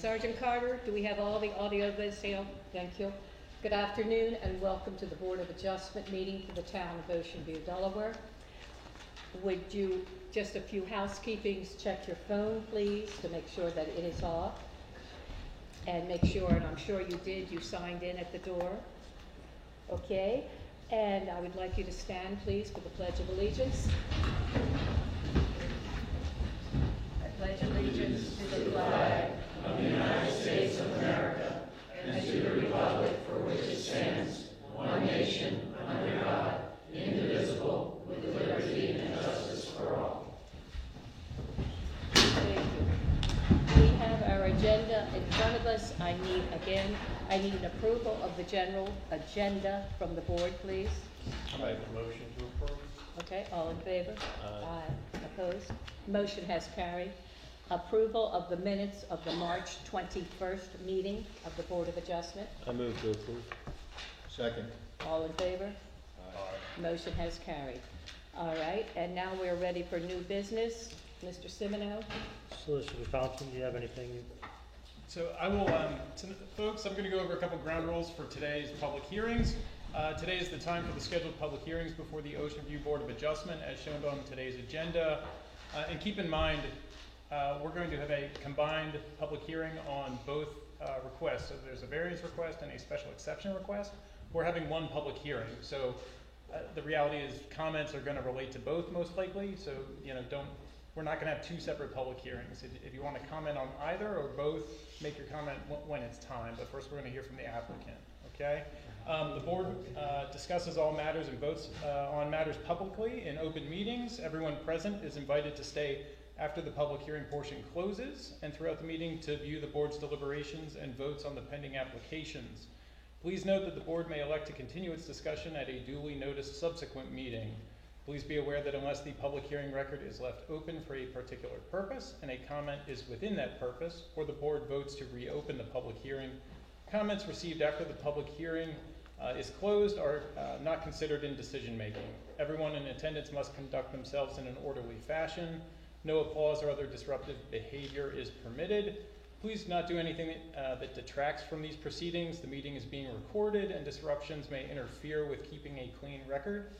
Sergeant Carter, do we have all the audio this here? Thank you. Good afternoon and welcome to the Board of Adjustment meeting for the town of Ocean View, Delaware. Would you, just a few housekeepings, check your phone please to make sure that it is off. And make sure, and I'm sure you did, you signed in at the door. Okay, and I would like you to stand please for the Pledge of Allegiance. I pledge allegiance to the flag of the United States of America and to the republic for which it stands, one nation, under God, indivisible, with liberty and justice for all. Thank you. We have our agenda in front of us. I need an approval of the general agenda from the board, please. I make a motion to approve. Okay, all in favor? Aye. Opposed? Motion has carried. Approval of the minutes of the March 21st meeting of the Board of Adjustment. I move to approve. Second. All in favor? Aye. Motion has carried. All right, and now we're ready for new business. Mr. Simoneau? Solicitor Thompson, do you have anything? So I will, folks, I'm going to go over a couple ground rules for today's public hearings. Today is the time for the scheduled public hearings before the Ocean View Board of Adjustment as shown on today's agenda. And keep in mind, we're going to have a combined public hearing on both requests. So there's a variance request and a special exception request. We're having one public hearing. So the reality is comments are going to relate to both most likely. So, we're not going to have two separate public hearings. If you want to comment on either or both, make your comment when it's time. But first we're going to hear from the applicant, okay? The board discusses all matters and votes on matters publicly in open meetings. Everyone present is invited to stay after the public hearing portion closes and throughout the meeting to view the board's deliberations and votes on the pending applications. Please note that the board may elect to continue its discussion at a duly noticed subsequent meeting. Please be aware that unless the public hearing record is left open for a particular purpose and a comment is within that purpose, or the board votes to reopen the public hearing, comments received after the public hearing is closed are not considered in decision making. Everyone in attendance must conduct themselves in an orderly fashion. No applause or other disruptive behavior is permitted. Please do not do anything that detracts from these proceedings. The meeting is being recorded and disruptions may interfere with keeping a clean record.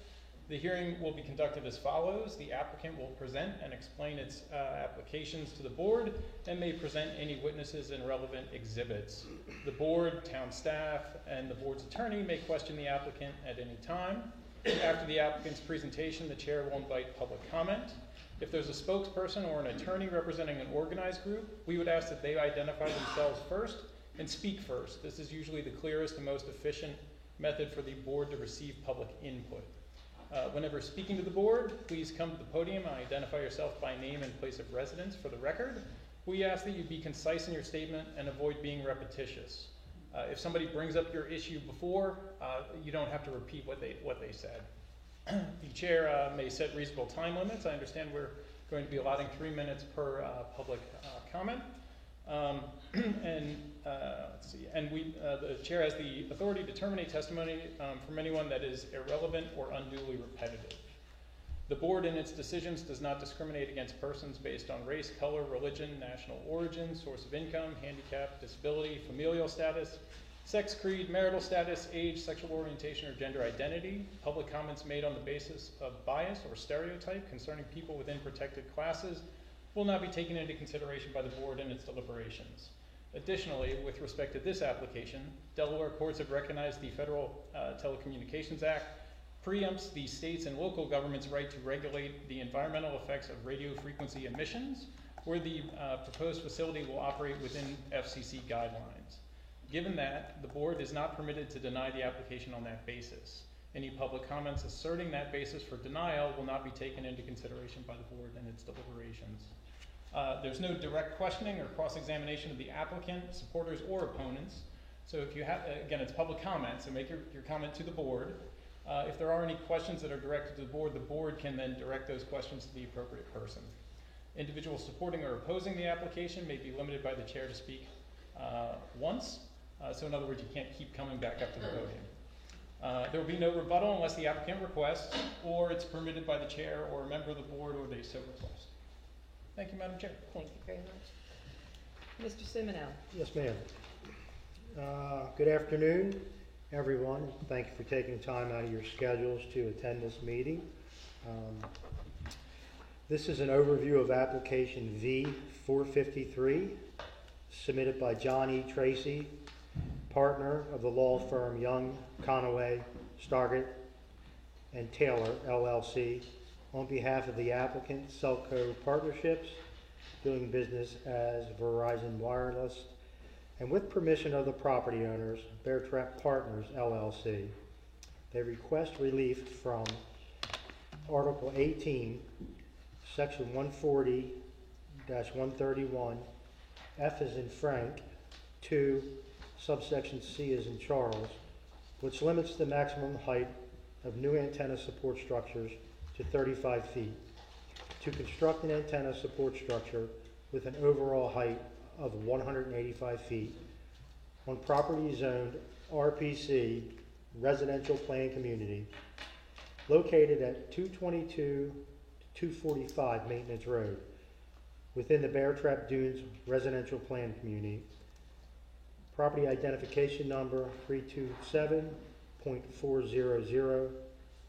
The hearing will be conducted as follows. The applicant will present and explain its applications to the board and may present any witnesses and relevant exhibits. The board, town staff, and the board's attorney may question the applicant at any time. After the applicant's presentation, the chair will invite public comment. If there's a spokesperson or an attorney representing an organized group, we would ask that they identify themselves first and speak first. This is usually the clearest and most efficient method for the board to receive public input. Whenever speaking to the board, please come to the podium and identify yourself by name and place of residence for the record. We ask that you be concise in your statement and avoid being repetitious. If somebody brings up your issue before, you don't have to repeat what they said. The chair may set reasonable time limits. I understand we're going to be allotting 3 minutes per public comment. Let's see. And the chair has the authority to terminate testimony from anyone that is irrelevant or unduly repetitive. The board in its decisions does not discriminate against persons based on race, color, religion, national origin, source of income, handicap, disability, familial status, sex, creed, marital status, age, sexual orientation, or gender identity. Public comments made on the basis of bias or stereotype concerning people within protected classes will not be taken into consideration by the board in its deliberations. Additionally, with respect to this application, Delaware courts have recognized the Federal Telecommunications Act preempts the states and local government's right to regulate the environmental effects of radio frequency emissions, where the proposed facility will operate within FCC guidelines. Given that, the board is not permitted to deny the application on that basis. Any public comments asserting that basis for denial will not be taken into consideration by the board in its deliberations. There's no direct questioning or cross-examination of the applicant, supporters, or opponents. So if you have, again, it's public comment, so make your comment to the board. If there are any questions that are directed to the board can then direct those questions to the appropriate person. Individuals supporting or opposing the application may be limited by the chair to speak once. So in other words, you can't keep coming back up to the podium. There will be no rebuttal unless the applicant requests, or it's permitted by the chair or a member of the board, or they so request. Thank you, Madam Chair. Thank you very much. Mr. Semino. Yes, ma'am. Good afternoon, everyone. Thank you for taking time out of your schedules to attend this meeting. This is an overview of application V453 submitted by John E. Tracy, partner of the law firm Young, Conaway, Stargett, and Taylor, LLC, on behalf of the applicant, Selco Partnerships, doing business as Verizon Wireless, and with permission of the property owners, Bear Trap Partners, LLC. They request relief from Article 18, Section 140-131, F as in Frank, 2, subsection C as in Charles, which limits the maximum height of new antenna support structures to 35 feet, to construct an antenna support structure with an overall height of 185 feet on property zoned RPC residential plan community located at 222 to 245 Maintenance Road within the Bear Trap Dunes residential plan community. Property identification number 327.400,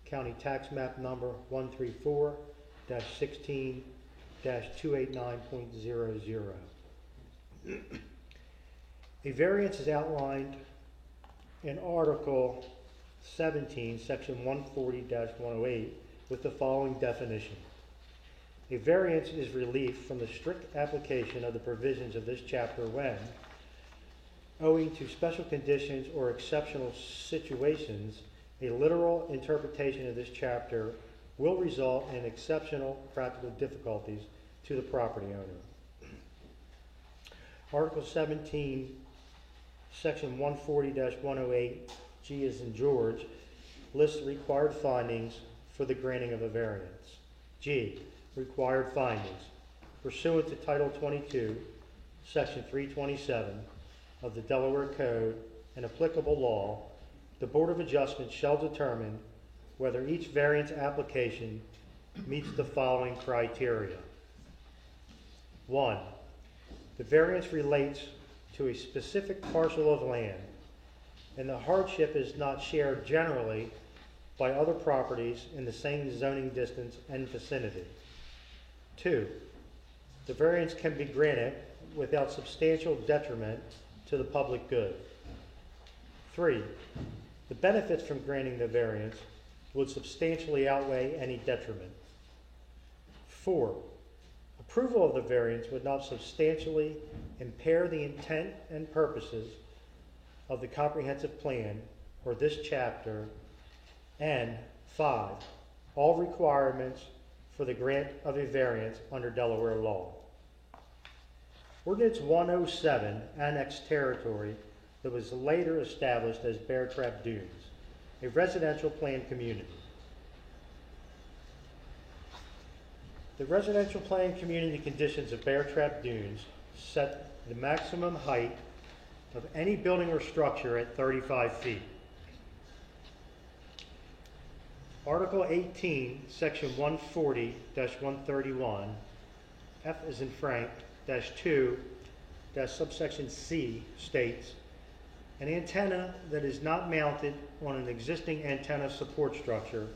county tax map number 134-16-289.00. A variance is outlined in Article 17, Section 140-108 with the following definition. A variance is relief from the strict application of the provisions of this chapter when, owing to special conditions or exceptional situations, a literal interpretation of this chapter will result in exceptional practical difficulties to the property owner. Article 17, Section 140-108, G as in George, lists the required findings for the granting of a variance. G, required findings. Pursuant to Title 22, Section 327 of the Delaware Code and applicable law, the Board of Adjustment shall determine whether each variance application meets the following criteria. 1. The variance relates to a specific parcel of land, and the hardship is not shared generally by other properties in the same zoning distance and vicinity. 2. The variance can be granted without substantial detriment to the public good. 3. The benefits from granting the variance would substantially outweigh any detriment. 4. Approval of the variance would not substantially impair the intent and purposes of the comprehensive plan or this chapter. And 5. All requirements for the grant of a variance under Delaware law. Ordinance 107 annexed territory that was later established as Bear Trap Dunes, a residential plan community. The residential plan community conditions of Bear Trap Dunes set the maximum height of any building or structure at 35 feet. Article 18, Section 140-131, F as in Frank, -2, subsection C states, an antenna that is not mounted on an existing antenna support structure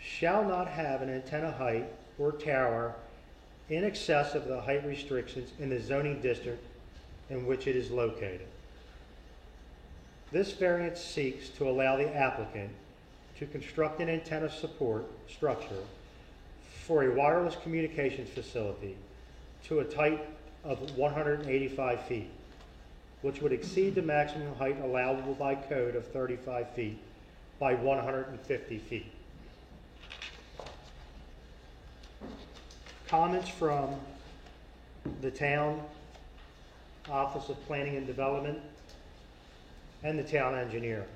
shall not have an antenna height or tower in excess of the height restrictions in the zoning district in which it is located. This variance seeks to allow the applicant to construct an antenna support structure for a wireless communications facility to a height of 185 feet, which would exceed the maximum height allowable by code of 35 feet by 150 feet. Comments from the town Office of Planning and Development and the town engineer.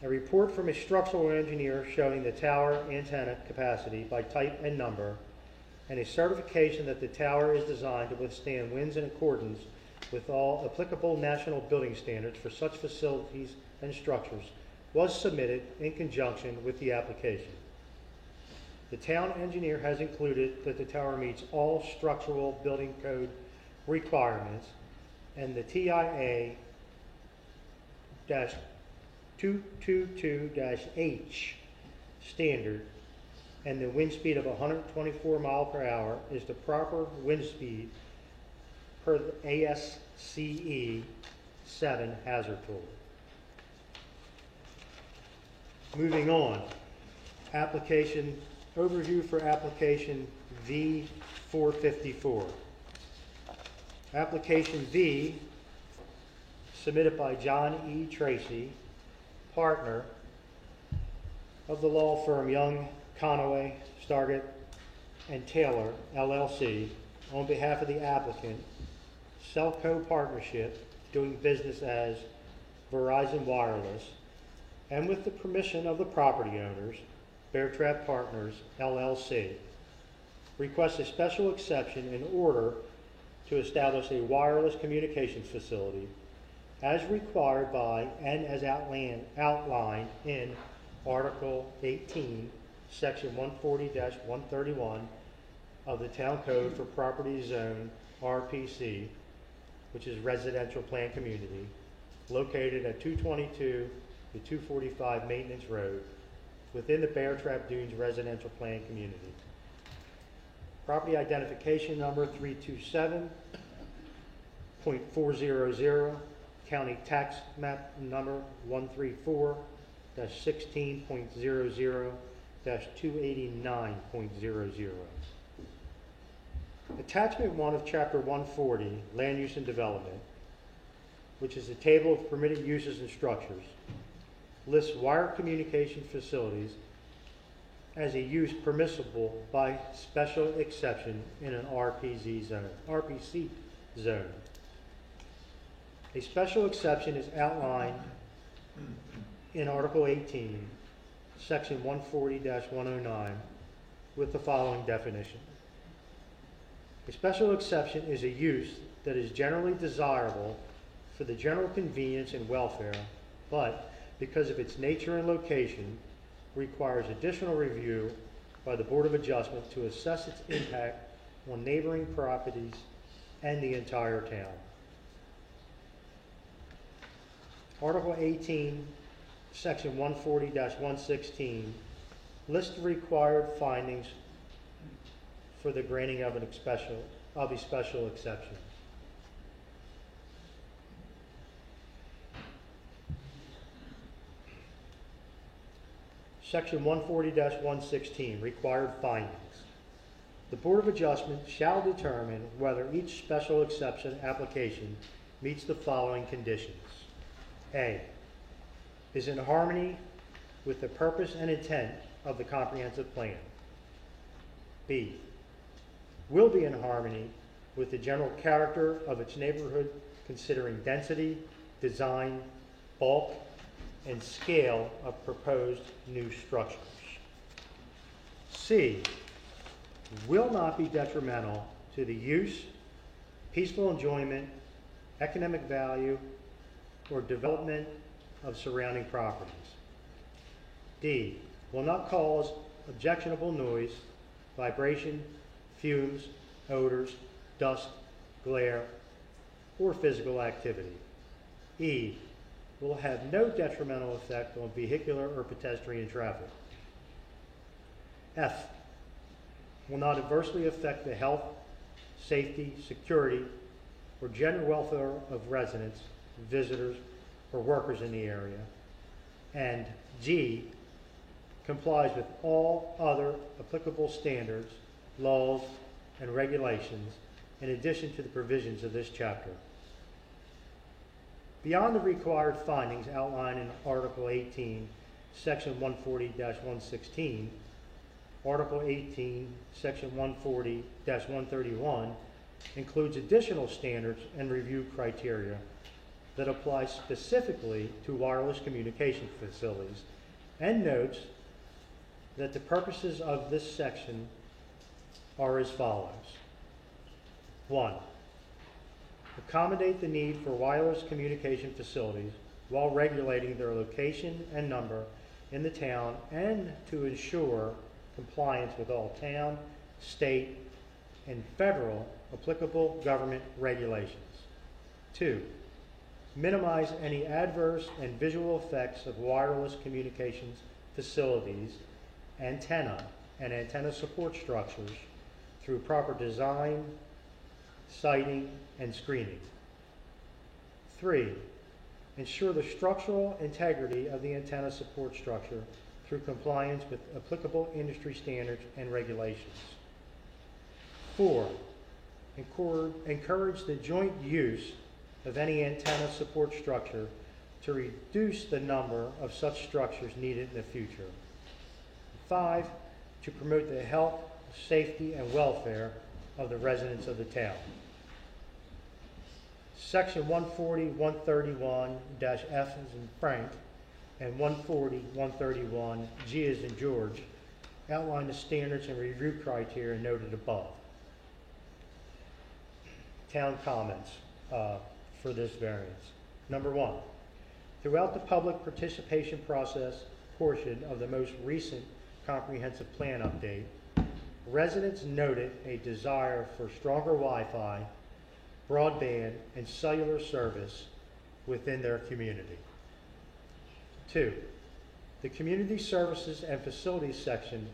A report from a structural engineer showing the tower antenna capacity by type and number, and a certification that the tower is designed to withstand winds in accordance with all applicable national building standards for such facilities and structures was submitted in conjunction with the application. The town engineer has included that the tower meets all structural building code requirements and the TIA-222-H standard, and the wind speed of 124 mile per hour is the proper wind speed per the ASCE 7 hazard tool. Moving on, application overview for application V454. Application V, submitted by John E. Tracy, partner of the law firm Young, Conaway, Stargett, and Taylor, LLC, on behalf of the applicant, Cellco Partnership, doing business as Verizon Wireless, and with the permission of the property owners, Bear Trap Partners, LLC, requests a special exception in order to establish a wireless communications facility as required by and as outlined in Article 18, Section 140-131 of the Town Code for Property Zone RPC, which is Residential Plan Community, located at 222 to 245 Maintenance Road, within the Bear Trap Dunes Residential Plan Community. Property identification number 327.400, county tax map number 134-16.00-289.00. Attachment 1 of Chapter 140, Land Use and Development, which is a table of permitted uses and structures, lists wire communication facilities as a use permissible by special exception in an RPC zone. A special exception is outlined in Article 18, Section 140-109, with the following definition. A special exception is a use that is generally desirable for the general convenience and welfare, but because of its nature and location, requires additional review by the Board of Adjustment to assess its impact on neighboring properties and the entire town. Article 18, Section 140-116 lists the required findings for the granting of a special exception. Section 140-116, required findings. The Board of Adjustment shall determine whether each special exception application meets the following conditions. A, is in harmony with the purpose and intent of the comprehensive plan. B, will be in harmony with the general character of its neighborhood considering density, design, bulk, and scale of proposed new structures. C, will not be detrimental to the use, peaceful enjoyment, economic value, or development of surrounding properties. D, will not cause objectionable noise, vibration, fumes, odors, dust, glare, or physical activity. E, will have no detrimental effect on vehicular or pedestrian traffic. F, will not adversely affect the health, safety, security, or general welfare of residents, visitors, or workers in the area. And G, complies with all other applicable standards, laws, and regulations in addition to the provisions of this chapter. Beyond the required findings outlined in Article 18, Section 140-116, Article 18, Section 140-131 includes additional standards and review criteria that apply specifically to wireless communication facilities, and notes that the purposes of this section are as follows. 1. Accommodate the need for wireless communication facilities while regulating their location and number in the town, and to ensure compliance with all town, state, and federal applicable government regulations. 2, minimize any adverse and visual effects of wireless communications facilities, antenna, and antenna support structures through proper design, siting, and screening. 3, ensure the structural integrity of the antenna support structure through compliance with applicable industry standards and regulations. 4, encourage the joint use of any antenna support structure to reduce the number of such structures needed in the future. 5, to promote the health, safety, and welfare of the residents of the town. Section 140, 131-F as in Frank, and 140, 131-G as in George, outline the standards and review criteria noted above. Town comments for this variance. Number 1, throughout the public participation process portion of the most recent comprehensive plan update, residents noted a desire for stronger Wi-Fi, broadband, and cellular service within their community. 2, the Community Services and Facilities section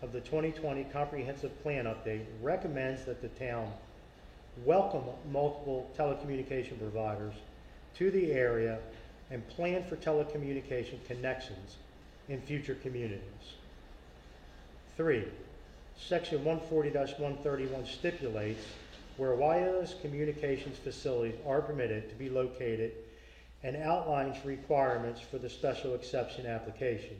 of the 2020 Comprehensive Plan Update recommends that the town welcome multiple telecommunication providers to the area and plan for telecommunication connections in future communities. 3, Section 140-131 stipulates where wireless communications facilities are permitted to be located and outlines requirements for the special exception application.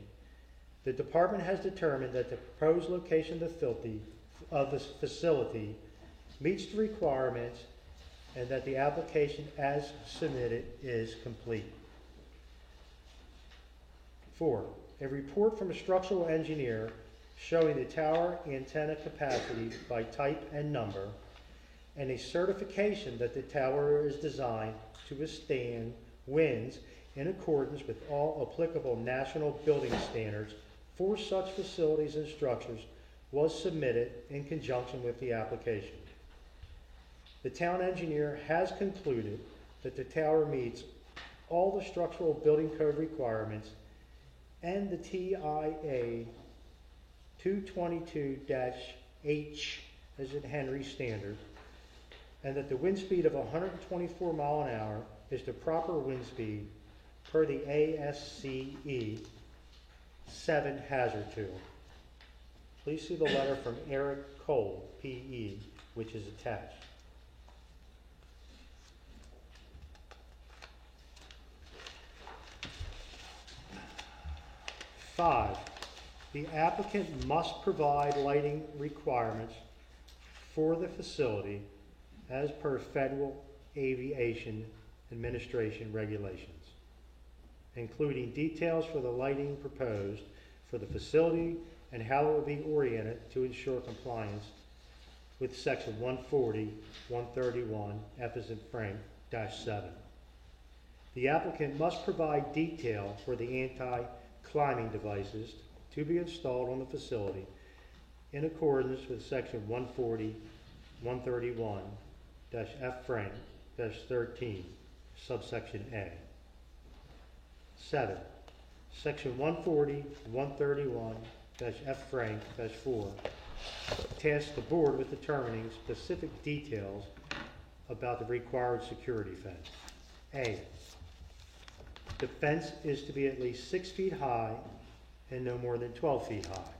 The department has determined that the proposed location of the facility meets the requirements and that the application as submitted is complete. 4, a report from a structural engineer showing the tower antenna capacity by type and number, and a certification that the tower is designed to withstand winds in accordance with all applicable national building standards for such facilities and structures was submitted in conjunction with the application. The town engineer has concluded that the tower meets all the structural building code requirements and the TIA 222-H as in Henry standard, and that the wind speed of 124 mile an hour is the proper wind speed per the ASCE 7 hazard tool. Please see the letter from Eric Cole, PE, which is attached. 5, the applicant must provide lighting requirements for the facility as per Federal Aviation Administration regulations, including details for the lighting proposed for the facility and how it will be oriented to ensure compliance with Section 140, 131, F as in Frank, -7. The applicant must provide detail for the anti-climbing devices to be installed on the facility in accordance with Section 140, 131-F Frank, -13, subsection A. 7. Section 140, 131-F Frank, -4, tasks the board with determining specific details about the required security fence. A. The fence is to be at least 6 feet high and no more than 12 feet high.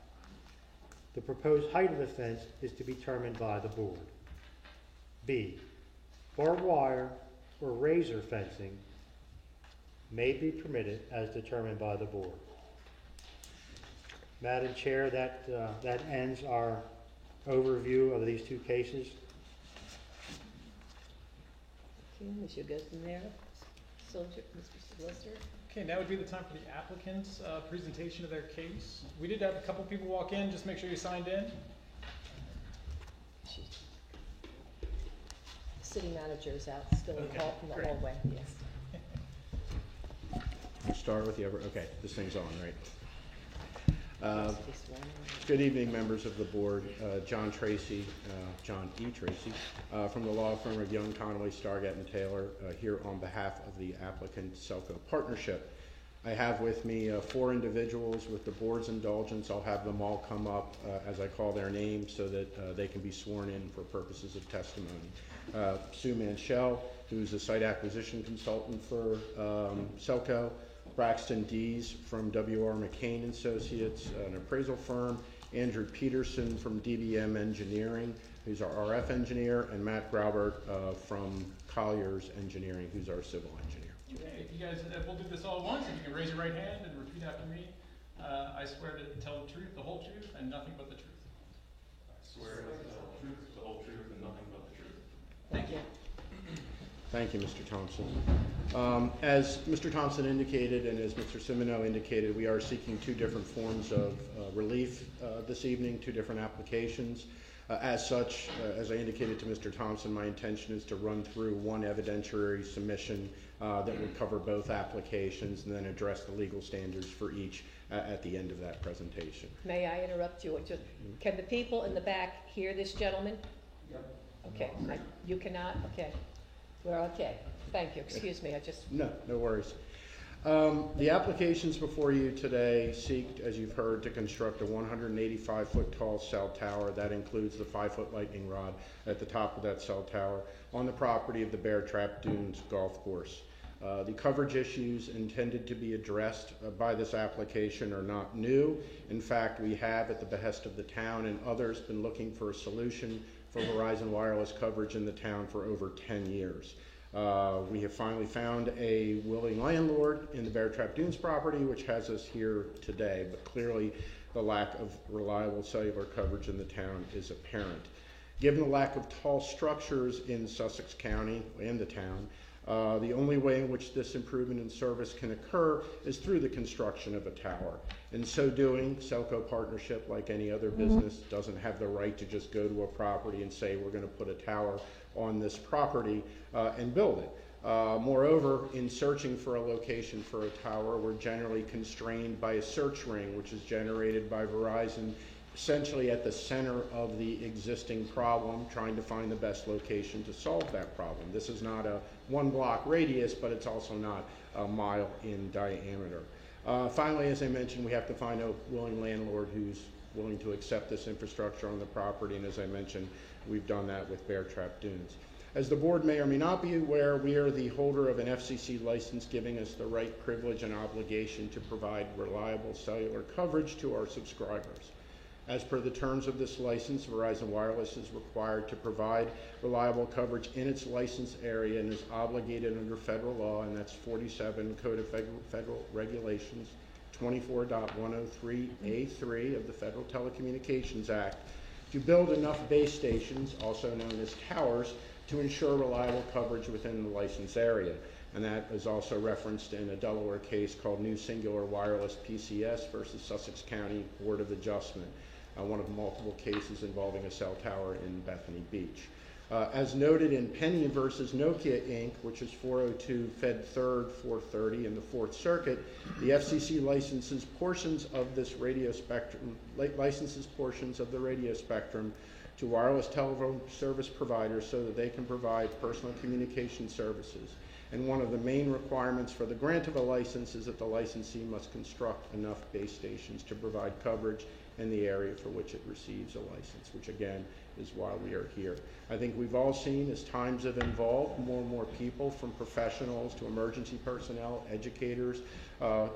The proposed height of the fence is to be determined by the board. B. Barbed wire or razor fencing may be permitted as determined by the board. Madam Chair, that ends our overview of these two cases. Okay, we should go from there. Soldier, Mr. Solicitor. Okay, now would be the time for the applicant's presentation of their case. We did have a couple people walk in, just make sure you signed in. The city manager is out, still in Okay, call from the great. hallway, yes. Start with the okay, this thing's on, right? Good evening, members of the board. John Tracy, John E. Tracy, from the law firm of Young, Connolly, Stargett and Taylor, here on behalf of the applicant Selco Partnership. I have with me 4 individuals. With the board's indulgence, I'll have them all come up as I call their names so that they can be sworn in for purposes of testimony. Sue Manchell, who's a site acquisition consultant for Selco. Braxton Dees from W.R. McCain Associates, an appraisal firm. Andrew Peterson from DBM Engineering, who's our RF engineer, and Matt Graubert from Colliers Engineering, who's our civil engineer. Okay, if you guys, we'll do this all at once. If you can raise your right hand and repeat after me. I swear to tell the truth, the whole truth, and nothing but the truth. I swear to tell the truth, the whole truth, and nothing but the truth. Thank you. Thank you, Mr. Thompson. As Mr. Thompson indicated and as Mr. Simoneau indicated, we are seeking 2 different forms of relief this evening, 2 different applications. As such, as I indicated to Mr. Thompson, my intention is to run through one evidentiary submission that would cover both applications and then address the legal standards for each at the end of that presentation. May I interrupt you? Can the people in the back hear this gentleman? Yep. Okay, you cannot? Okay. We're okay. Thank you. Excuse me, No worries. The applications before you today seek, as you've heard, to construct a 185-foot tall cell tower. That includes the 5-foot lightning rod at the top of that cell tower on the property of the Bear Trap Dunes Golf Course. The coverage issues intended to be addressed by this application are not new. In fact, we have, at the behest of the town and others, been looking for a solution for Verizon Wireless coverage in the town for over 10 years. We have finally found a willing landlord in the Bear Trap Dunes property, which has us here today, but clearly the lack of reliable cellular coverage in the town is apparent. Given the lack of tall structures in Sussex County and the town, the only way in which this improvement in service can occur is through the construction of a tower. In so doing, Selco Partnership, like any other business, doesn't have the right to just go to a property and say, we're going to put a tower on this property and build it. Moreover, in searching for a location for a tower, we're generally constrained by a search ring, which is generated by Verizon essentially at the center of the existing problem, trying to find the best location to solve that problem. This is not a 1-block radius, but it's also not a mile in diameter. Finally, as I mentioned, we have to find a willing landlord who's willing to accept this infrastructure on the property, and as I mentioned, we've done that with Bear Trap Dunes. As the board may or may not be aware, we are the holder of an FCC license giving us the right, privilege, and obligation to provide reliable cellular coverage to our subscribers. As per the terms of this license, Verizon Wireless is required to provide reliable coverage in its license area and is obligated under federal law, and that's 47 Code of Federal Regulations 24.103A3 of the Federal Telecommunications Act, to build enough base stations, also known as towers, to ensure reliable coverage within the license area. And that is also referenced in a Delaware case called New Singular Wireless PCS versus Sussex County Board of Adjustment, one of multiple cases involving a cell tower in Bethany Beach. As noted in Penny versus Nokia Inc., which is 402 Fed 3rd 430 in the 4th Circuit, the FCC licenses portions of this radio spectrum, portions of the radio spectrum to wireless telephone service providers so that they can provide personal communication services. And one of the main requirements for the grant of a license is that the licensee must construct enough base stations to provide coverage in the area for which it receives a license, which again is why we are here. I think we've all seen, as times have evolved, more and more people, from professionals to emergency personnel, educators,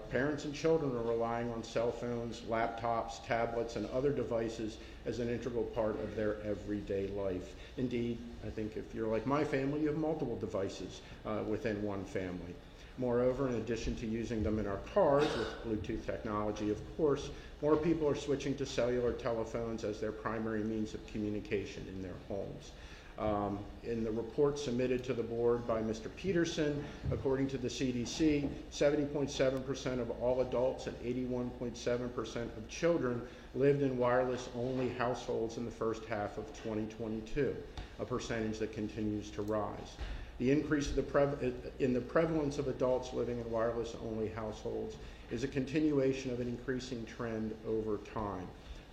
parents and children, are relying on cell phones, laptops, tablets, and other devices as an integral part of their everyday life. Indeed, I think if you're like my family, you have multiple devices within one family. Moreover, in addition to using them in our cars with Bluetooth technology, of course, more people are switching to cellular telephones as their primary means of communication in their homes. In the report submitted to the board by Mr. Peterson, according to the CDC, 70.7% of all adults and 81.7% of children lived in wireless-only households in the first half of 2022, a percentage that continues to rise. The increase of in the prevalence of adults living in wireless-only households is a continuation of an increasing trend over time.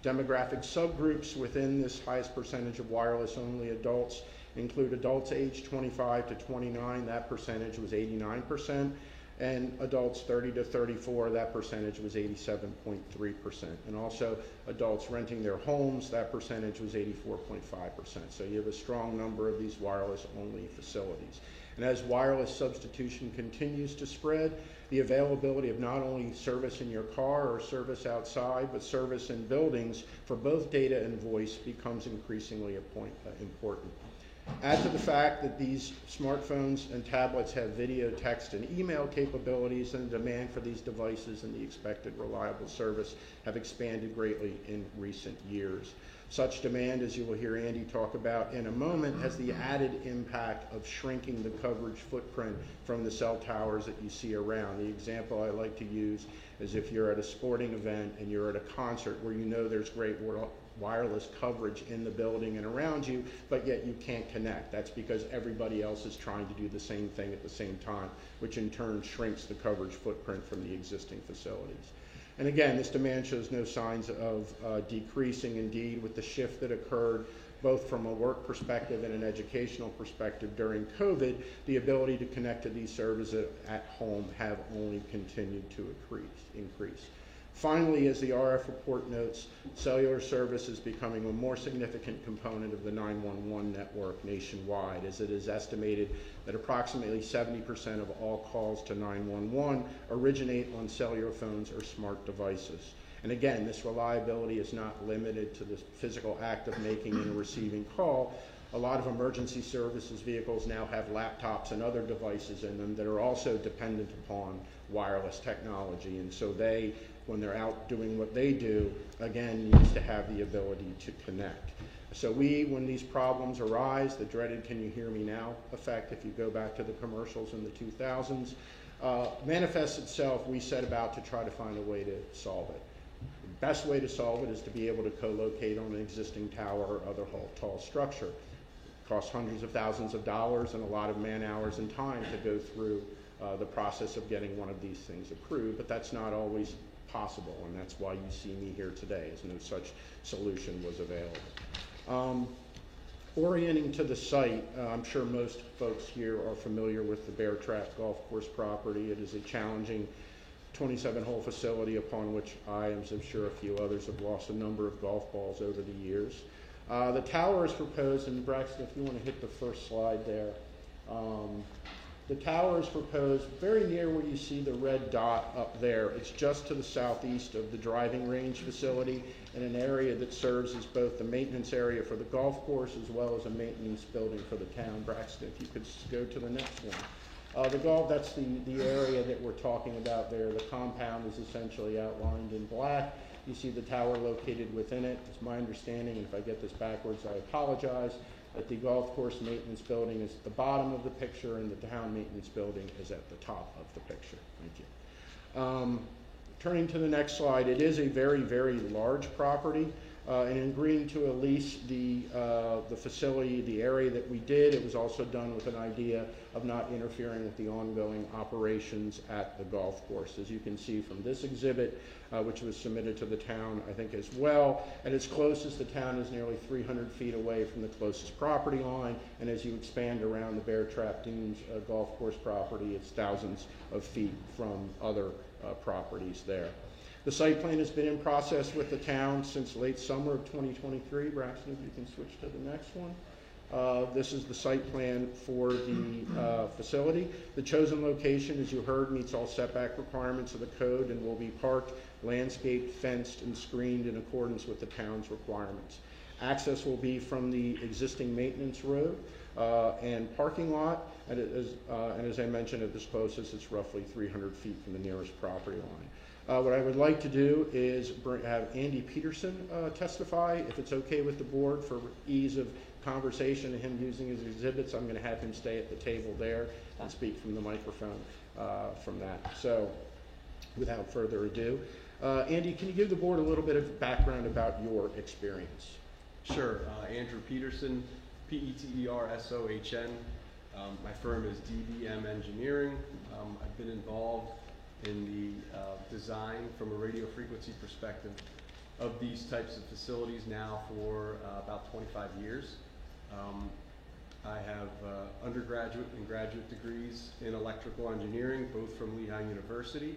Demographic subgroups within this highest percentage of wireless-only adults include adults aged 25 to 29, that percentage was 89%, and adults 30 to 34, that percentage was 87.3%. And also adults renting their homes, that percentage was 84.5%. So you have a strong number of these wireless-only facilities. And as wireless substitution continues to spread, the availability of not only service in your car or service outside, but service in buildings for both data and voice becomes increasingly important. Add to the fact that these smartphones and tablets have video, text, and email capabilities, and the demand for these devices and the expected reliable service have expanded greatly in recent years. Such demand, as you will hear Andy talk about in a moment, has the added impact of shrinking the coverage footprint from the cell towers that you see around. The example I like to use is if you're at a sporting event and you're at a concert where you know there's great wireless coverage in the building and around you, but yet you can't connect. That's because everybody else is trying to do the same thing at the same time, which in turn shrinks the coverage footprint from the existing facilities. And again, this demand shows no signs of decreasing. Indeed, with the shift that occurred both from a work perspective and an educational perspective during COVID, the ability to connect to these services at home have only continued to increase. Finally, as the RF report notes, cellular service is becoming a more significant component of the 911 network nationwide, as it is estimated that approximately 70% of all calls to 911 originate on cellular phones or smart devices. And again, this reliability is not limited to the physical act of making and receiving call. A lot of emergency services vehicles now have laptops and other devices in them that are also dependent upon wireless technology. And so they, when they're out doing what they do, again, needs to have the ability to connect. So when these problems arise, the dreaded "can you hear me now" effect, if you go back to the commercials in the 2000s, manifests itself, we set about to try to find a way to solve it. The best way to solve it is to be able to co-locate on an existing tower or other tall structure. It costs hundreds of thousands of dollars and a lot of man hours and time to go through the process of getting one of these things approved, but that's not always possible, and that's why you see me here today, as no such solution was available. Orienting to the site, I'm sure most folks here are familiar with the Bear Trap Golf Course property. It is a challenging 27-hole facility upon which I, as I'm sure a few others, have lost a number of golf balls over the years. The tower is proposed, and Braxton, if you want to hit the first slide there. The tower is proposed very near where you see the red dot up there. It's just to the southeast of the driving range facility in an area that serves as both the maintenance area for the golf course as well as a maintenance building for the town. Braxton, if you could go to the next one. That's the area that we're talking about there. The compound is essentially outlined in black. You see the tower located within it. It's my understanding, and if I get this backwards, I apologize, that the golf course maintenance building is at the bottom of the picture and the town maintenance building is at the top of the picture. Thank you. Turning to the next slide, it is a very, very large property. And in agreeing to lease the facility, the area that we did, it was also done with an idea of not interfering with the ongoing operations at the golf course. As you can see from this exhibit, which was submitted to the town, I think, as well, at its closest, the town is nearly 300 feet away from the closest property line, and as you expand around the Bear Trap Dunes golf course property, it's thousands of feet from other properties there. The site plan has been in process with the town since late summer of 2023. Braxton, if you can switch to the next one. This is the site plan for the facility. The chosen location, as you heard, meets all setback requirements of the code and will be parked, landscaped, fenced, and screened in accordance with the town's requirements. Access will be from the existing maintenance road and parking lot, and as I mentioned, at this closest, it's roughly 300 feet from the nearest property line. What I would like to do is have Andy Peterson testify. If it's okay with the board, for ease of conversation and him using his exhibits, I'm going to have him stay at the table there and speak from the microphone from that. So without further ado, Andy, can you give the board a little bit of background about your experience? Sure. Andrew Peterson, Peterson. My firm is DBM Engineering. I've been involved in the design from a radio frequency perspective of these types of facilities now for about 25 years. I have undergraduate and graduate degrees in electrical engineering, both from Lehigh University.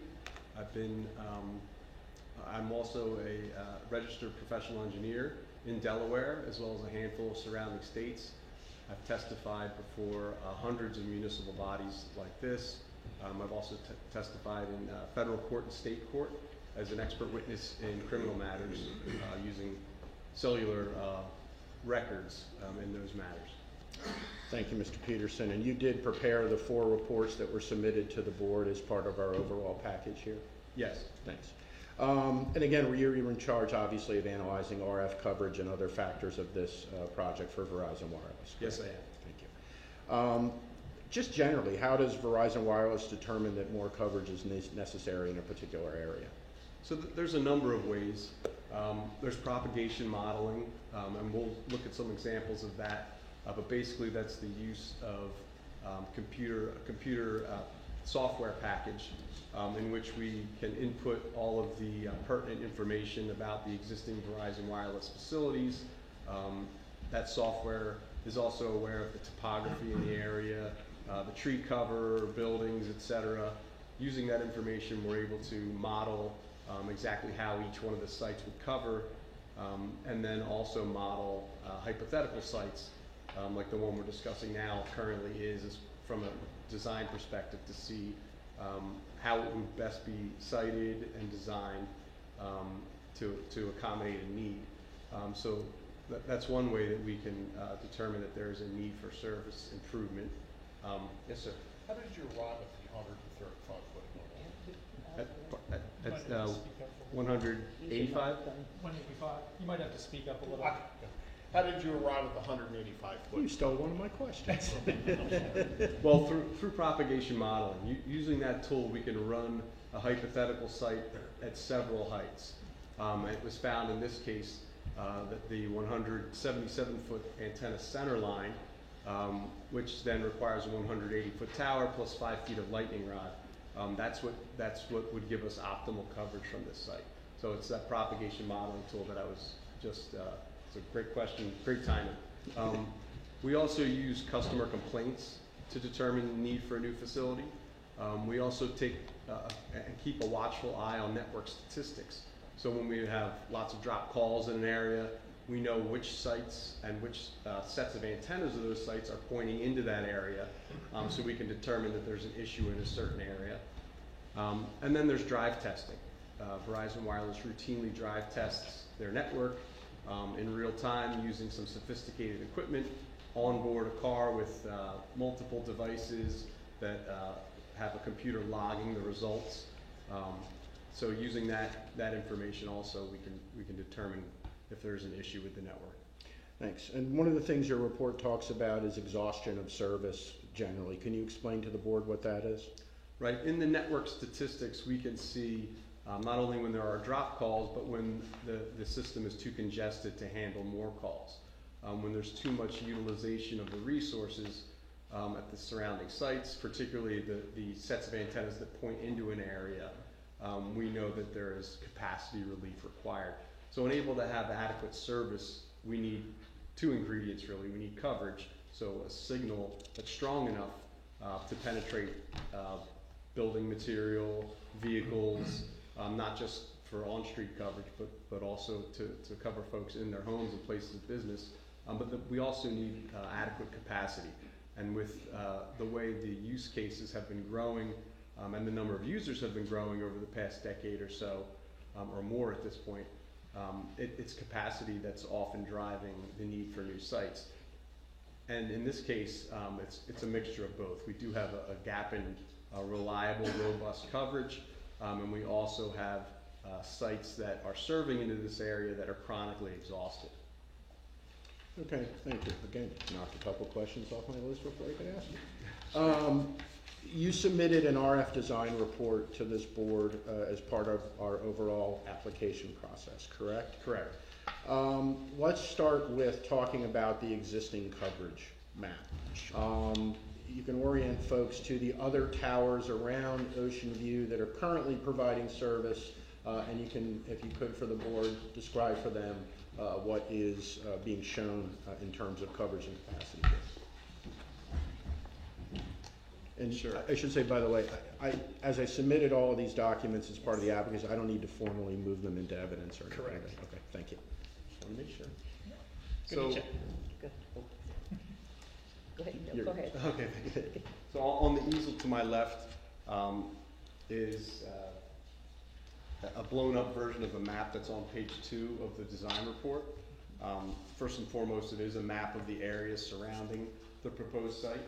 I'm also a registered professional engineer in Delaware, as well as a handful of surrounding states. I've testified before hundreds of municipal bodies like this. I've also testified in federal court and state court as an expert witness in criminal matters using cellular records in those matters. Thank you, Mr. Peterson. And you did prepare the 4 reports that were submitted to the board as part of our overall package here? Yes. Thanks. And again, you're in charge, obviously, of analyzing RF coverage and other factors of this project for Verizon Wireless. Yes, I am. Thank you. Just generally, how does Verizon Wireless determine that more coverage is necessary in a particular area? So there's a number of ways. There's propagation modeling, and we'll look at some examples of that. But basically, that's the use of computer software package in which we can input all of the pertinent information about the existing Verizon Wireless facilities. That software is also aware of the topography in the area, the tree cover, buildings, etc. Using that information, we're able to model exactly how each one of the sites would cover, and then also model hypothetical sites, like the one we're discussing now currently is from a design perspective to see how it would best be sited and designed to accommodate a need. So that's one way that we can determine that there is a need for service improvement. Yes, sir. How did you arrive at the 135 foot? That's 185? 185. You might have to speak up a little. How did you arrive at the 185 foot? You stole one of my questions. Well, through propagation modeling, using that tool, we can run a hypothetical site at several heights. It was found in this case that the 177-foot antenna center line, which then requires a 180-foot tower plus 5 feet of lightning rod, that's what would give us optimal coverage from this site. So it's that propagation modeling tool that I was just. It's a great question, great timing. We also use customer complaints to determine the need for a new facility. We also take and keep a watchful eye on network statistics. So when we have lots of drop calls in an area, we know which sites and which sets of antennas of those sites are pointing into that area, so we can determine that there's an issue in a certain area. And then there's drive testing. Verizon Wireless routinely drive tests their network in real time using some sophisticated equipment on board a car with multiple devices that have a computer logging the results. So using that information also, we can determine if there's an issue with the network. Thanks. And one of the things your report talks about is exhaustion of service generally. Can you explain to the board what that is? Right. In the network statistics, we can see not only when there are drop calls, but when the system is too congested to handle more calls. When there's too much utilization of the resources at the surrounding sites, particularly the sets of antennas that point into an area, we know that there is capacity relief required. So unable to have adequate service, we need 2 ingredients really. We need coverage, so a signal that's strong enough to penetrate building material, vehicles, not just for on-street coverage, but also to cover folks in their homes and places of business. But we also need adequate capacity. And with the way the use cases have been growing and the number of users have been growing over the past decade or so, or more at this point, it's capacity that's often driving the need for new sites. And in this case, it's a mixture of both. We do have a gap in reliable, robust coverage, and we also have sites that are serving into this area that are chronically exhausted. Okay, thank you. Again, knocked a couple questions off my list before I could ask you. You submitted an RF design report to this board as part of our overall application process, correct? Correct. Let's start with talking about the existing coverage map. you can orient folks to the other towers around Ocean View that are currently providing service, and you can, if you could for the board, describe for them what is being shown in terms of coverage and capacity. And Sure. I should say, by the way, as I submitted all of these documents as part of the application, I don't need to formally move them into evidence or anything. Correct. Okay, thank you. Just want to make sure. Good to So- check. Go ahead, no, You're- go ahead. Okay, thank you. So on the easel to my left is a blown-up version of a map that's on page 2 of the design report. First and foremost, it is a map of the area surrounding the proposed site.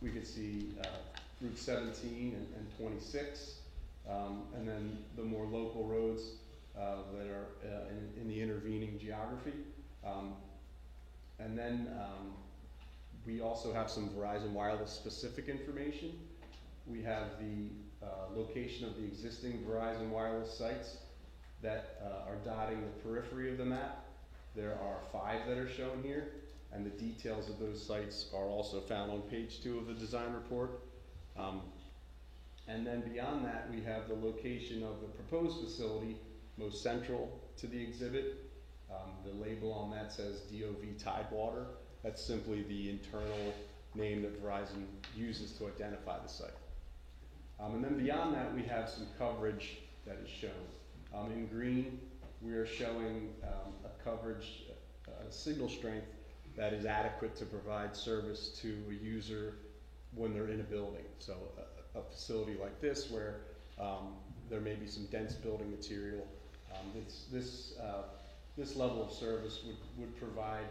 We could see Route 17 and 26, and then the more local roads that are in the intervening geography. And then we also have some Verizon Wireless specific information. We have the location of the existing Verizon Wireless sites that are dotting the periphery of the map. There are 5 that are shown here, and the details of those sites are also found on page 2 of the design report. And then beyond that, we have the location of the proposed facility most central to the exhibit. The label on that says DOV Tidewater. That's simply the internal name that Verizon uses to identify the site. And then beyond that, we have some coverage that is shown. In green, we are showing a coverage, signal strength that is adequate to provide service to a user when they're in a building. So a facility like this where there may be some dense building material, this level of service would provide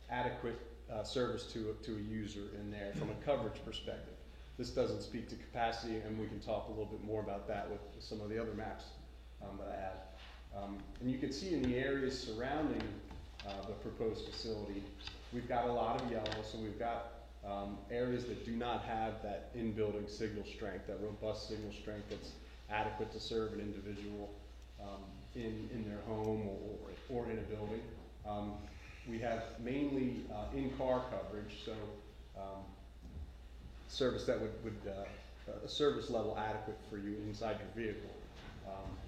adequate service to a user in there from a coverage perspective. This doesn't speak to capacity, and we can talk a little bit more about that with some of the other maps that I have. And you can see in the areas surrounding the proposed facility, we've got a lot of yellow, so we've got areas that do not have that in-building signal strength, that robust signal strength that's adequate to serve an individual in their home or in a building. We have mainly in-car coverage, so service that would a service level adequate for you inside your vehicle,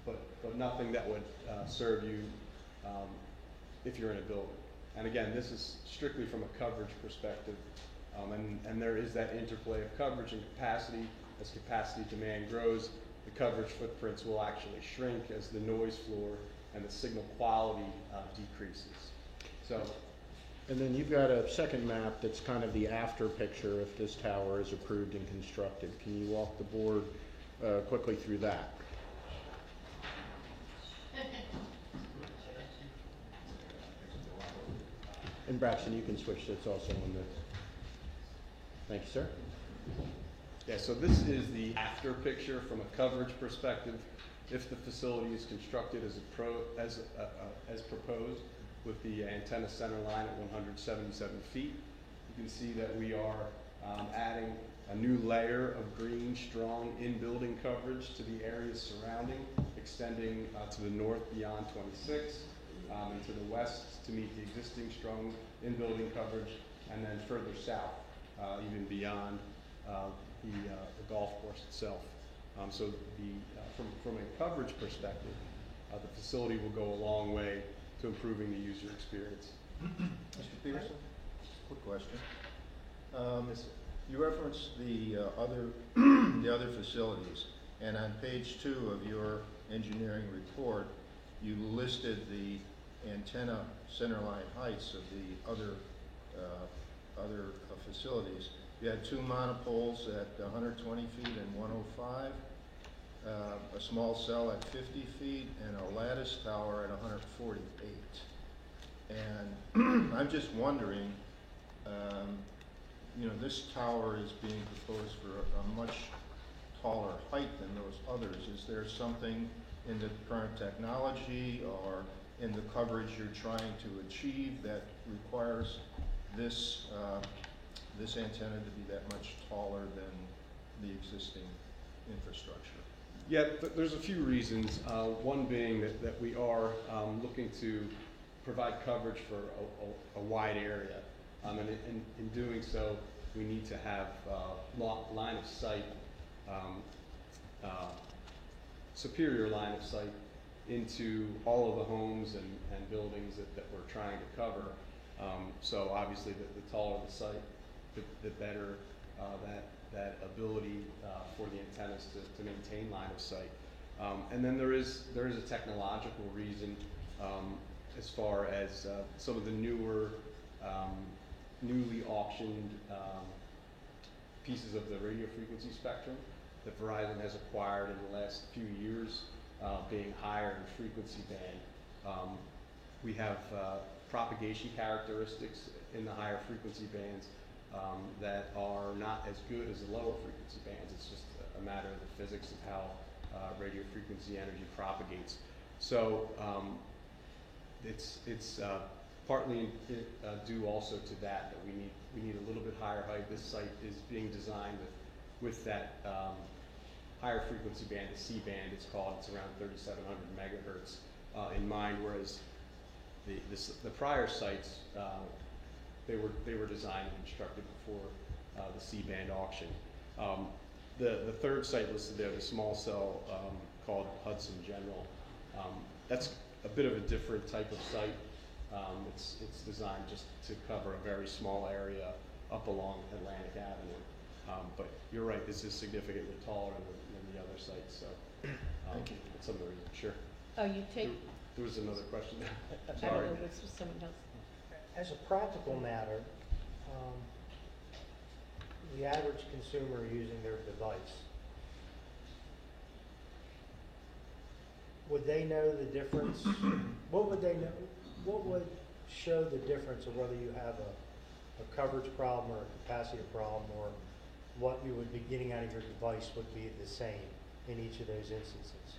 but nothing that would serve you if you're in a building. And again, this is strictly from a coverage perspective, and there is that interplay of coverage and capacity. As capacity demand grows, the coverage footprints will actually shrink as the noise floor and the signal quality decreases. So, And then you've got a second map that's kind of the after picture if this tower is approved and constructed. Can you walk the board quickly through that? And Braxton, you can switch, that's also on the, thank you, sir. yeah, so this is the after picture from a coverage perspective. If the facility is constructed as proposed with the antenna center line at 177 feet, you can see that we are adding a new layer of green, strong in-building coverage to the areas surrounding, extending to the north beyond 26, and to the west to meet the existing strong in-building coverage, and then further south, even beyond the golf course itself. So from a coverage perspective, the facility will go a long way to improving the user experience. Mr. Peterson, quick question. You referenced the other facilities, and on page 2 of your engineering report, you listed the antenna centerline heights of the other facilities. You had 2 monopoles at 120 feet and 105, a small cell at 50 feet, and a lattice tower at 148. And I'm just wondering, this tower is being proposed for a much taller height than those others. Is there something in the current technology or in the coverage you're trying to achieve that requires this antenna to be that much taller than the existing infrastructure? Yeah, there's a few reasons. One being that we are looking to provide coverage for a wide area, and in doing so, we need to have line of sight, superior line of sight into all of the homes and buildings that we're trying to cover. So obviously, the taller the site, the better that ability for the antennas to maintain line of sight. And then there is a technological reason as far as some of the newer, newly auctioned pieces of the radio frequency spectrum that Verizon has acquired in the last few years, being higher in frequency band. We have propagation characteristics in the higher frequency bands that are not as good as the lower frequency bands. It's just a matter of the physics of how radio frequency energy propagates. So it's partly due also to that we need a little bit higher height. This site is being designed with that higher frequency band, the C band it's called. It's around 3,700 megahertz in mind, whereas the prior sites they were designed and constructed before the C band auction. The third site listed there, the small cell called Hudson General. That's a bit of a different type of site. It's designed just to cover a very small area up along Atlantic Avenue. But you're right, this is significantly taller than the other sites. So Thank you. that's some of the reason. Sure. Oh, you take, There was another question. I don't Sorry. know, this was someone else. As a practical matter, the average consumer using their device, would they know the difference? What would they know? What would show the difference of whether you have a coverage problem or a capacity problem, or what you would be getting out of your device would be the same in each of those instances?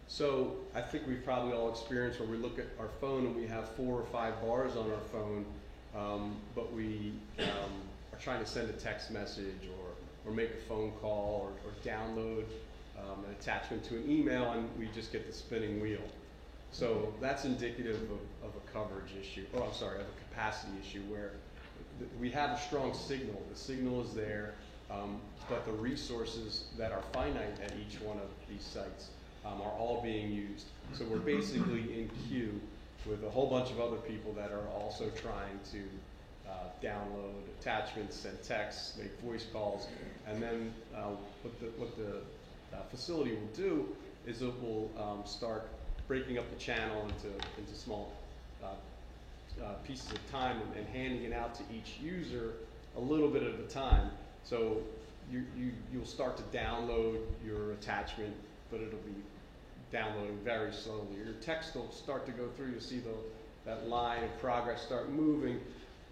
So I think we've probably all experienced where we look at our phone and we have 4 or 5 bars on our phone, but we are trying to send a text message or make a phone call or download an attachment to an email, and we just get the spinning wheel. So that's indicative of a coverage issue, of a capacity issue where we have a strong signal. The signal is there, but the resources that are finite at each one of these sites are all being used. So we're basically in queue with a whole bunch of other people that are also trying to download attachments, send texts, make voice calls, and then what the facility will do is it will start breaking up the channel into small pieces of time and handing it out to each user a little bit at a time. So you'll start to download your attachment, but it'll be downloading very slowly. Your text will start to go through. You'll see that line of progress start moving,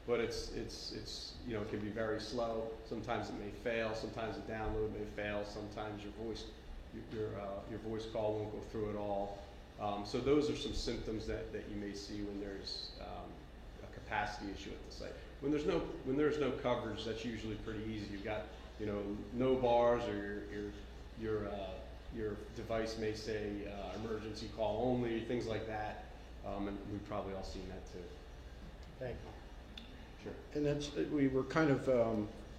but it's it can be very slow. Sometimes it may fail. Sometimes the download may fail. Sometimes your voice call won't go through at all. So those are some symptoms that you may see when there's a capacity issue at the site. When there's no coverage, that's usually pretty easy. You've got no bars, or your device may say emergency call only, things like that, and we've probably all seen that too. Thank you. Sure. And we were kind of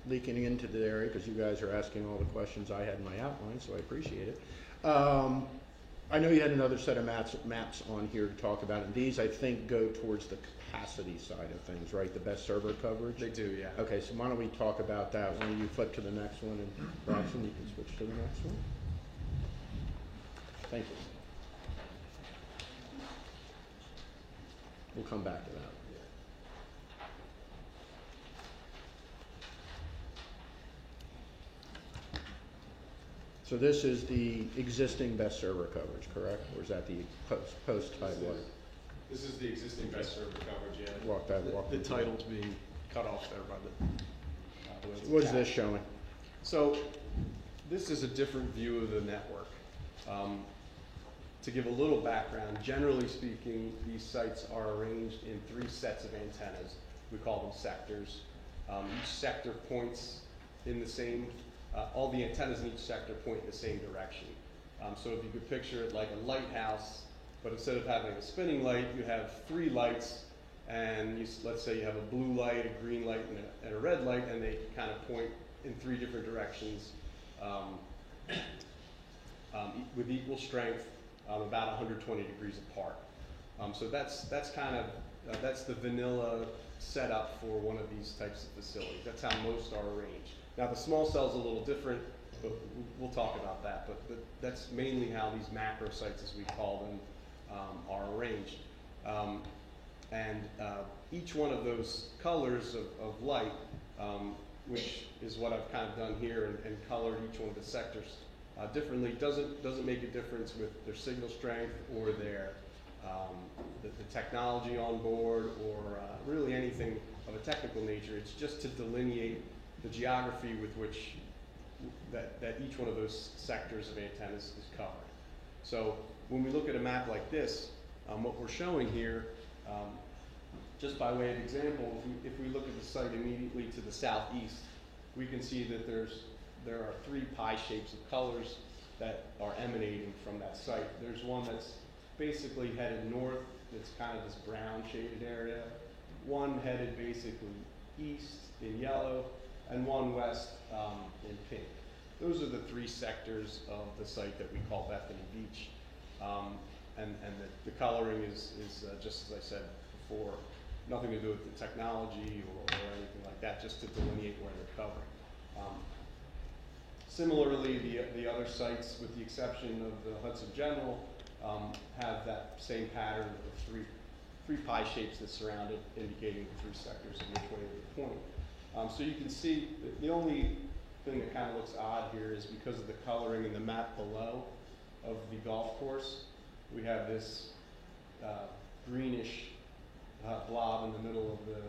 leaking into the area because you guys are asking all the questions I had in my outline, so I appreciate it. I know you had another set of maps on here to talk about, and these I think go towards the capacity side of things, right? The best server coverage? They do, yeah. Okay, so why don't we talk about that? Why don't you flip to the next one, and Braxton, you can switch to the next one. Thank you. We'll come back to that. So this is the existing best server coverage, correct? Or is that the post Tidewater? This is the existing best server coverage, yeah. Walk The me through. title's being cut off there by the. What is this showing? So this is a different view of the network. To give a little background, generally speaking, these sites are arranged in 3 sets of antennas. We call them sectors. Each sector points in the same, all the antennas in each sector point in the same direction. So if you could picture it like a lighthouse, but instead of having a spinning light, you have 3 lights, and let's say you have a blue light, a green light, and a red light, and they kind of point in 3 different directions with equal strength, about 120 degrees apart. So that's kind of that's the vanilla setup for one of these types of facilities. That's how most are arranged. Now the small cell's a little different, but we'll talk about that. But that's mainly how these macro sites, as we call them, are arranged. Each one of those colors of light, which is what I've kind of done here and colored each one of the sectors differently, doesn't make a difference with their signal strength or their the technology on board or really anything of a technical nature. It's just to delineate the geography with which that each one of those sectors of antennas is covered. So when we look at a map like this, what we're showing here, just by way of example, if we look at the site immediately to the southeast, we can see that there are 3 pie shapes of colors that are emanating from that site. There's one that's basically headed north, that's kind of this brown shaded area, one headed basically east in yellow, and one west in pink. Those are the 3 sectors of the site that we call Bethany Beach. And the coloring is just as I said before, nothing to do with the technology or anything like that, just to delineate where they're covering. Similarly, the other sites, with the exception of the Hudson General, have that same pattern of 3 pie shapes that surround it, indicating the 3 sectors in which way they point. So you can see the only thing that kind of looks odd here is because of the coloring in the map below of the golf course, we have this greenish blob in the middle of the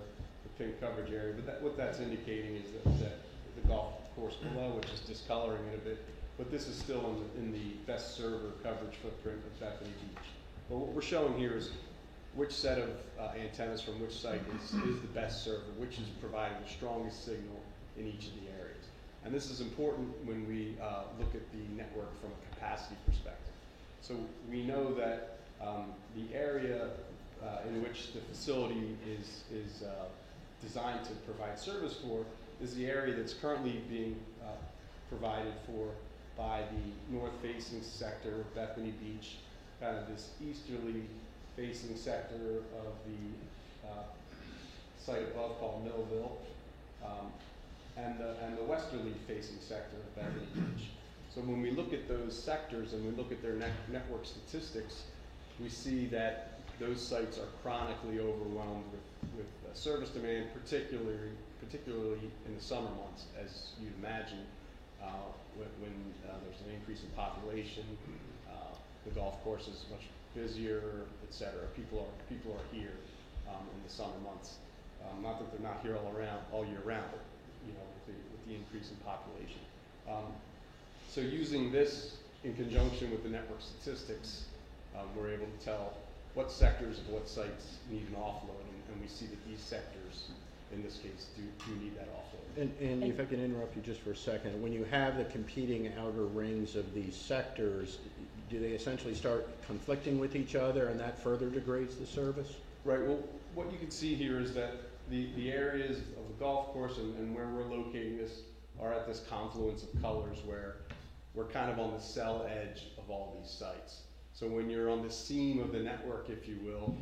pink coverage area. But what that's indicating is that the golf course below, which is discoloring it a bit, but this is still in the best server coverage footprint of Bethany Beach. But what we're showing here is which set of antennas from which site is the best server, which is providing the strongest signal in each of the areas. And this is important when we look at the network from a capacity perspective. So we know that the area in which the facility is designed to provide service for is the area that's currently being provided for by the north-facing sector of Bethany Beach, kind of this easterly facing sector of the site above called Millville, and the westerly facing sector of Bethany Beach. So when we look at those sectors and we look at their network statistics, we see that those sites are chronically overwhelmed with service demand, particularly in the summer months, as you'd imagine, when there's an increase in population, the golf course is much busier, etc. People are here in the summer months. Not that they're not here all year round, but with the increase in population. So using this in conjunction with the network statistics, we're able to tell what sectors of what sites need an offload, and we see that these sectors, in this case, do need that offload. And if I can interrupt you just for a second, when you have the competing outer rings of these sectors, do they essentially start conflicting with each other, and that further degrades the service? Right. Well, what you can see here is that the areas of the golf course and where we're locating this are at this confluence of colors where we're kind of on the cell edge of all these sites. So when you're on the seam of the network, if you will,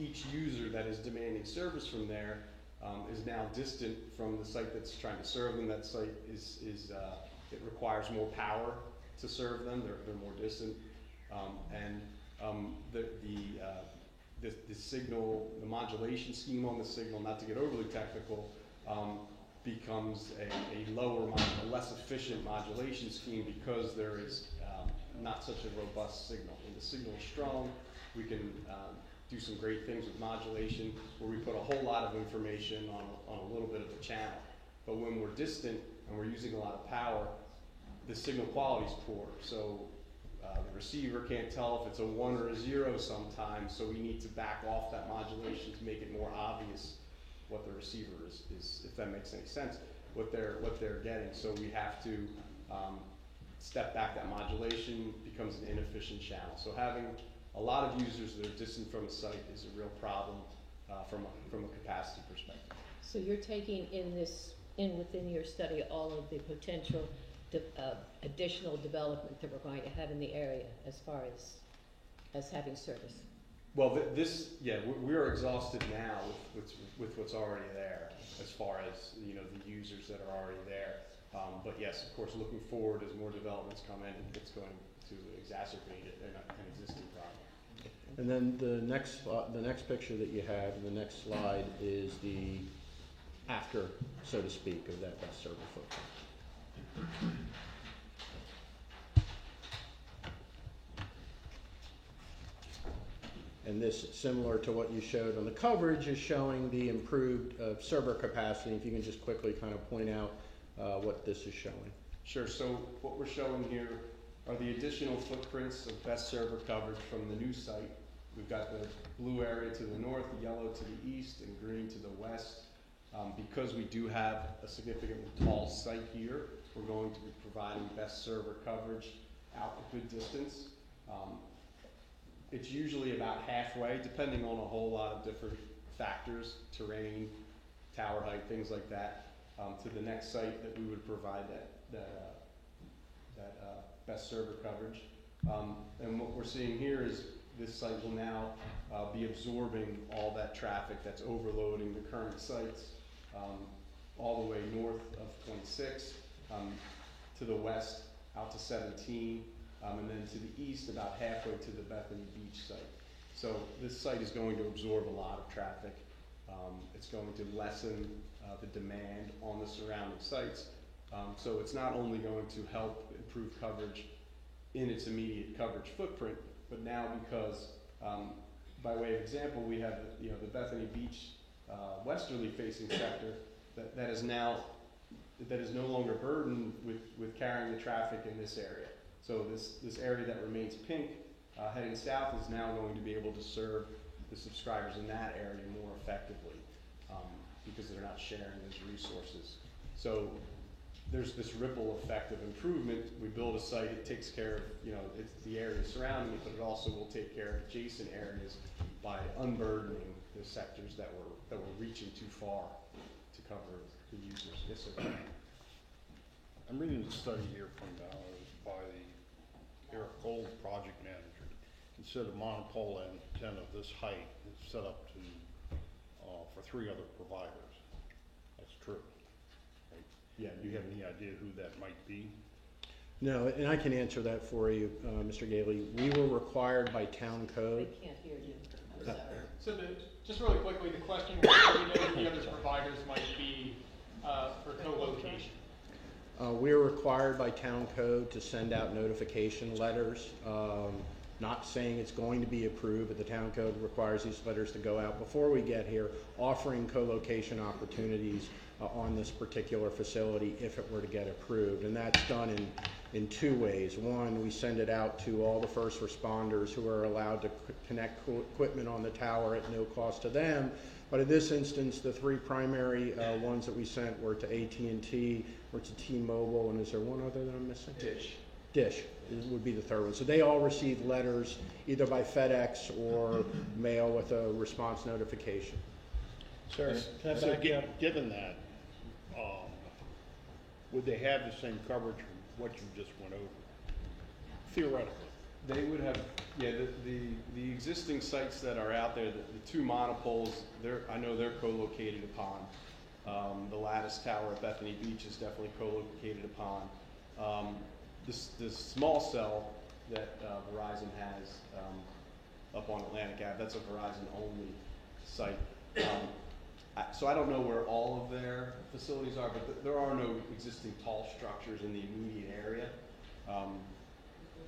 each user that is demanding service from there is now distant from the site that's trying to serve them. That site it requires more power to serve them. They're more distant, the signal, the modulation scheme on the signal, not to get overly technical, becomes a less efficient modulation scheme because there is not such a robust signal. When the signal is strong, we can do some great things with modulation where we put a whole lot of information on a little bit of a channel. But when we're distant and we're using a lot of power, the signal quality is poor. So the receiver can't tell if it's a 1 or a 0 sometimes, so we need to back off that modulation to make it more obvious what the receiver is, if that makes any sense, what they're getting. So we have to step back. That modulation becomes an inefficient channel. So having a lot of users that are distant from a site is a real problem from a capacity perspective. So you're taking within your study, all of the potential additional development that we're going to have in the area as far as having service? Well, we are exhausted now with what's already there, as far as, you know, the users that are already there. But yes, of course, looking forward, as more developments come in, it's going to exacerbate an existing problem. And then the next picture that you have, the next slide, is the after, so to speak, of that best server footprint. And this, similar to what you showed on the coverage, is showing the improved server capacity. If you can just quickly kind of point out what this is showing. Sure, so what we're showing here are the additional footprints of best server coverage from the new site. We've got the blue area to the north, the yellow to the east, and green to the west. Because we do have a significantly tall site here, we're going to be providing best server coverage out a good distance. It's usually about halfway, depending on a whole lot of different factors, terrain, tower height, things like that, to the next site that we would provide that best server coverage. And what we're seeing here is this site will now be absorbing all that traffic that's overloading the current sites, all the way north of 26, to the west out to 17, and then to the east about halfway to the Bethany Beach site. So this site is going to absorb a lot of traffic. It's going to lessen the demand on the surrounding sites. So it's not only going to help improve coverage in its immediate coverage footprint, but now because, by way of example, we have the Bethany Beach westerly facing sector that is no longer burdened with carrying the traffic in this area. So this area that remains pink heading south is now going to be able to serve the subscribers in that area more effectively because they're not sharing those resources. So there's this ripple effect of improvement. We build a site, it takes care of it's the area surrounding it, but it also will take care of adjacent areas by unburdening the sectors that were reaching too far to cover the users. Yes, sir. I'm reading the study here from by the Eric Gold project manager. It said a monopole antenna of this height is set up to for 3 other providers. That's true. Right? Yeah. Do you have any idea who that might be? No, and I can answer that for you, Mr. Gailey. We were required by town They code. can't hear you. I'm sorry. So just really quickly, the question was, do we know who the other providers might be for co-location? We are required by town code to send out notification letters, not saying it's going to be approved, but the town code requires these letters to go out before we get here, offering co-location opportunities on this particular facility if it were to get approved. And that's done in 2 ways. One, we send it out to all the first responders who are allowed to connect equipment on the tower at no cost to them. But in this instance, the 3 primary ones that we sent were to AT&T, or to T-Mobile, and is there one other that I'm missing? Dish would be the 3rd one. So they all received letters either by FedEx or mail with a response notification. Sir, can I So back you up? given that, would they have the same coverage from what you just went over? Theoretically. They would have, the existing sites that are out there, the 2 monopoles, I know they're co-located upon. The Lattice Tower at Bethany Beach is definitely co-located upon. This small cell that Verizon has up on Atlantic Ave, that's a Verizon-only site. So I don't know where all of their facilities are, but there are no existing tall structures in the immediate area.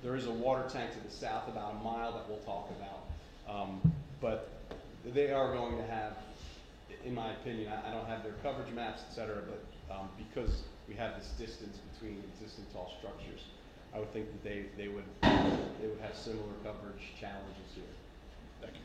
There is a water tank to the south about a mile that we'll talk about. But they are going to have, in my opinion, I don't have their coverage maps, et cetera, but because we have this distance between existing tall structures, I would think that they would have similar coverage challenges here. Thank you.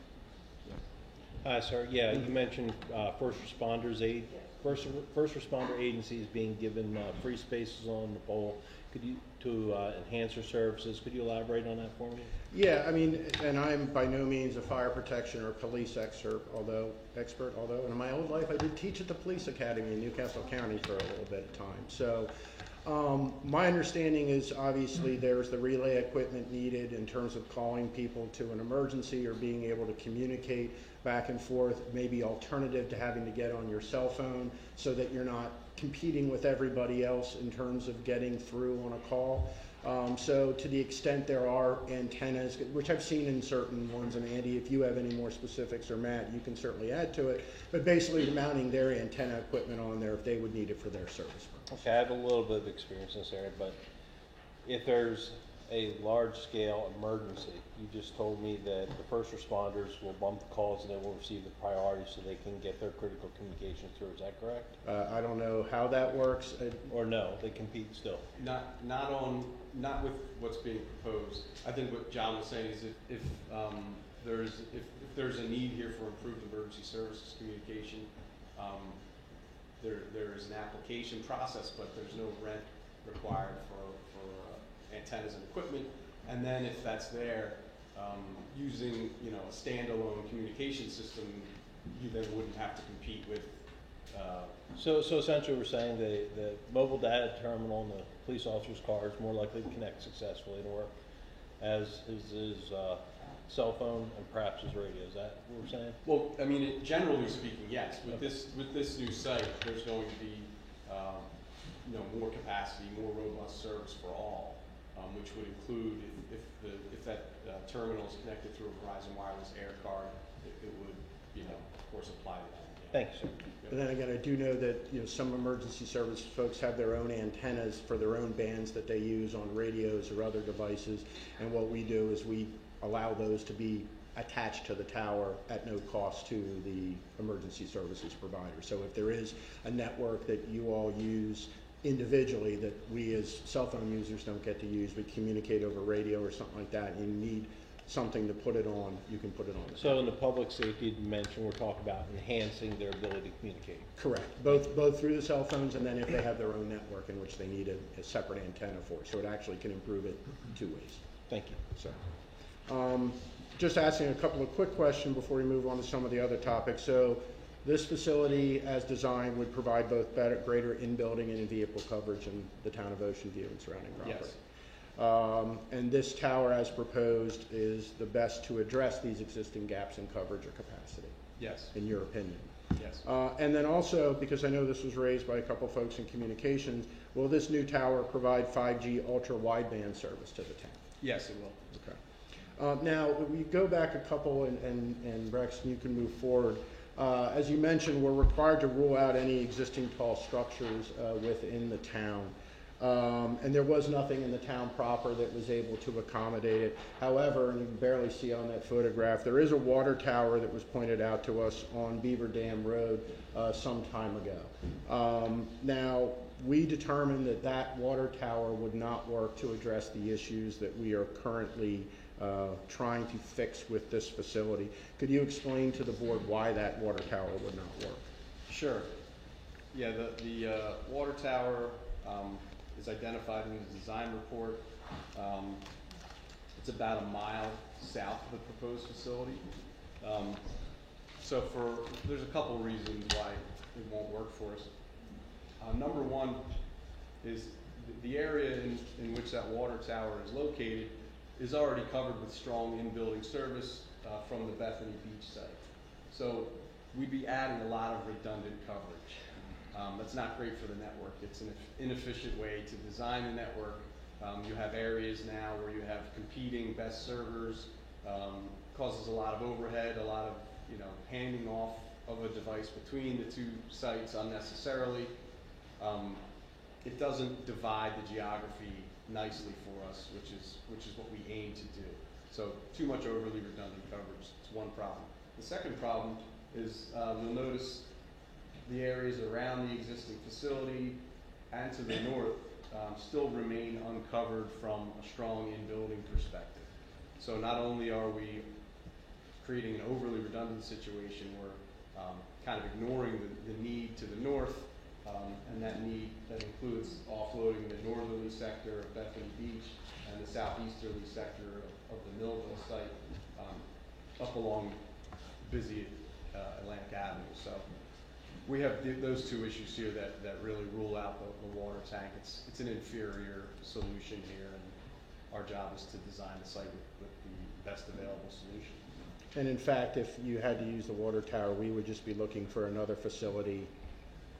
Hi, sir. Yeah, you mentioned first responders aid. first responder agencies being given free spaces on the pole. Could you, to enhance their services, could you elaborate on that for me? Yeah, I mean, and I'm by no means a fire protection or police expert, although in my old life I did teach at the police academy in Newcastle County for a little bit of time. So my understanding is obviously there's the relay equipment needed in terms of calling people to an emergency or being able to communicate back and forth, maybe alternative to having to get on your cell phone so that you're not competing with everybody else in terms of getting through on a call. So to the extent there are antennas, which I've seen in certain ones, and Andy, if you have any more specifics, or Matt, you can certainly add to it, but basically mounting their antenna equipment on there if they would need it for their service purpose. Okay, I have a little bit of experience in this area, but if there's a large-scale emergency, you just told me that the first responders will bump the calls and they will receive the priority so they can get their critical communication through. Is that correct? I don't know how that works. Or no, they compete still? Not with what's being proposed. I think what John was saying is if there's a need here for improved emergency services communication, there is an application process, but there's no rent required for antennas and equipment. And then if that's there, using a standalone communication system, you then wouldn't have to compete with. So essentially we're saying the mobile data terminal in the police officer's car is more likely to connect successfully and work as is his cell phone and perhaps his radio. Is that what we're saying? Well, I mean, generally speaking, yes. With this new site, there's going to be more capacity, more robust service for all, which would include if that terminal is connected through a Verizon Wireless Air card, it would of course apply to that. Thank you, sir. But then again, I do know that some emergency service folks have their own antennas for their own bands that they use on radios or other devices, and what we do is we allow those to be attached to the tower at no cost to the emergency services provider. So if there is a network that you all use individually that we as cell phone users don't get to use, we communicate over radio or something like that, and you need something to put it on, you can put it on. So in the public safety dimension, we're talking about enhancing their ability to communicate. Correct, both through the cell phones and then if they have their own network in which they need a separate antenna for. So it actually can improve it two ways. Thank you. So, just asking a couple of quick questions before we move on to some of the other topics. So this facility as designed would provide both greater in-building and in-vehicle coverage in the town of Ocean View and surrounding property. Yes. And this tower as proposed is the best to address these existing gaps in coverage or capacity, Yes. in your opinion. Yes. And then also, because I know this was raised by a couple folks in communications, will this new tower provide 5G ultra wideband service to the town? Yes, it will. Okay. Now, we go back a couple, and Rex, you can move forward. As you mentioned, we're required to rule out any existing tall structures within the town. And there was nothing in the town proper that was able to accommodate it. However, and you can barely see on that photograph, there is a water tower that was pointed out to us on Beaver Dam Road some time ago. Now, we determined that that water tower would not work to address the issues that we are currently trying to fix with this facility. Could you explain to the board why that water tower would not work? Sure. Yeah, the water tower is identified in the design report. It's about a mile south of the proposed facility. So there's a couple reasons why it won't work for us. Number one is the area in which that water tower is located is already covered with strong in-building service from the Bethany Beach site. So we'd be adding a lot of redundant coverage. That's not great for the network. It's an inefficient way to design the network. You have areas now where you have competing best servers, causes a lot of overhead, a lot of handing off of a device between the two sites unnecessarily. It doesn't divide the geography nicely for us, which is what we aim to do. So too much overly redundant coverage is one problem. The second problem is you'll notice the areas around the existing facility and to the north still remain uncovered from a strong in-building perspective. So not only are we creating an overly redundant situation where kind of ignoring the need to the north, and that need that includes offloading the northerly sector of Bethany Beach and the southeasterly sector of the Millville site up along busy Atlantic Avenue. So we have those two issues here that really rule out the water tank. It's an inferior solution here, and our job is to design the site with the best available solution. And in fact, if you had to use the water tower, we would just be looking for another facility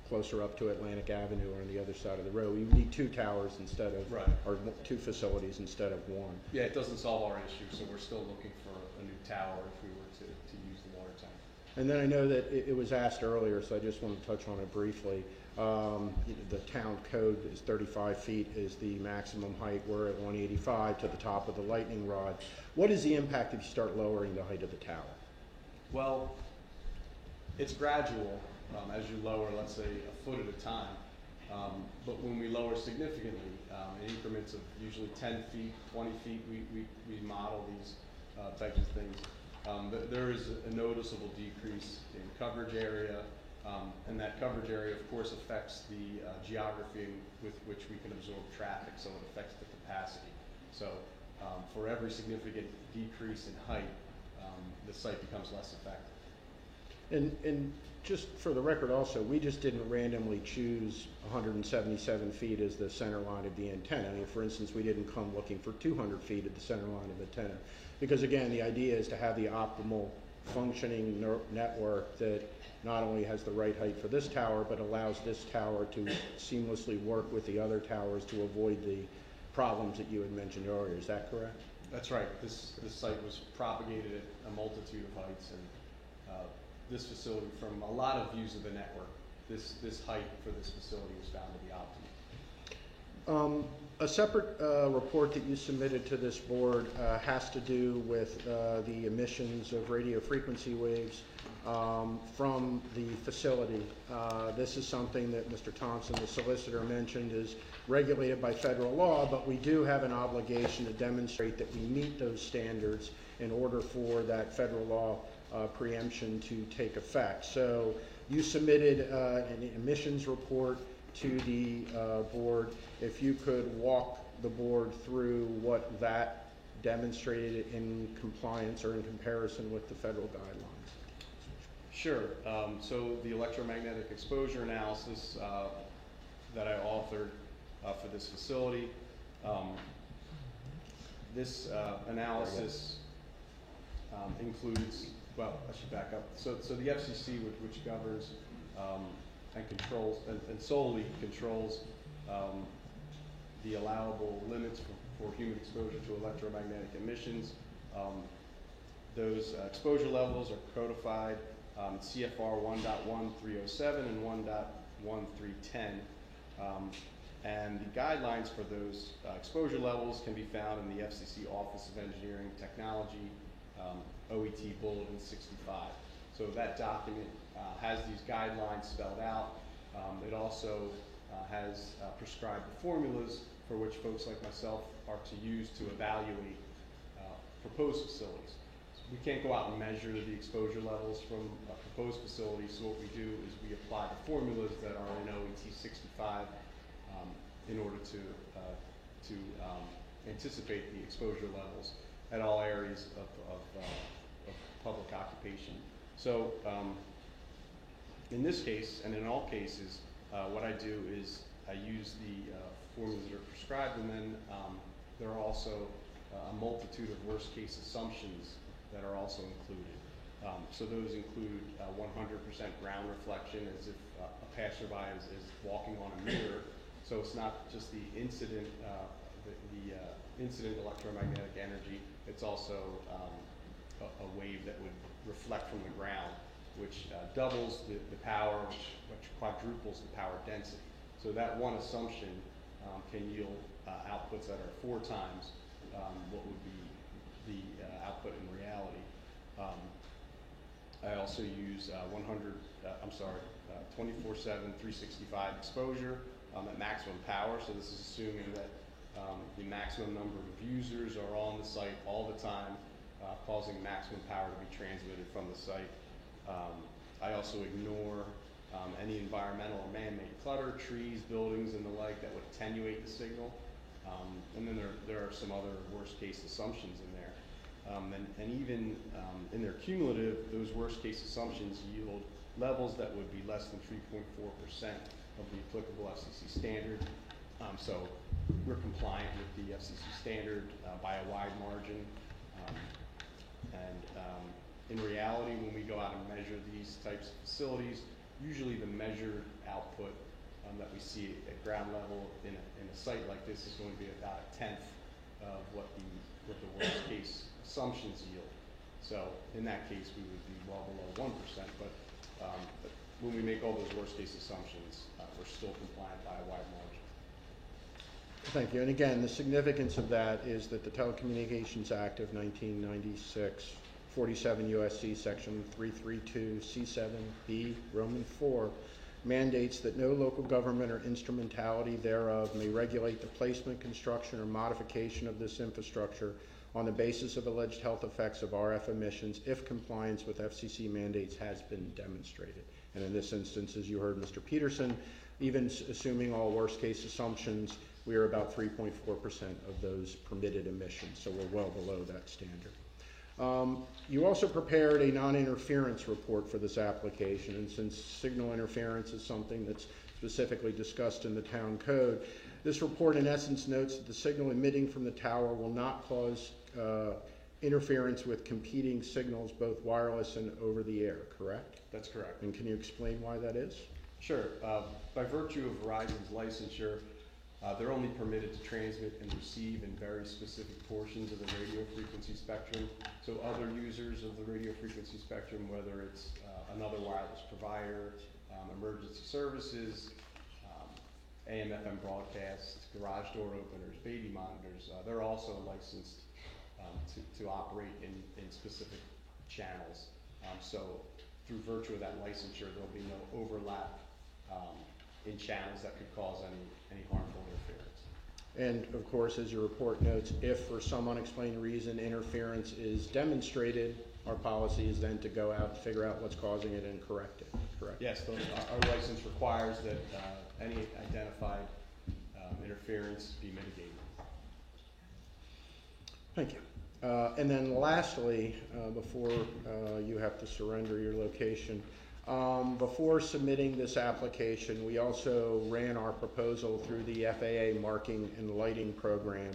closer up to Atlantic Avenue or on the other side of the road. We need two towers instead of, Right. or two facilities instead of one. Yeah, it doesn't solve our issue, so we're still looking for a new tower if we were to use the water tank. And then I know that it was asked earlier, so I just want to touch on it briefly. The town code is 35 feet is the maximum height. We're at 185 to the top of the lightning rod. What is the impact if you start lowering the height of the tower? Well, it's gradual as you lower, let's say, a foot at a time. But when we lower significantly, in increments of usually 10 feet, 20 feet, we model these types of things. There is a noticeable decrease in coverage area, and that coverage area, of course, affects the geography with which we can absorb traffic, so it affects the capacity. So for every significant decrease in height, the site becomes less effective. And just for the record also, we just didn't randomly choose 177 feet as the center line of the antenna. I mean, for instance, we didn't come looking for 200 feet at the center line of the antenna. Because again, the idea is to have the optimal functioning network that not only has the right height for this tower, but allows this tower to seamlessly work with the other towers to avoid the problems that you had mentioned earlier. Is that correct? That's right. This site was propagated at a multitude of heights, and this facility, from a lot of views of the network, this height for this facility was found to be optimal. A separate report that you submitted to this board has to do with the emissions of radio frequency waves from the facility. This is something that Mr. Thompson, the solicitor, mentioned is regulated by federal law, but we do have an obligation to demonstrate that we meet those standards in order for that federal law preemption to take effect. So you submitted an emissions report to the board. If you could walk the board through what that demonstrated in compliance or in comparison with the federal guidelines. Sure. So the electromagnetic exposure analysis that I authored for this facility, this analysis includes, well, I should back up. So the FCC, which governs and controls, and solely controls the allowable limits for human exposure to electromagnetic emissions. Those exposure levels are codified CFR 1.1307 and 1.1310. And the guidelines for those exposure levels can be found in the FCC Office of Engineering Technology, OET Bulletin 65. So that document has these guidelines spelled out. It also has prescribed the formulas for which folks like myself are to use to evaluate proposed facilities. So we can't go out and measure the exposure levels from a proposed facility, so what we do is we apply the formulas that are in OET 65 in order to anticipate the exposure levels at all areas of public occupation. So in this case, and in all cases, what I do is I use the formulas that are prescribed, and then there are also a multitude of worst case assumptions that are also included. So those include 100% ground reflection, as if a passerby is walking on a mirror. So it's not just the incident, incident electromagnetic energy, it's also a wave that would reflect from the ground, which doubles the power, which quadruples the power density. So that one assumption can yield outputs that are 4 times what would be the output in reality. I also use 24/7, 365 exposure at maximum power. So this is assuming that the maximum number of users are on the site all the time, causing maximum power to be transmitted from the site. I also ignore any environmental or man-made clutter, trees, buildings, and the like that would attenuate the signal. And then there are some other worst-case assumptions in there. And even in their cumulative, those worst-case assumptions yield levels that would be less than 3.4% of the applicable FCC standard. So we're compliant with the FCC standard by a wide margin. In reality, when we go out and measure these types of facilities, usually the measured output that we see at ground level in a site like this is going to be about 1/10 of what the worst case assumptions yield. So in that case, we would be well below 1%, but when we make all those worst case assumptions, we're still compliant by a wide margin. Thank you. And again, the significance of that is that the Telecommunications Act of 1996, 47 U.S.C. Section 332 C7B Roman 4 mandates that no local government or instrumentality thereof may regulate the placement, construction, or modification of this infrastructure on the basis of alleged health effects of RF emissions if compliance with FCC mandates has been demonstrated. And in this instance, as you heard Mr. Peterson, even assuming all worst case assumptions, we are about 3.4% of those permitted emissions, so we're well below that standard. You also prepared a non-interference report for this application, and since signal interference is something that's specifically discussed in the town code, this report in essence notes that the signal emitting from the tower will not cause interference with competing signals, both wireless and over the air, correct? That's correct. And can you explain why that is? Sure. By virtue of Verizon's licensure, they're only permitted to transmit and receive in very specific portions of the radio frequency spectrum. So other users of the radio frequency spectrum, whether it's another wireless provider, emergency services, AM/FM broadcasts, garage door openers, baby monitors, they're also licensed to operate in specific channels. So through virtue of that licensure, there'll be no overlap in channels that could cause any harmful interference. And of course, as your report notes, if for some unexplained reason interference is demonstrated, our policy is then to go out and figure out what's causing it and correct it, correct? Yes, our license requires that any identified interference be mitigated. Thank you. And then lastly, before you have to surrender your location, before submitting this application, we also ran our proposal through the FAA marking and lighting program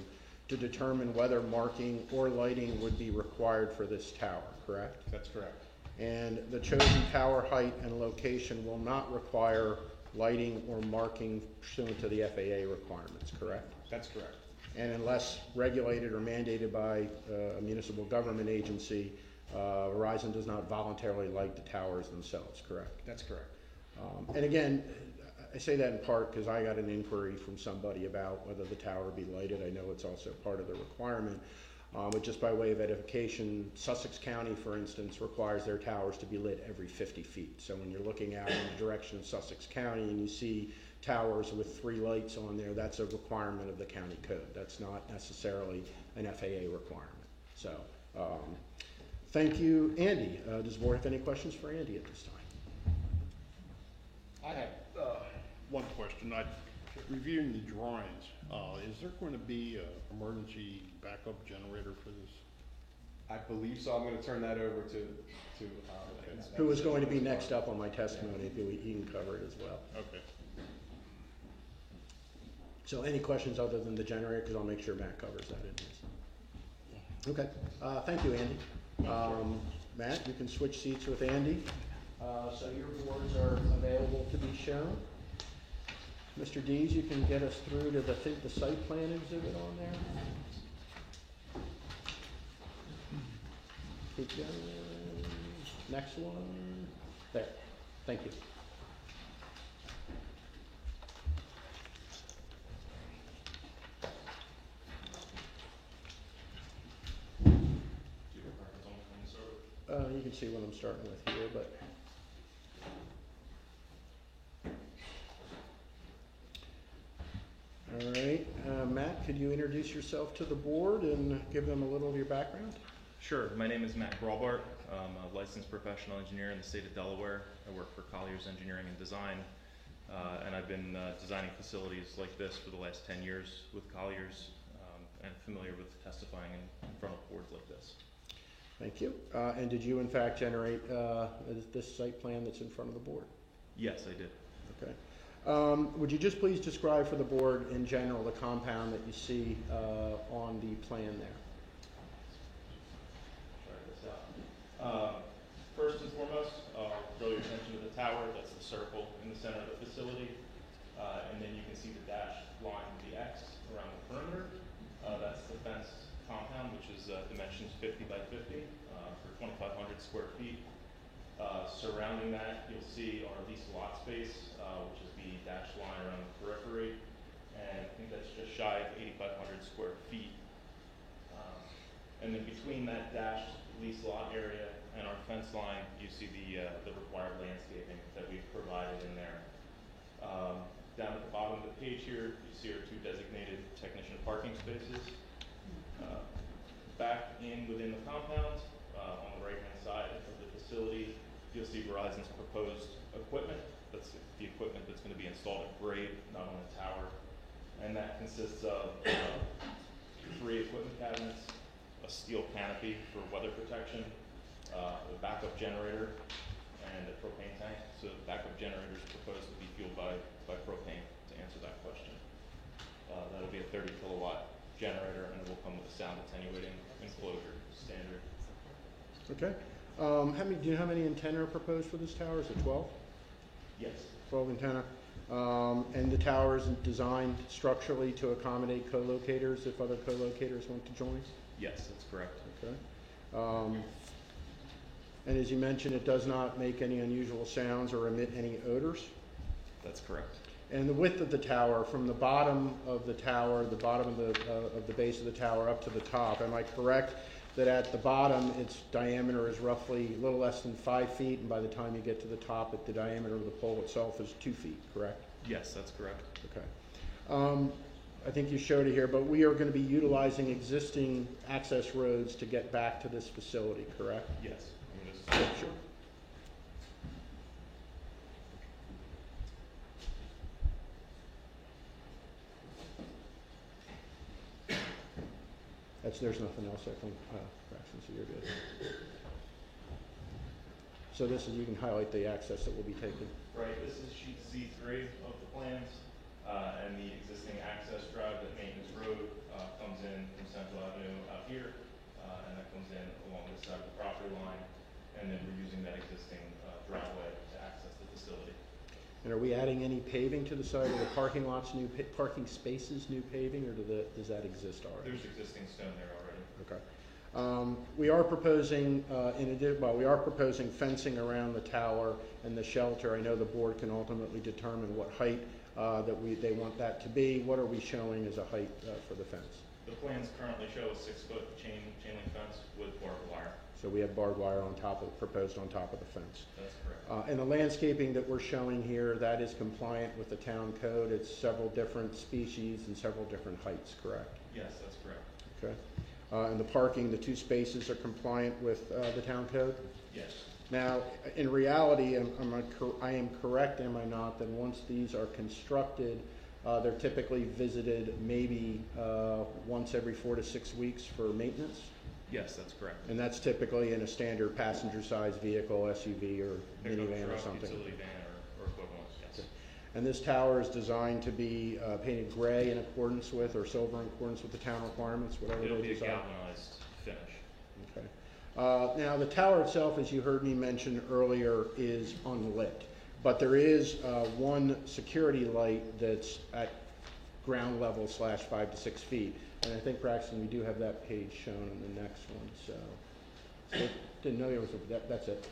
to determine whether marking or lighting would be required for this tower, correct? That's correct. And the chosen tower height and location will not require lighting or marking pursuant to the FAA requirements, correct? That's correct. And unless regulated or mandated by a municipal government agency, Verizon does not voluntarily light the towers themselves, correct? That's correct. And again, I say that in part because I got an inquiry from somebody about whether the tower be lighted. I know it's also part of the requirement. But just by way of edification, Sussex County, for instance, requires their towers to be lit every 50 feet. So when you're looking out in the direction of Sussex County and you see towers with 3 lights on there, that's a requirement of the county code. That's not necessarily an FAA requirement. So thank you, Andy. Does the board have any questions for Andy at this time? I have one question. Reviewing the drawings, is there going to be an emergency backup generator for this? I believe so. I'm going to turn that over to Who is going to be next up on my testimony? He can cover it as well. Okay. So any questions other than the generator? Because I'll make sure Matt covers that in his. Okay. Thank you, Andy. Matt, you can switch seats with Andy. So your boards are available to be shown. Mr. Dees, you can get us through to the site plan exhibit on there. Keep going. Next one. There. Thank you. You can see what I'm starting with here, but. All right, Matt, could you introduce yourself to the board and give them a little of your background? Sure. My name is Matt Gralbart. I'm a licensed professional engineer in the state of Delaware. I work for Colliers Engineering and Design, and I've been designing facilities like this for the last 10 years with Colliers, and familiar with testifying in front of boards like this. Thank you. And did you in fact generate this site plan that's in front of the board? Yes, I did. Okay. Would you just please describe for the board in general the compound that you see on the plan there? Try this out. First and foremost, I'll draw your attention to the tower. That's the circle in the center of the facility. And then you can see the dashed line, the X, around the perimeter. That's the fenced compound, which is dimensions 50 by 50 for 2,500 square feet. Surrounding that, you'll see our leased lot space, which is the dashed line around the periphery. And I think that's just shy of 8,500 square feet. And then between that dashed lease lot area and our fence line, you see the required landscaping that we've provided in there. Down at the bottom of the page here, you see our 2 designated technician parking spaces. Back within the compound, on the right-hand side of the facility, you'll see Verizon's proposed equipment. That's the equipment that's going to be installed at grade, not on the tower. And that consists of 3 equipment cabinets, a steel canopy for weather protection, a backup generator, and a propane tank. So the backup generator is proposed to be fueled by propane, to answer that question. That'll be a 30 kilowatt generator, and it will come with a sound attenuating enclosure standard. Okay. Do you know how many antennae are proposed for this tower? Is it 12? Yes. 12 antenna. And the tower is designed structurally to accommodate co-locators if other co-locators want to join? Yes, that's correct. Okay. And as you mentioned, it does not make any unusual sounds or emit any odors? That's correct. And the width of the tower, from the bottom of the tower, the bottom of the base of the tower up to the top, am I correct that at the bottom its diameter is roughly a little less than 5 feet, and by the time you get to the top, the diameter of the pole itself is 2 feet, correct? Yes, that's correct. Okay. I think you showed it here, but we are going to be utilizing existing access roads to get back to this facility, correct? Yes. Sure. There's nothing else, I think, Braxton, so you're good. So this is, you can highlight the access that will be taken. Right, this is sheet C3 of the plans, and the existing access drive that Maintenance Road comes in from Central Avenue out here, and that comes in along this side of the property line, and then we're using that existing driveway to access the facility. And are we adding any paving to the side of the parking lots, new parking spaces, new paving, or does that exist already? There's existing stone there already. Okay. We are proposing, we are proposing fencing around the tower and the shelter. I know the board can ultimately determine what height they want that to be. What are we showing as a height for the fence? The plans currently show a 6-foot chain link fence with barbed wire. So we have barbed wire proposed on top of the fence. That's correct. And the landscaping that we're showing here, that is compliant with the town code. It's several different species and several different heights, correct? Yes, that's correct. Okay. And the parking, the 2 spaces are compliant with the town code? Yes. Now, in reality, I am correct, am I not, that once these are constructed, they're typically visited maybe once every 4 to 6 weeks for maintenance? Yes, that's correct. And that's typically in a standard passenger-sized vehicle, SUV, or Pickup minivan or truck, something? utility van or equivalent, yes. Okay. And this tower is designed to be painted gray in accordance with, or silver in accordance with the town requirements, whatever It'll they be a desire? galvanized finish. Okay. Now, the tower itself, as you heard me mention earlier, is unlit. But there is one security light that's at ground level / 5 to 6 feet. And I think, Braxton, we do have that page shown on the next one, so didn't know there was that's it.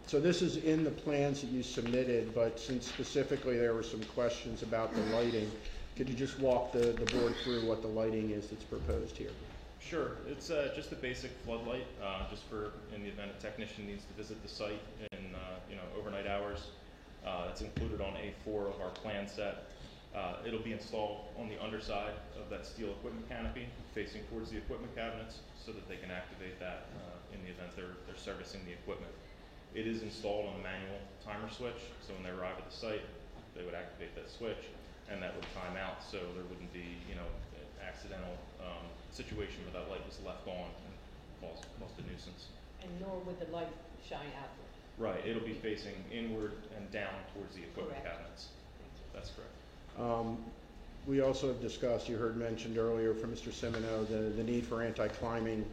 So this is in the plans that you submitted, but since specifically there were some questions about the lighting, could you just walk the board through what the lighting is that's proposed here? Sure, it's just a basic floodlight, just for in the event a technician needs to visit the site in overnight hours. It's included on A4 of our plan set. It'll be installed on the underside of that steel equipment canopy, facing towards the equipment cabinets, so that they can activate that in the event they're servicing the equipment. It is installed on a manual timer switch, so when they arrive at the site, they would activate that switch, and that would time out, so there wouldn't be, you know, an accidental situation where that light was left on and caused a nuisance. And nor would the light shine outward. Right, it'll be facing inward and down towards the equipment Correct. cabinets. That's correct. We also have discussed, you heard mentioned earlier from Mr. Semino, the need for anti-climbing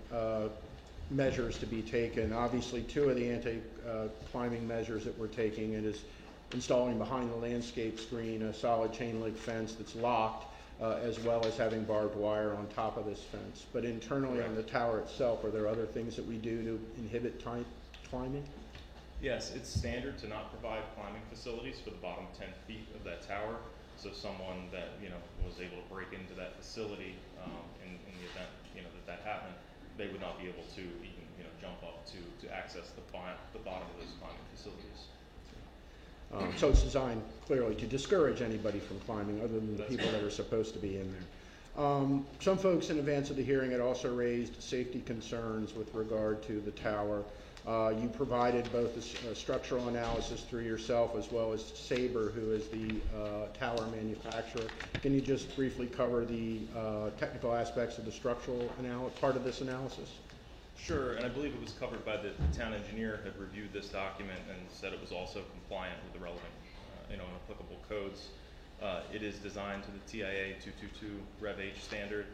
measures to be taken. Obviously, two of the anti-climbing measures that we're taking is installing behind the landscape screen a solid chain link fence that's locked, as well as having barbed wire on top of this fence. But internally on the tower itself, are there other things that we do to inhibit climbing? Yes, it's standard to not provide climbing facilities for the bottom 10 feet of that tower. So someone that, you know, was able to break into that facility in the event, you know, that happened, they would not be able to even, you know, jump up to access the bottom of those climbing facilities. So it's designed clearly to discourage anybody from climbing other than the That's people that are supposed to be in there. Some folks in advance of the hearing had also raised safety concerns with regard to the tower. You provided both a structural analysis through yourself as well as Sabre, who is the tower manufacturer. Can you just briefly cover the technical aspects of the structural part of this analysis? Sure, and I believe it was covered by the town engineer, had reviewed this document and said it was also compliant with the relevant, you know, and applicable codes. It is designed to the TIA 222 Rev H standard,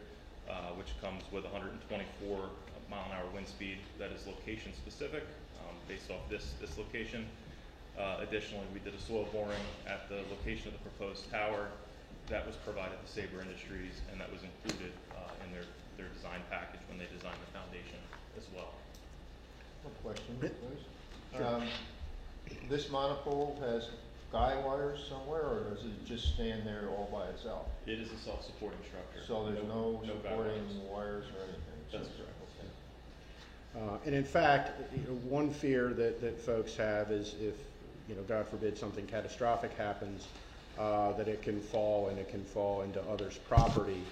which comes with 124 mile-an-hour wind speed that is location specific, based off this location. Additionally, we did a soil boring at the location of the proposed tower. That was provided to Sabre Industries, and that was included in their design package when they designed the foundation as well. One question, please. Sure. This monopole has guy wires somewhere, or does it just stand there all by itself? It is a self-supporting structure. So there's no guy supporting wires. wires or anything? That's correct. And in fact, you know, one fear that folks have is if, you know, God forbid something catastrophic happens, that it can fall and it can fall into others' property.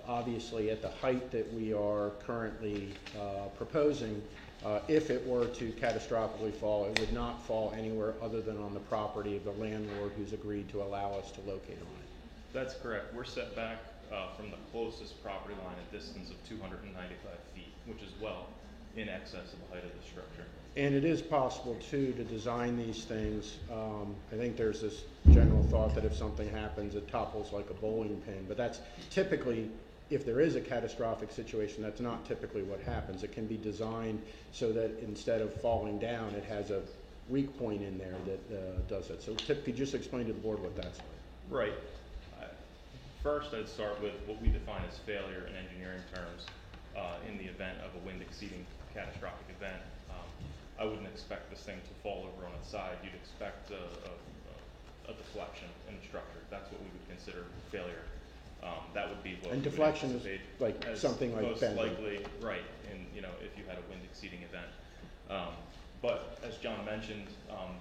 Obviously, at the height that we are currently proposing, if it were to catastrophically fall, it would not fall anywhere other than on the property of the landlord who's agreed to allow us to locate on it. That's correct. We're set back from the closest property line a distance of 295 feet, which is well in excess of the height of the structure. And it is possible, too, to design these things. I think there's this general thought that if something happens, it topples like a bowling pin. But that's typically, if there is a catastrophic situation, that's not typically what happens. It can be designed so that instead of falling down, it has a weak point in there that does it. So could you just explain to the board what that's like? Right. First, I'd start with what we define as failure in engineering terms in the event of a wind exceeding catastrophic event. I wouldn't expect this thing to fall over on its side. You'd expect a deflection in the structure. That's what we would consider failure. That would be what And we would deflection is anticipate like as something like most bending. likely, right, in, you know, if you had a wind exceeding event. But as John mentioned,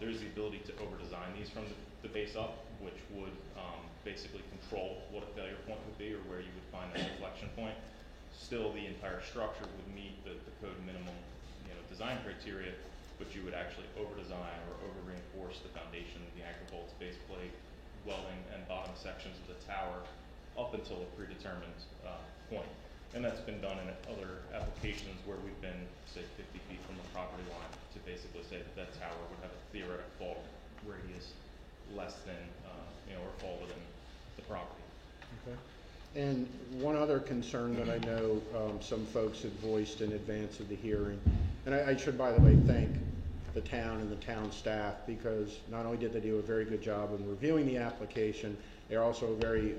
there's the ability to over-design these from the base up, which would basically control what a failure point would be or where you would find that deflection point. Still, the entire structure would meet the code minimum, you know, design criteria, but you would actually over-design or over-reinforce the foundation, the anchor bolts, base plate, welding, and bottom sections of the tower up until a predetermined point. And that's been done in other applications where we've been, say, 50 feet from the property line to basically say that that tower would have a theoretic fall radius less than, you know, or fall within the property. Okay. And one other concern that I know some folks had voiced in advance of the hearing, and I should, by the way, thank the town and the town staff, because not only did they do a very good job in reviewing the application, they're also very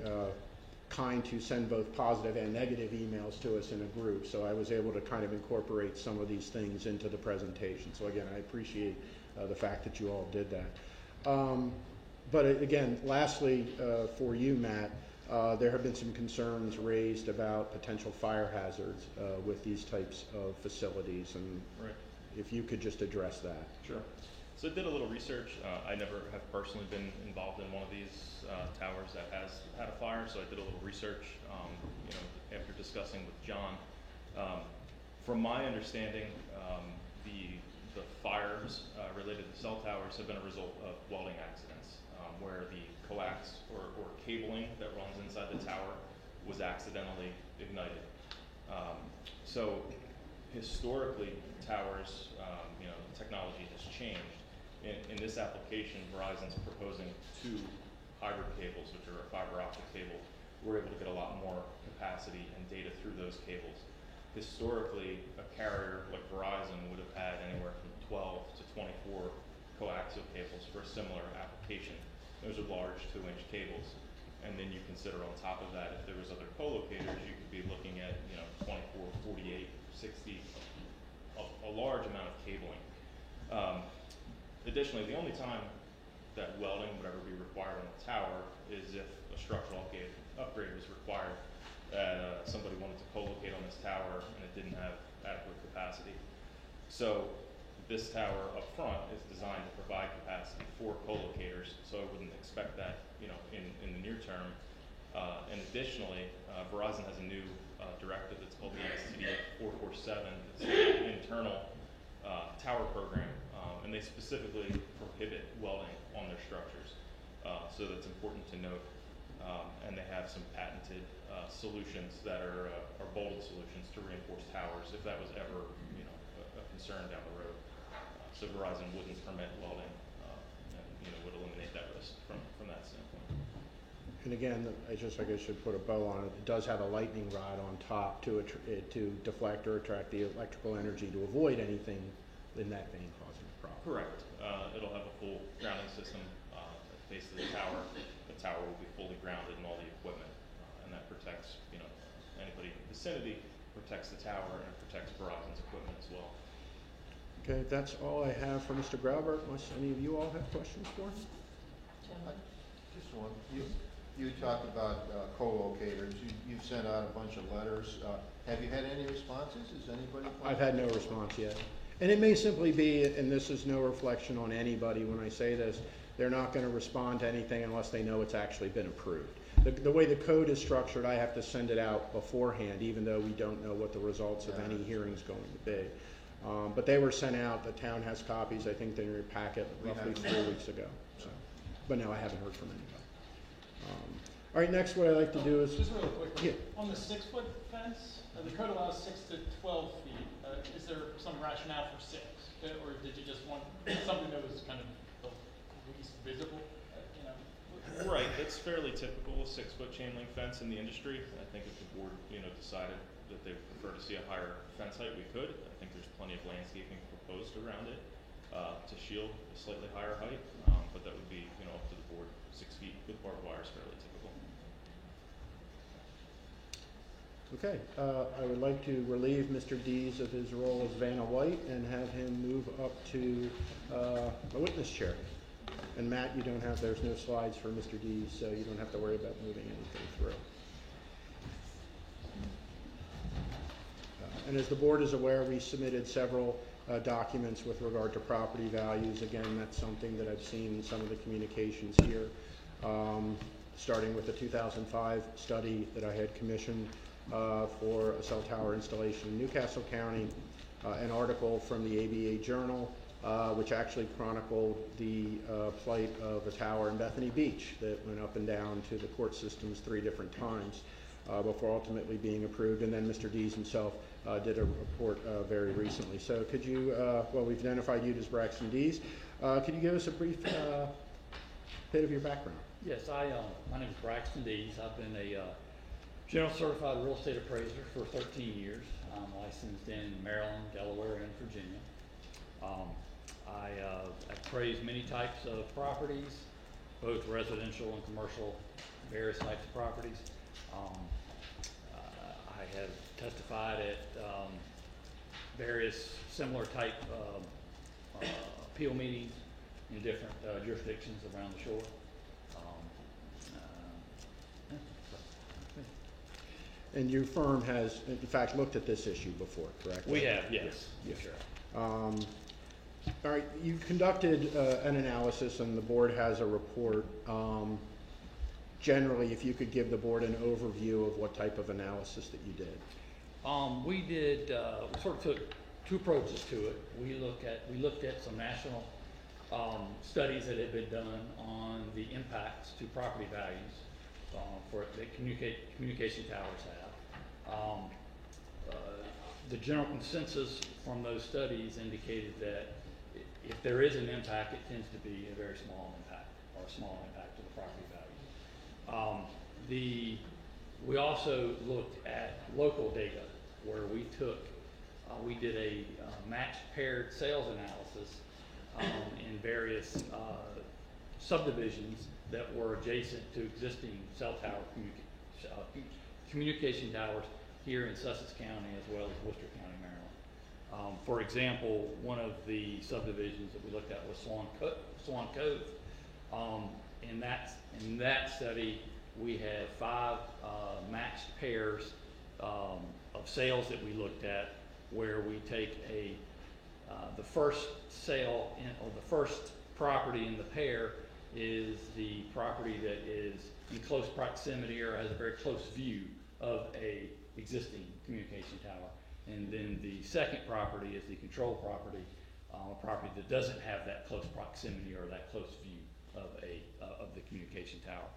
kind to send both positive and negative emails to us in a group. So I was able to kind of incorporate some of these things into the presentation. So again, I appreciate the fact that you all did that. But again, lastly, for you, Matt, there have been some concerns raised about potential fire hazards with these types of facilities, and Right. if you could just address that. Sure. So I did a little research. I never have personally been involved in one of these towers that has had a fire, so I did a little research, after discussing with John. From my understanding, the fires related to cell towers have been a result of welding accidents, where the coax or cabling that runs inside the tower was accidentally ignited. So historically, towers, technology has changed. In this application, Verizon's proposing 2 hybrid cables, which are a fiber optic cable. We're able to get a lot more capacity and data through those cables. Historically, a carrier like Verizon would have had anywhere from 12 to 24 coaxial cables for a similar application. Those are large 2-inch cables. And then you consider on top of that, if there was other co-locators, you could be looking at 24, 48, 60, a large amount of cabling. Additionally, the only time that welding would ever be required on a tower is if a structural upgrade was required. Somebody wanted to co-locate on this tower and it didn't have adequate capacity. So this tower up front is designed to provide capacity for co-locators, so I wouldn't expect that in the near term. And additionally, Verizon has a new directive that's called the STD 447. It's an internal tower program, and they specifically prohibit welding on their structures. So that's important to note. And they have some patented solutions that are bolted solutions to reinforce towers if that was ever a concern down the road. So Verizon wouldn't permit welding and would eliminate that risk from that standpoint. And again, I guess I should put a bow on it. It does have a lightning rod on top to deflect or attract the electrical energy to avoid anything in that vein causing a problem. Correct. It'll have a full grounding system at the base of the tower. The tower will be fully grounded and all the equipment, and that protects anybody in the vicinity, protects the tower, and it protects Verizon's equipment as well. Okay, that's all I have for Mr. Graubart, unless any of you all have questions for him? Just one. You talked about co-locators. You've sent out a bunch of letters. Have you had any responses? Has anybody? I've had no response yet. And it may simply be, and this is no reflection on anybody when I say this, they're not going to respond to anything unless they know it's actually been approved. The way the code is structured, I have to send it out beforehand, even though we don't know what the results of any hearing is going to be. But they were sent out. The town has copies. I think they're in your packet roughly 4 weeks ago. So, but no, I haven't heard from anybody. All right, next what I'd like to do is... Just real quick, Yeah. on the 6-foot fence, the code allows 6 to 12 feet. Is there some rationale for 6? Or did you just want something that was kind of the least visible? Right, it's fairly typical, a 6-foot chain link fence in the industry. I think if the board, decided that they prefer to see a higher fence height, we could. I think there's plenty of landscaping proposed around it to shield a slightly higher height, but that would be, up to the board. 6 feet with barbed wire is fairly typical. Okay, I would like to relieve Mr. Dees of his role as Vanna White and have him move up to a witness chair. And Matt, there's no slides for Mr. Dees, so you don't have to worry about moving anything through. And as the board is aware, we submitted several documents with regard to property values. Again, that's something that I've seen in some of the communications here, starting with the 2005 study that I had commissioned for a cell tower installation in Newcastle County, an article from the ABA Journal, which actually chronicled the plight of a tower in Bethany Beach that went up and down to the court systems 3 different times before ultimately being approved. And then Mr. Dees himself did a report very recently. So could you, we've identified you as Braxton Dees. Could you give us a brief bit of your background? Yes, my name is Braxton Dees. I've been a general certified real estate appraiser for 13 years. I'm licensed in Maryland, Delaware, and Virginia. I appraise many types of properties, both residential and commercial, various types of properties. I have testified at various similar type appeal meetings in different jurisdictions around the shore. And your firm has, in fact, looked at this issue before, correct? We have, yes. Yes. Sure. All right, you've conducted an analysis and the board has a report. Generally, if you could give the board an overview of what type of analysis that you did. We did, we sort of took two approaches to it. We looked at some national studies that had been done on the impacts to property values that communication towers have. The general consensus from those studies indicated that if there is an impact, it tends to be a very small impact, or a small impact to the property value. We also looked at local data where we did a matched paired sales analysis in various subdivisions that were adjacent to existing cell tower communication towers here in Sussex County as well as Worcester County, Maryland. For example, one of the subdivisions that we looked at was Swan Cove. In that study, we had 5 matched pairs of sales that we looked at, where we take the first sale or the first property in the pair is the property that is in close proximity or has a very close view of a existing communication tower. And then the second property is the control property, a property that doesn't have that close proximity or that close view of the communication tower.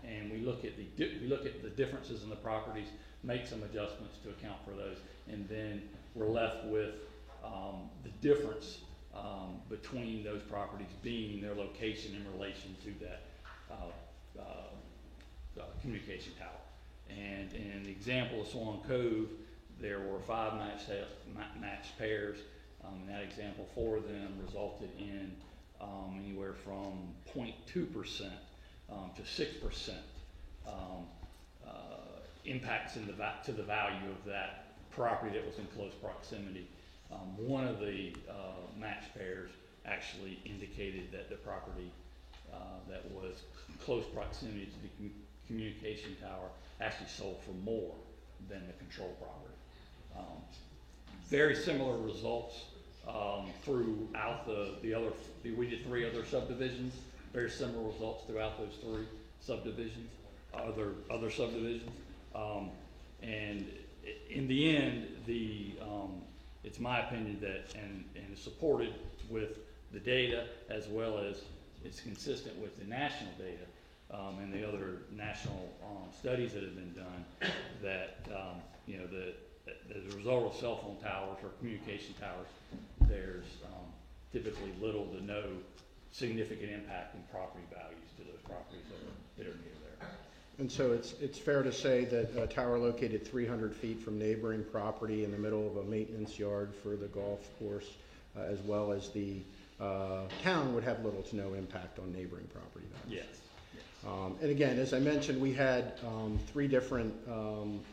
And we look at the differences in the properties, make some adjustments to account for those, and then we're left with the difference between those properties being their location in relation to that communication tower. And in the example of Swan Cove, there were 5 matched pairs. In that example, 4 of them resulted in anywhere from 0.2% to 6% impacts to the value of that property that was in close proximity. One of the matched pairs actually indicated that the property that was close proximity to the communication tower actually sold for more than the control property. Very similar results throughout we did 3 other subdivisions, very similar results throughout those 3 subdivisions, other subdivisions. And in the end, it's my opinion that, and it's supported with the data as well as it's consistent with the national data and the other national studies that have been done, that as a result of cell phone towers or communication towers, there's typically little to no significant impact in property values to those properties that are near there. And so it's fair to say that a tower located 300 feet from neighboring property in the middle of a maintenance yard for the golf course, as well as the town, would have little to no impact on neighboring property values. Yes. And again, as I mentioned, we had 3 different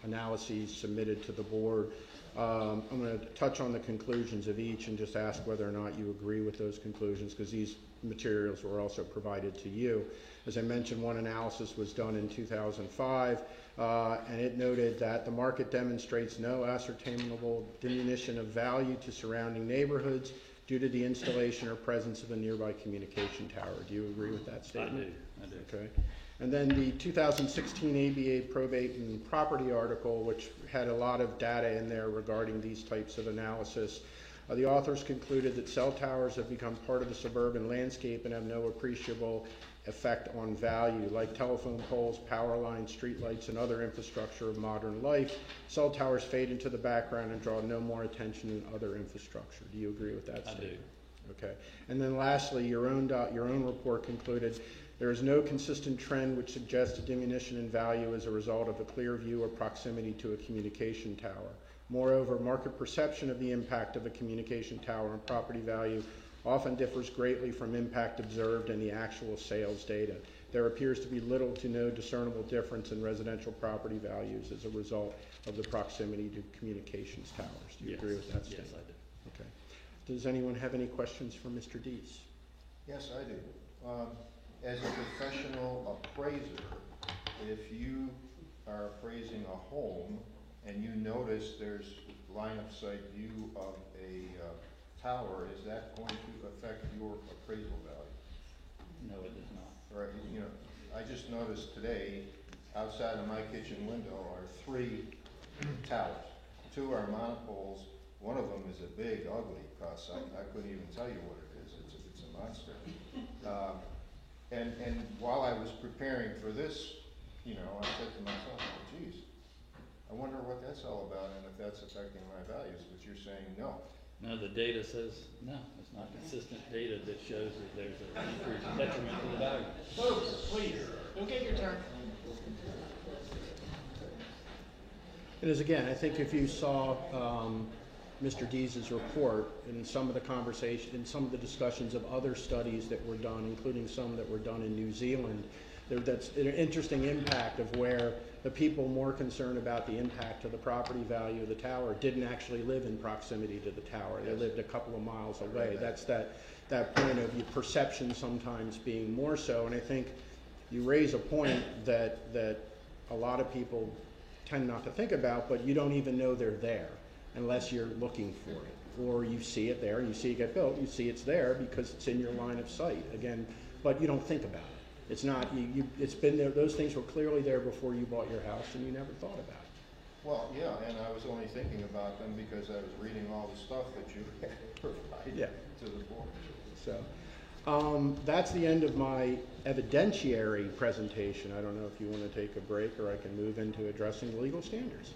analyses submitted to the board. I'm going to touch on the conclusions of each and just ask whether or not you agree with those conclusions, because these materials were also provided to you. As I mentioned, one analysis was done in 2005, and it noted that the market demonstrates no ascertainable diminution of value to surrounding neighborhoods due to the installation or presence of a nearby communication tower. Do you agree with that statement? I do. Okay. And then the 2016 ABA Probate and Property article, which had a lot of data in there regarding these types of analysis. The authors concluded that cell towers have become part of the suburban landscape and have no appreciable effect on value. Like telephone poles, power lines, street lights, and other infrastructure of modern life, cell towers fade into the background and draw no more attention than other infrastructure. Do you agree with that statement? I do. Okay. And then lastly, your own report concluded there is no consistent trend which suggests a diminution in value as a result of a clear view or proximity to a communication tower. Moreover, market perception of the impact of a communication tower on property value often differs greatly from impact observed in the actual sales data. There appears to be little to no discernible difference in residential property values as a result of the proximity to communications towers. Do you agree with that statement? Yes, I do. Okay. Does anyone have any questions for Mr. Dees? Yes, I do. As a professional appraiser, if you are appraising a home and you notice there's line of sight view of a tower, is that going to affect your appraisal value? No, it does not. Right, you know, I just noticed today, outside of my kitchen window are 3 towers. 2 are monopoles, one of them is a big ugly cuss, I couldn't even tell you what it is, it's a monster. And while I was preparing for this, you know, I said to myself, oh, geez, I wonder what that's all about and if that's affecting my values, but you're saying no. No, the data says, no, it's not consistent data that shows that there's an increase in detriment to the value. Folks, please, don't get your turn. And as again, I think if you saw Mr. Dees's report and some of the conversation and some of the discussions of other studies that were done, including some that were done in New Zealand, that's an interesting impact of where the people more concerned about the impact to the property value of the tower didn't actually live in proximity to the tower. They lived a couple of miles away. That's that point of your perception sometimes being more so. And I think you raise a point that a lot of people tend not to think about, but you don't even know they're there unless you're looking for it. Or you see it there, you see it get built, you see it's there because it's in your line of sight. Again, but you don't think about it. It's not, it's been there, those things were clearly there before you bought your house and you never thought about it. Well, yeah, and I was only thinking about them because I was reading all the stuff that you provided to the board. So, that's the end of my evidentiary presentation. I don't know if you want to take a break or I can move into addressing the legal standards.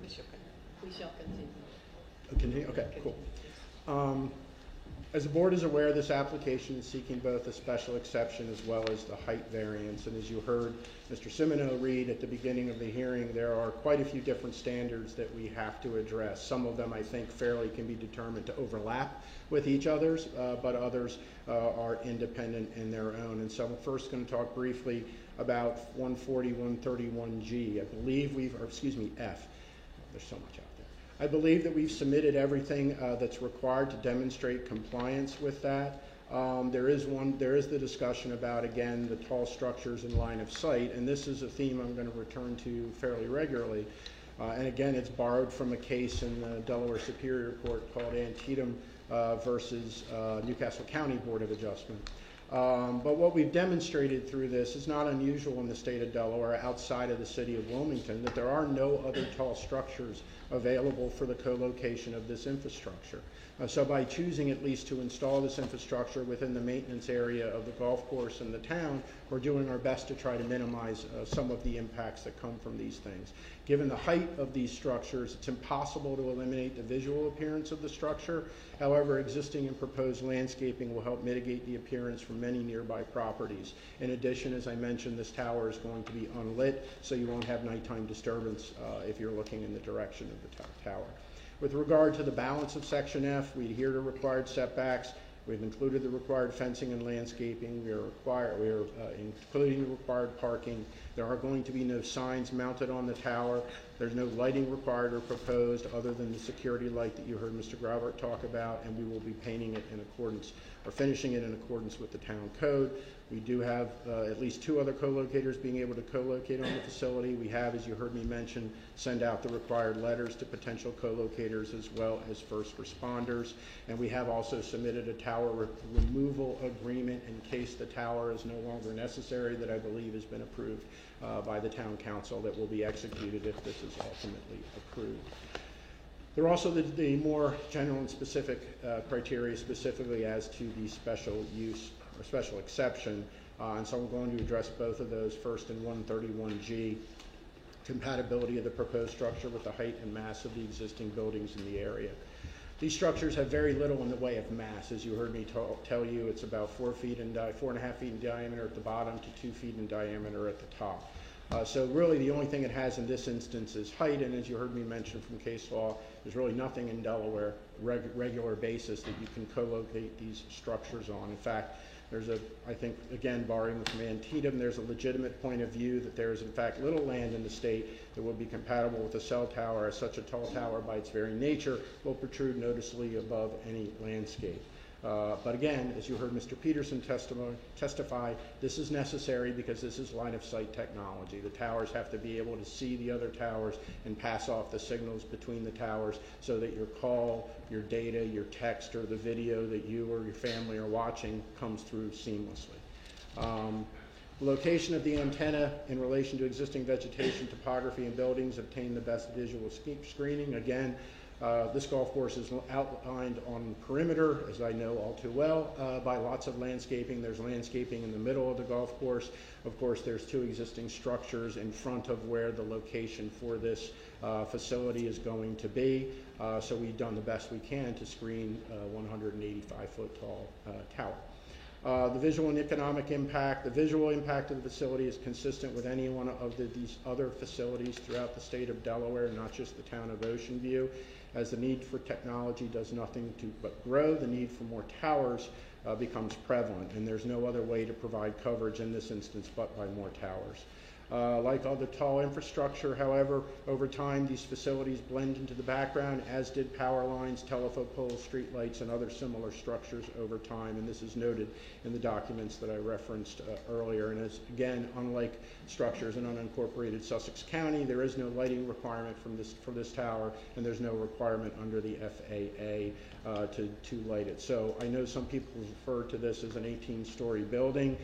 We shall continue. Continue? Okay, cool. As the board is aware, this application is seeking both a special exception as well as the height variance. And as you heard Mr. Simoneau read at the beginning of the hearing, there are quite a few different standards that we have to address. Some of them I think fairly can be determined to overlap with each other's, but others are independent in their own. And so I'm first going to talk briefly about 140-131G. I believe F. There's so much out there. I believe that we've submitted everything that's required to demonstrate compliance with that. There is the discussion about, again, the tall structures in line of sight, and this is a theme I'm going to return to fairly regularly. And again, it's borrowed from a case in the Delaware Superior Court called Antietam versus Newcastle County Board of Adjustment. But what we've demonstrated through this is not unusual in the state of Delaware outside of the city of Wilmington, that there are no other tall structures available for the co-location of this infrastructure. So by choosing at least to install this infrastructure within the maintenance area of the golf course and the town, we're doing our best to try to minimize some of the impacts that come from these things. Given the height of these structures, it's impossible to eliminate the visual appearance of the structure. However, existing and proposed landscaping will help mitigate the appearance from many nearby properties. In addition, as I mentioned, this tower is going to be unlit, so you won't have nighttime disturbance if you're looking in the direction of the tower. With regard to the balance of Section F, we adhere to required setbacks. We've included the required fencing and landscaping. We are including the required parking. There are going to be no signs mounted on the tower. There's no lighting required or proposed other than the security light that you heard Mr. Graubart talk about, and we will be painting it in accordance, or finishing it in accordance with the town code. We do have at least 2 other co-locators being able to co-locate on the facility. We have, as you heard me mention, send out the required letters to potential co-locators as well as first responders. And we have also submitted a tower removal agreement in case the tower is no longer necessary, that I believe has been approved by the town council, that will be executed if this is ultimately approved. There are also the more general and specific criteria specifically as to the special use or special exception, and so I'm going to address both of those first in 131G, compatibility of the proposed structure with the height and mass of the existing buildings in the area. These structures have very little in the way of mass. As you heard me tell you, it's about 4.5 feet in diameter at the bottom to 2 feet in diameter at the top. So really the only thing it has in this instance is height, and as you heard me mention from case law, there's really nothing in Delaware regular basis that you can co-locate these structures on. In fact, there's I think, again, borrowing from Antietam, there's a legitimate point of view that there is in fact little land in the state that will be compatible with a cell tower, as such a tall tower by its very nature will protrude noticeably above any landscape. But again, as you heard Mr. Peterson testify, this is necessary because this is line of sight technology. The towers have to be able to see the other towers and pass off the signals between the towers so that your call, your data, your text, or the video that you or your family are watching comes through seamlessly. The location of the antenna in relation to existing vegetation, topography, and buildings obtain the best visual screening. Again, this golf course is outlined on perimeter, as I know all too well, by lots of landscaping. There's landscaping in the middle of the golf course. Of course, there's 2 existing structures in front of where the location for this facility is going to be. So we've done the best we can to screen a 185-foot tall tower. The visual and economic impact. The visual impact of the facility is consistent with any one of these other facilities throughout the state of Delaware, not just the town of Ocean View. As the need for technology does nothing but grow, the need for more towers becomes prevalent, and there's no other way to provide coverage in this instance but by more towers. Like other tall infrastructure, however, over time these facilities blend into the background, as did power lines, telephone poles, street lights, and other similar structures over time, and this is noted in the documents that I referenced earlier. And as, again, unlike structures in unincorporated Sussex County, there is no lighting requirement for this tower, and there's no requirement under the FAA to light it. So I know some people refer to this as an 18-story building.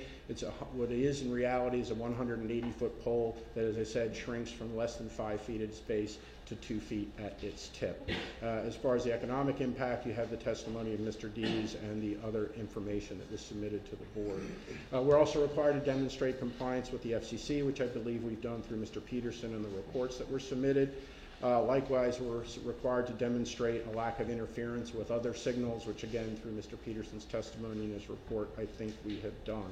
What it is in reality is a 180-foot pole that, as I said, shrinks from less than 5 feet in space to 2 feet at its tip. As far as the economic impact, you have the testimony of Mr. Dees and the other information that was submitted to the board. We're also required to demonstrate compliance with the FCC, which I believe we've done through Mr. Peterson and the reports that were submitted. Likewise, we're required to demonstrate a lack of interference with other signals, which again, through Mr. Peterson's testimony in his report, I think we have done.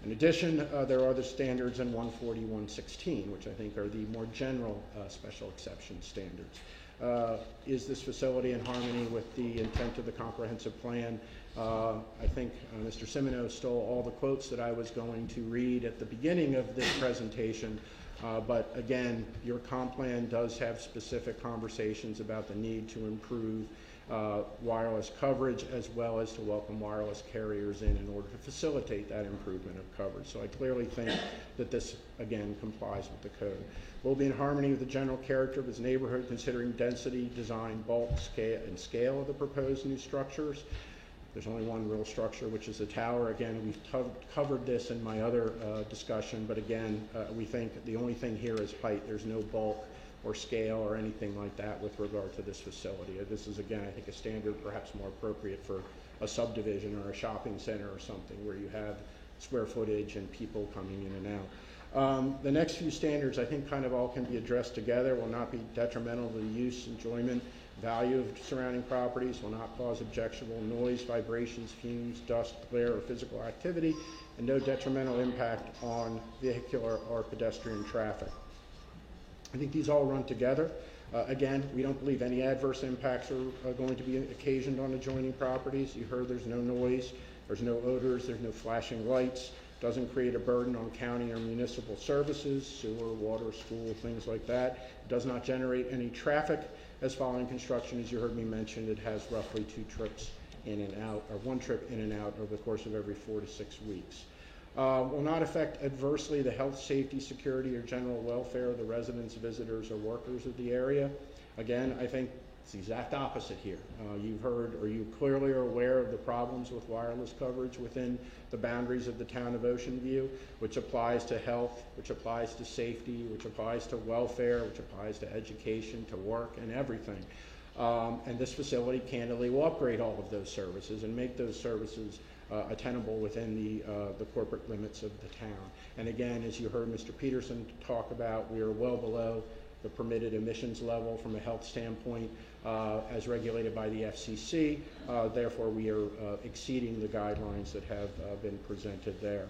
In addition, there are other standards in 140.116, which I think are the more general special exception standards. Is this facility in harmony with the intent of the comprehensive plan? I think Mr. Simoneau stole all the quotes that I was going to read at the beginning of this presentation. But again, your comp plan does have specific conversations about the need to improve wireless coverage, as well as to welcome wireless carriers in order to facilitate that improvement of coverage. So I clearly think that this, again, complies with the code. Will be in harmony with the general character of its neighborhood, considering density, design, bulk, scale of the proposed new structures. There's only one real structure, which is the tower. Again, we've covered this in my other discussion, but again, we think the only thing here is height. There's no bulk or scale or anything like that with regard to this facility. This is, again, I think a standard perhaps more appropriate for a subdivision or a shopping center or something where you have square footage and people coming in and out. The next few standards I think kind of all can be addressed together, will not be detrimental to the use, enjoyment, value of surrounding properties, will not cause objectionable noise, vibrations, fumes, dust, glare, or physical activity, and no detrimental impact on vehicular or pedestrian traffic. I think these all run together. Again, we don't believe any adverse impacts are going to be occasioned on adjoining properties. You heard there's no noise, there's no odors, there's no flashing lights, doesn't create a burden on county or municipal services, sewer, water, school, things like that. It does not generate any traffic. As following construction, as you heard me mention, it has roughly 2 trips in and out, or 1 trip in and out over the course of every 4 to 6 weeks. Will not affect adversely the health, safety, security, or general welfare of the residents, visitors, or workers of the area. Again, I think it's the exact opposite here. You've heard, or you clearly are aware of the problems with wireless coverage within the boundaries of the town of Ocean View, which applies to health, which applies to safety, which applies to welfare, which applies to education, to work, and everything. And this facility candidly will upgrade all of those services and make those services attainable within the corporate limits of the town. And again, as you heard Mr. Peterson talk about, we are well below the permitted emissions level from a health standpoint as regulated by the FCC. Therefore, we are exceeding the guidelines that have been presented there.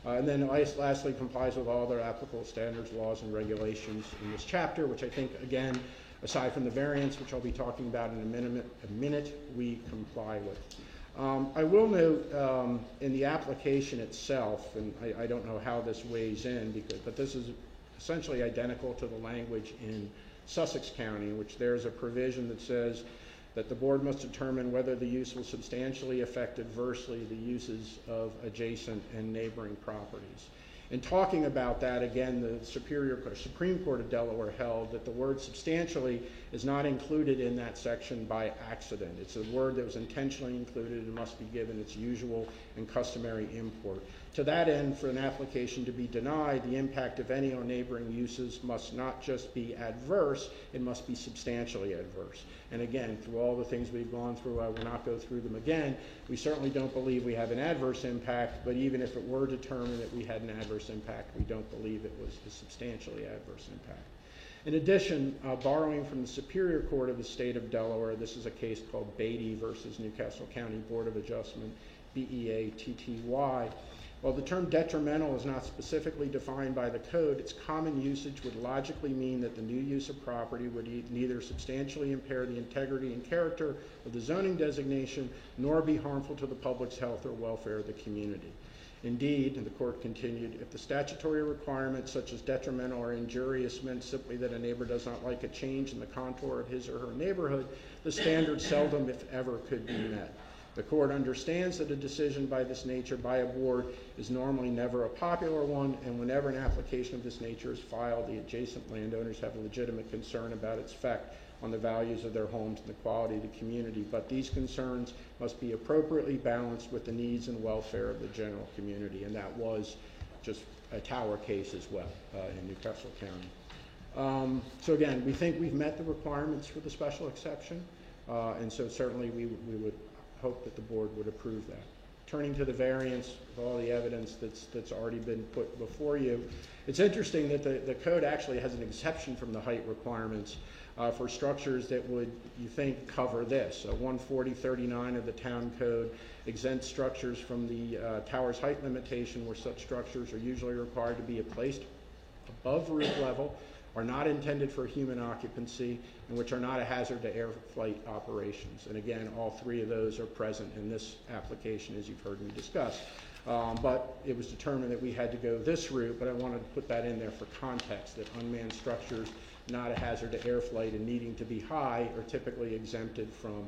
And then lastly, complies with all other applicable standards, laws, and regulations in this chapter, which I think, again, aside from the variance, which I'll be talking about in a minute, we comply with. I will note in the application itself, and I don't know how this weighs in, but this is essentially identical to the language in Sussex County, in which there's a provision that says that the board must determine whether the use will substantially affect adversely the uses of adjacent and neighboring properties. In talking about that, again, the Supreme Court of Delaware held that the word substantially is not included in that section by accident. It's a word that was intentionally included and must be given its usual and customary import. To that end, for an application to be denied, the impact of any on neighboring uses must not just be adverse, it must be substantially adverse. And again, through all the things we've gone through, I will not go through them again. We certainly don't believe we have an adverse impact, but even if it were determined that we had an adverse impact, we don't believe it was a substantially adverse impact. In addition, borrowing from the Superior Court of the State of Delaware, this is a case called Beatty versus Newcastle County Board of Adjustment, BEATTY. While the term detrimental is not specifically defined by the code, its common usage would logically mean that the new use of property would neither substantially impair the integrity and character of the zoning designation, nor be harmful to the public's health or welfare of the community. Indeed, and the court continued, if the statutory requirements such as detrimental or injurious meant simply that a neighbor does not like a change in the contour of his or her neighborhood, the standard seldom, if ever, could be met. The court understands that a decision by this nature by a board is normally never a popular one, and whenever an application of this nature is filed, the adjacent landowners have a legitimate concern about its effect on the values of their homes and the quality of the community. But these concerns must be appropriately balanced with the needs and welfare of the general community, and that was just a tower case as well in Newcastle County. So again, we think we've met the requirements for the special exception, and so certainly we would hope that the board would approve that. Turning to the variance of all the evidence that's already been put before you, it's interesting that the code actually has an exception from the height requirements for structures that would, you think, cover this. 14039 of the town code exempts structures from the tower's height limitation, where such structures are usually required to be placed above roof level, are not intended for human occupancy, and which are not a hazard to air flight operations. And again, all three of those are present in this application, as you've heard me discuss. But it was determined that we had to go this route, but I wanted to put that in there for context, that unmanned structures not a hazard to air flight and needing to be high are typically exempted from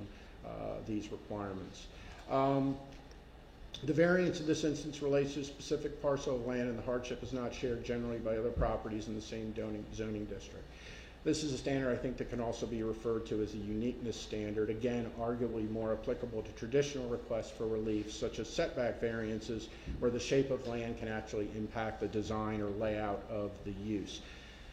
these requirements. The variance in this instance relates to a specific parcel of land, and the hardship is not shared generally by other properties in the same zoning district. This is a standard, I think, that can also be referred to as a uniqueness standard, again, arguably more applicable to traditional requests for relief, such as setback variances, where the shape of land can actually impact the design or layout of the use.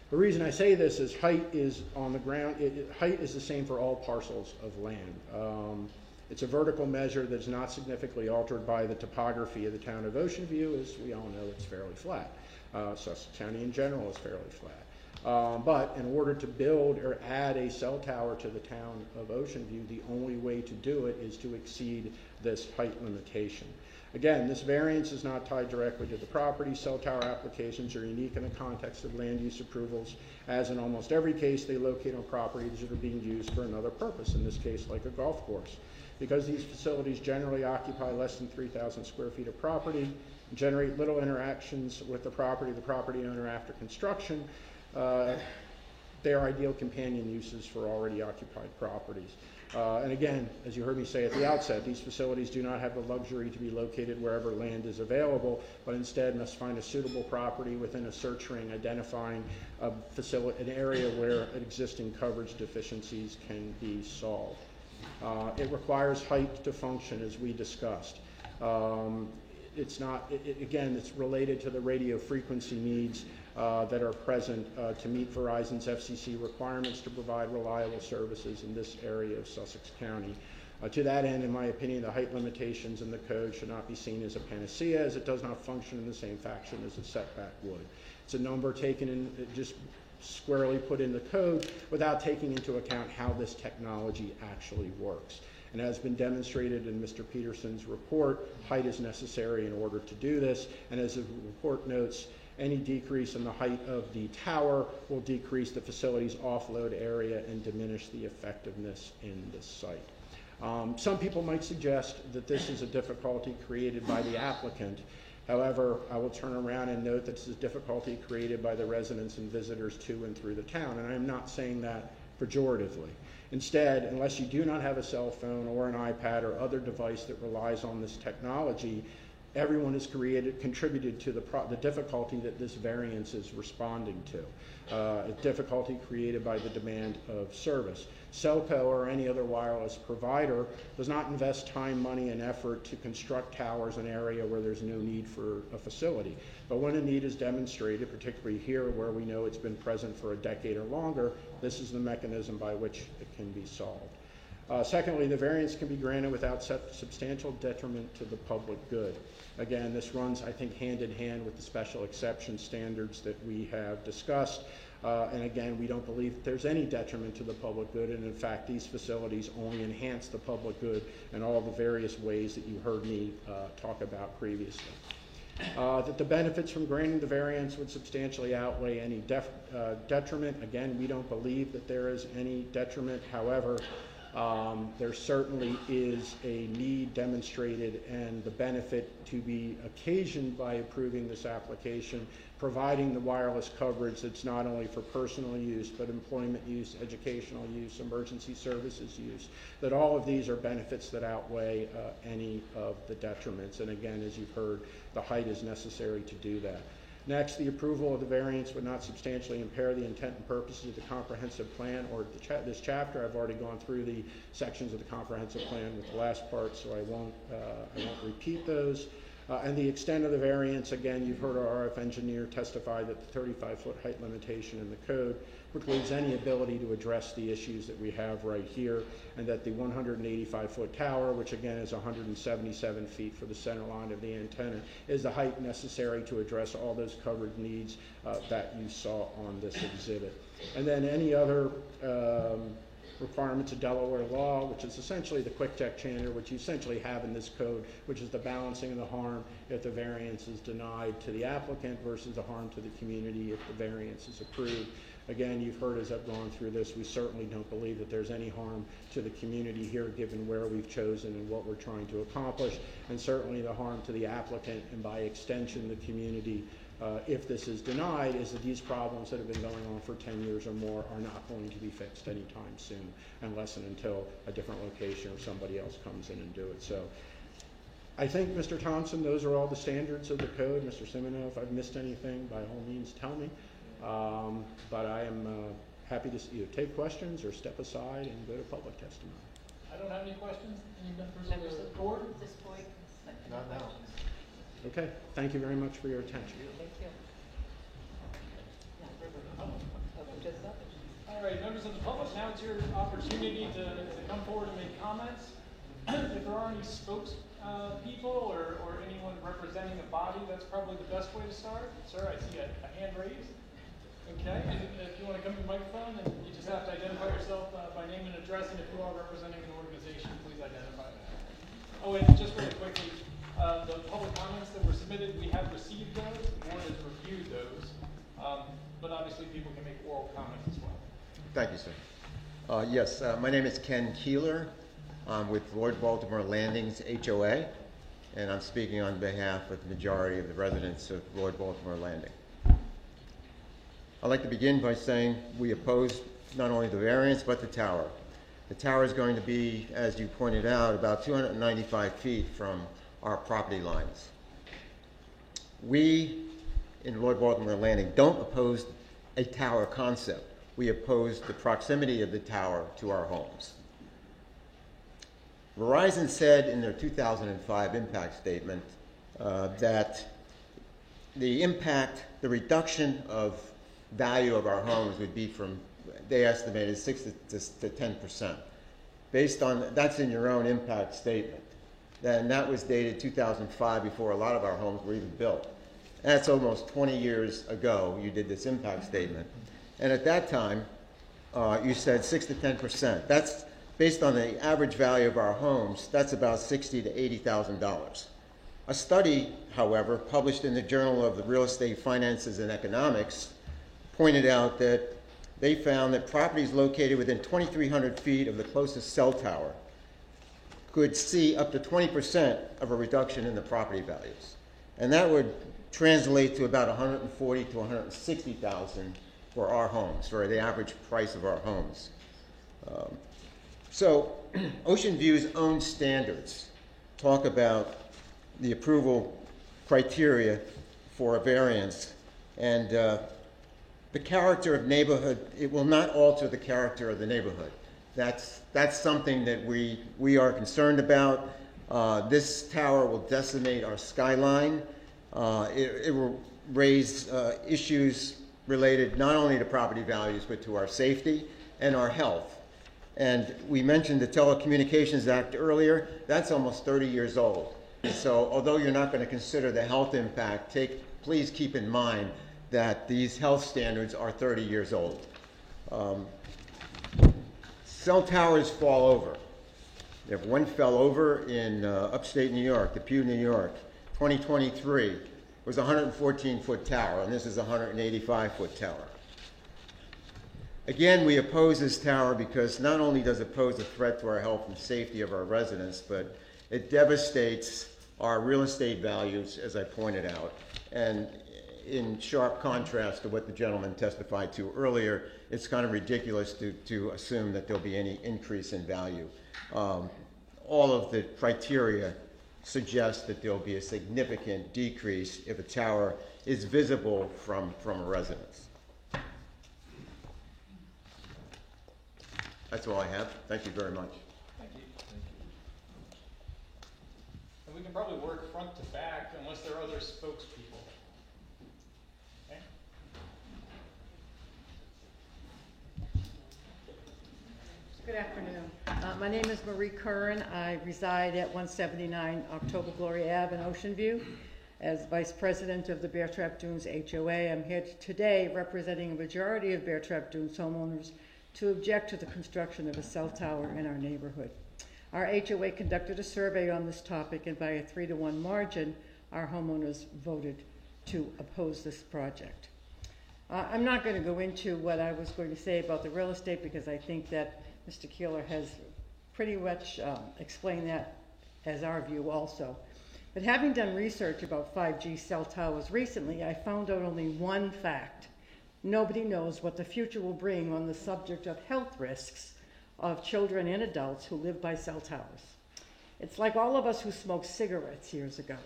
The reason I say this is height is on the ground, height is the same for all parcels of land. It's a vertical measure that's not significantly altered by the topography of the town of Ocean View. As we all know, it's fairly flat. Sussex County in general is fairly flat. But in order to build or add a cell tower to the town of Ocean View, the only way to do it is to exceed this height limitation. Again, this variance is not tied directly to the property. Cell tower applications are unique in the context of land use approvals, as in almost every case they locate on properties that are being used for another purpose, in this case like a golf course. Because these facilities generally occupy less than 3,000 square feet of property, generate little interactions with the property owner after construction, they are ideal companion uses for already occupied properties. And again, as you heard me say at the outset, these facilities do not have the luxury to be located wherever land is available, but instead must find a suitable property within a search ring identifying an area where existing coverage deficiencies can be solved. It requires height to function, as we discussed. It's not, again, it's related to the radio frequency needs that are present to meet Verizon's FCC requirements to provide reliable services in this area of Sussex County. To that end, in my opinion, the height limitations in the code should not be seen as a panacea, as it does not function in the same fashion as a setback would. It's a number taken in, just squarely put in the code without taking into account how this technology actually works. And as has been demonstrated in Mr. Peterson's report, height is necessary in order to do this. And as the report notes, any decrease in the height of the tower will decrease the facility's offload area and diminish the effectiveness in the site. Some people might suggest that this is a difficulty created by the applicant. However, I will turn around and note that this is a difficulty created by the residents and visitors to and through the town. And I'm not saying that pejoratively. Instead, unless you do not have a cell phone or an iPad or other device that relies on this technology, everyone has contributed to the difficulty that this variance is responding to, a difficulty created by the demand of service. Cellco or any other wireless provider does not invest time, money, and effort to construct towers in an area where there's no need for a facility. But when a need is demonstrated, particularly here where we know it's been present for a decade or longer, this is the mechanism by which it can be solved. Secondly, the variance can be granted without substantial detriment to the public good. Again, this runs, I think, hand in hand with the special exception standards that we have discussed. And again, we don't believe that there's any detriment to the public good, and in fact, these facilities only enhance the public good in all the various ways that you heard me talk about previously. That the benefits from granting the variance would substantially outweigh any detriment. Again, we don't believe that there is any detriment. However, there certainly is a need demonstrated and the benefit to be occasioned by approving this application, providing the wireless coverage that's not only for personal use, but employment use, educational use, emergency services use, that all of these are benefits that outweigh any of the detriments. And again, as you've heard, the height is necessary to do that. Next, the approval of the variance would not substantially impair the intent and purposes of the comprehensive plan or this chapter. I've already gone through the sections of the comprehensive plan with the last part, so I won't repeat those. And the extent of the variance, again, you've heard our RF engineer testify that the 35-foot height limitation in the code precludes any ability to address the issues that we have right here, and that the 185-foot tower, which again is 177 feet for the center line of the antenna, is the height necessary to address all those covered needs that you saw on this exhibit. And then any other requirements of Delaware law, which is essentially the quick check standard, which you essentially have in this code, which is the balancing of the harm if the variance is denied to the applicant versus the harm to the community if the variance is approved. Again, you've heard as I've gone through this, we certainly don't believe that there's any harm to the community here given where we've chosen and what we're trying to accomplish, and certainly the harm to the applicant and by extension the community if this is denied is that these problems that have been going on for 10 years or more are not going to be fixed anytime soon unless and until a different location or somebody else comes in and do it. So I think, Mr. Thompson, those are all the standards of the code. Mr. Simino, if I've missed anything, by all means tell me. But I am happy to either take questions or step aside and go to public testimony. I don't have any questions. Any members of the board? At this point, Not now. Okay, thank you very much for your attention. thank you. All right, members of the public, now it's your opportunity to come forward and make comments. If there are any spokespeople or anyone representing a body, that's probably the best way to start. Sir, I see a hand raised. Okay, and if you want to come to the microphone, then you just have to identify yourself by name and address, and if you are representing an organization, please identify that. Oh, and just really quickly, the public comments that were submitted, we have received those, the board has reviewed those, but obviously people can make oral comments as well. Thank you, sir. Yes, my name is Ken Keeler. I'm with Lloyd Baltimore Landings HOA, and I'm speaking on behalf of the majority of the residents of Lloyd Baltimore Landing. I'd like to begin by saying we oppose not only the variance but the tower. The tower is going to be, as you pointed out, about 295 feet from our property lines. We in Lloyd Baltimore Landing don't oppose a tower concept. We oppose the proximity of the tower to our homes. Verizon said in their 2005 impact statement that the reduction of value of our homes would be from, they estimated 6 to 10%. Based on, that's in your own impact statement. And that was dated 2005 before a lot of our homes were even built. That's almost 20 years ago you did this impact statement. And at that time, you said 6 to 10%. That's based on the average value of our homes, that's about $60,000 to $80,000. A study, however, published in the Journal of the Real Estate Finances and Economics pointed out that they found that properties located within 2,300 feet of the closest cell tower could see up to 20% of a reduction in the property values. And that would translate to about $140,000 to $160,000 for our homes, for the average price of our homes. So Ocean View's own standards talk about the approval criteria for a variance, and the character of neighborhood, it will not alter the character of the neighborhood. That's something that we are concerned about. This tower will decimate our skyline. It will raise issues related not only to property values, but to our safety and our health. And we mentioned the Telecommunications Act earlier. That's almost 30 years old. So although you're not going to consider the health impact, please keep in mind that these health standards are 30 years old. Cell towers fall over. One fell over in upstate New York, Depew, New York. 2023 was a 114-foot tower, and this is a 185-foot tower. Again, we oppose this tower because not only does it pose a threat to our health and safety of our residents, but it devastates our real estate values, as I pointed out, and in sharp contrast to what the gentleman testified to earlier, it's kind of ridiculous to assume that there'll be any increase in value. All of the criteria suggest that there'll be a significant decrease if a tower is visible from a residence. That's all I have. Thank you very much. Thank you. And we can probably work front to back unless there are other spokespeople. Okay. Good afternoon. My name is Marie Curran. I reside at 179 October Glory Ave in Ocean View. As Vice President of the Bear Trap Dunes HOA, I'm here today representing a majority of Bear Trap Dunes homeowners to object to the construction of a cell tower in our neighborhood. Our HOA conducted a survey on this topic, and by a 3-to-1 margin, our homeowners voted to oppose this project. I'm not going to go into what I was going to say about the real estate because I think that Mr. Keeler has pretty much explained that as our view also. But having done research about 5G cell towers recently, I found out only one fact. Nobody knows what the future will bring on the subject of health risks of children and adults who live by cell towers. It's like all of us who smoked cigarettes years ago,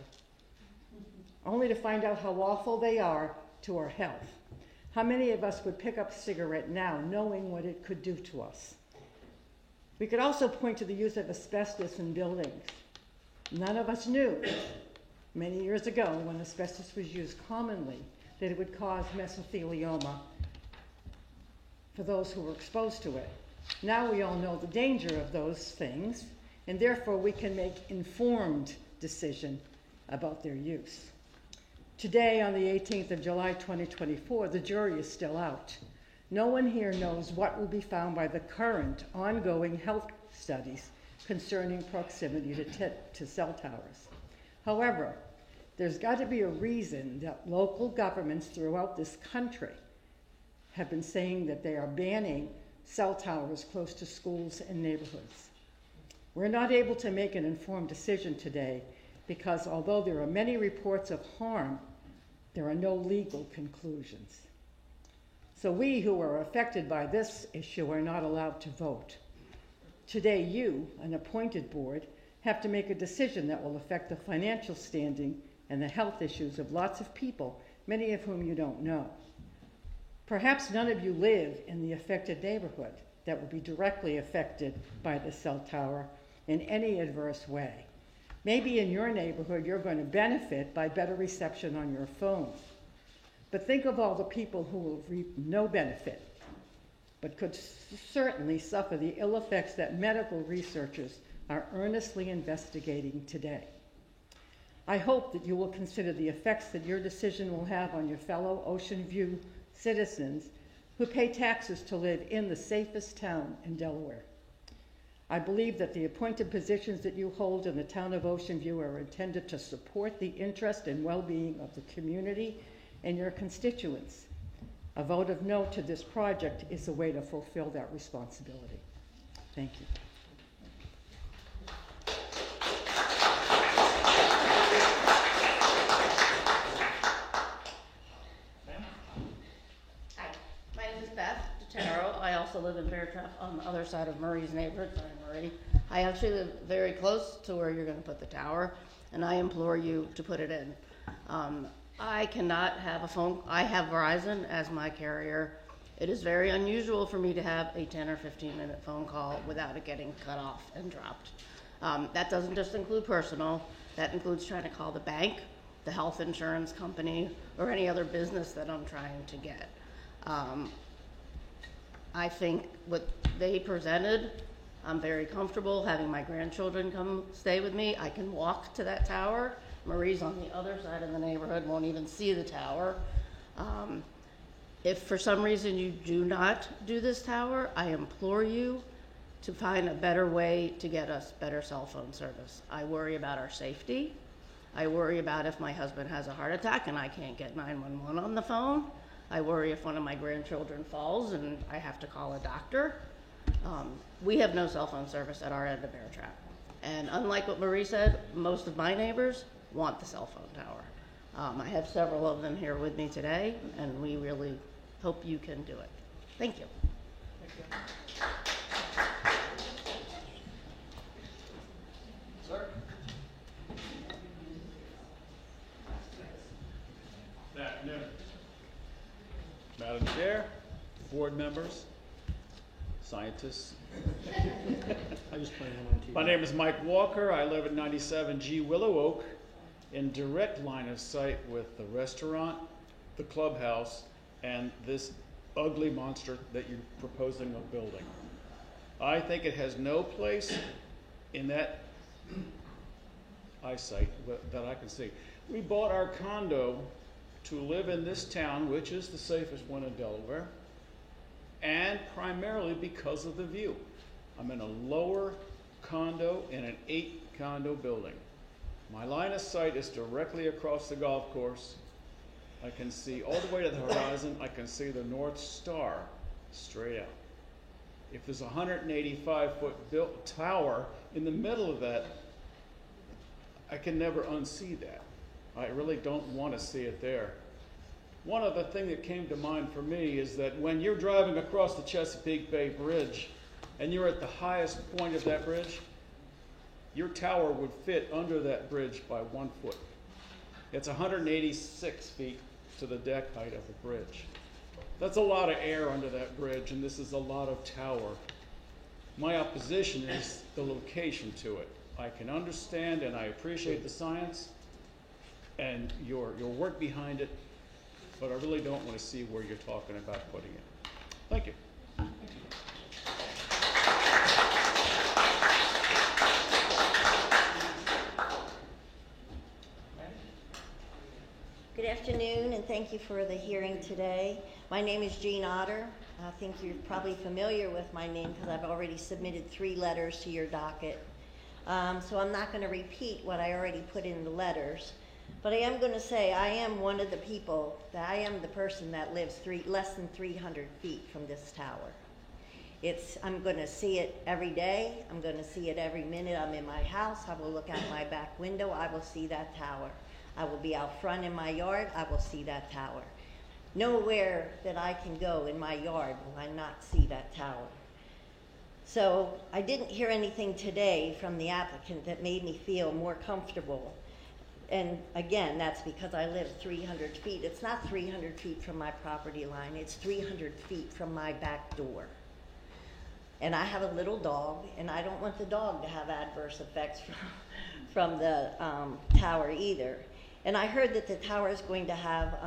only to find out how awful they are to our health. How many of us would pick up a cigarette now knowing what it could do to us? We could also point to the use of asbestos in buildings. None of us knew many years ago when asbestos was used commonly that it would cause mesothelioma for those who were exposed to it. Now we all know the danger of those things, and therefore we can make informed decision about their use. Today, on the 18th of July 2024, the jury is still out. No one here knows what will be found by the current ongoing health studies concerning proximity to cell towers. However, there's got to be a reason that local governments throughout this country have been saying that they are banning cell towers close to schools and neighborhoods. We're not able to make an informed decision today because although there are many reports of harm, there are no legal conclusions. So we who are affected by this issue are not allowed to vote. Today you, an appointed board, have to make a decision that will affect the financial standing and the health issues of lots of people, many of whom you don't know. Perhaps none of you live in the affected neighborhood that will be directly affected by the cell tower in any adverse way. Maybe in your neighborhood you're going to benefit by better reception on your phone. But think of all the people who will reap no benefit, but could certainly suffer the ill effects that medical researchers are earnestly investigating today. I hope that you will consider the effects that your decision will have on your fellow Ocean View citizens who pay taxes to live in the safest town in Delaware. I believe that the appointed positions that you hold in the town of Ocean View are intended to support the interest and well-being of the community and your constituents. A vote of no to this project is a way to fulfill that responsibility. Thank you. My I also live in Bear Trap on the other side of Murray's neighborhood. Sorry, Murray. I actually live very close to where you're going to put the tower, and I implore you to put it in. I cannot have a phone. I have Verizon as my carrier. It is very unusual for me to have a 10 or 15-minute phone call without it getting cut off and dropped. That doesn't just include personal. That includes trying to call the bank, the health insurance company, or any other business that I'm trying to get. I think what they presented, I'm very comfortable having my grandchildren come stay with me. I can walk to that tower. Marie's on the other side of the neighborhood, won't even see the tower. If for some reason you do not do this tower, I implore you to find a better way to get us better cell phone service. I worry about our safety. I worry about if my husband has a heart attack and I can't get 911 on the phone. I worry if one of my grandchildren falls and I have to call a doctor. We have no cell phone service at our end of Bear Trap. And unlike what Marie said, most of my neighbors want the cell phone tower. I have several of them here with me today, and we really hope you can do it. Thank you. Sir? Good afternoon. Madam Chair, board members, scientists. I just played one on TV. My name is Mike Walker. I live at 97 G Willow Oak, in direct line of sight with the restaurant, the clubhouse, and this ugly monster that you're proposing of building. I think it has no place in that eyesight that I can see. We bought our condo to live in this town, which is the safest one in Delaware, and primarily because of the view. I'm in a lower condo in an 8-condo building. My line of sight is directly across the golf course. I can see all the way to the horizon. I can see the North Star straight out. If there's a 185-foot built tower in the middle of that, I can never unsee that. I really don't want to see it there. One other thing that came to mind for me is that when you're driving across the Chesapeake Bay Bridge and you're at the highest point of that bridge, your tower would fit under that bridge by 1 foot. It's 186 feet to the deck height of the bridge. That's a lot of air under that bridge, and this is a lot of tower. My opposition is the location to it. I can understand and I appreciate the science and your work behind it, but I really don't want to see where you're talking about putting it. Thank you. Good afternoon, and thank you for the hearing today. My name is Jean Otter. I think you're probably familiar with my name because I've already submitted 3 letters to your docket. So I'm not going to repeat what I already put in the letters, but I am going to say I am one of the people, that I am the person that lives less than 300 feet from this tower. I'm going to see it every day. I'm going to see it every minute I'm in my house. I will look out my back window. I will see that tower. I will be out front in my yard. I will see that tower. Nowhere that I can go in my yard will I not see that tower. So I didn't hear anything today from the applicant that made me feel more comfortable. And again, that's because I live 300 feet. It's not 300 feet from my property line. It's 300 feet from my back door. And I have a little dog, and I don't want the dog to have adverse effects from the tower either. And I heard that the tower is going to have,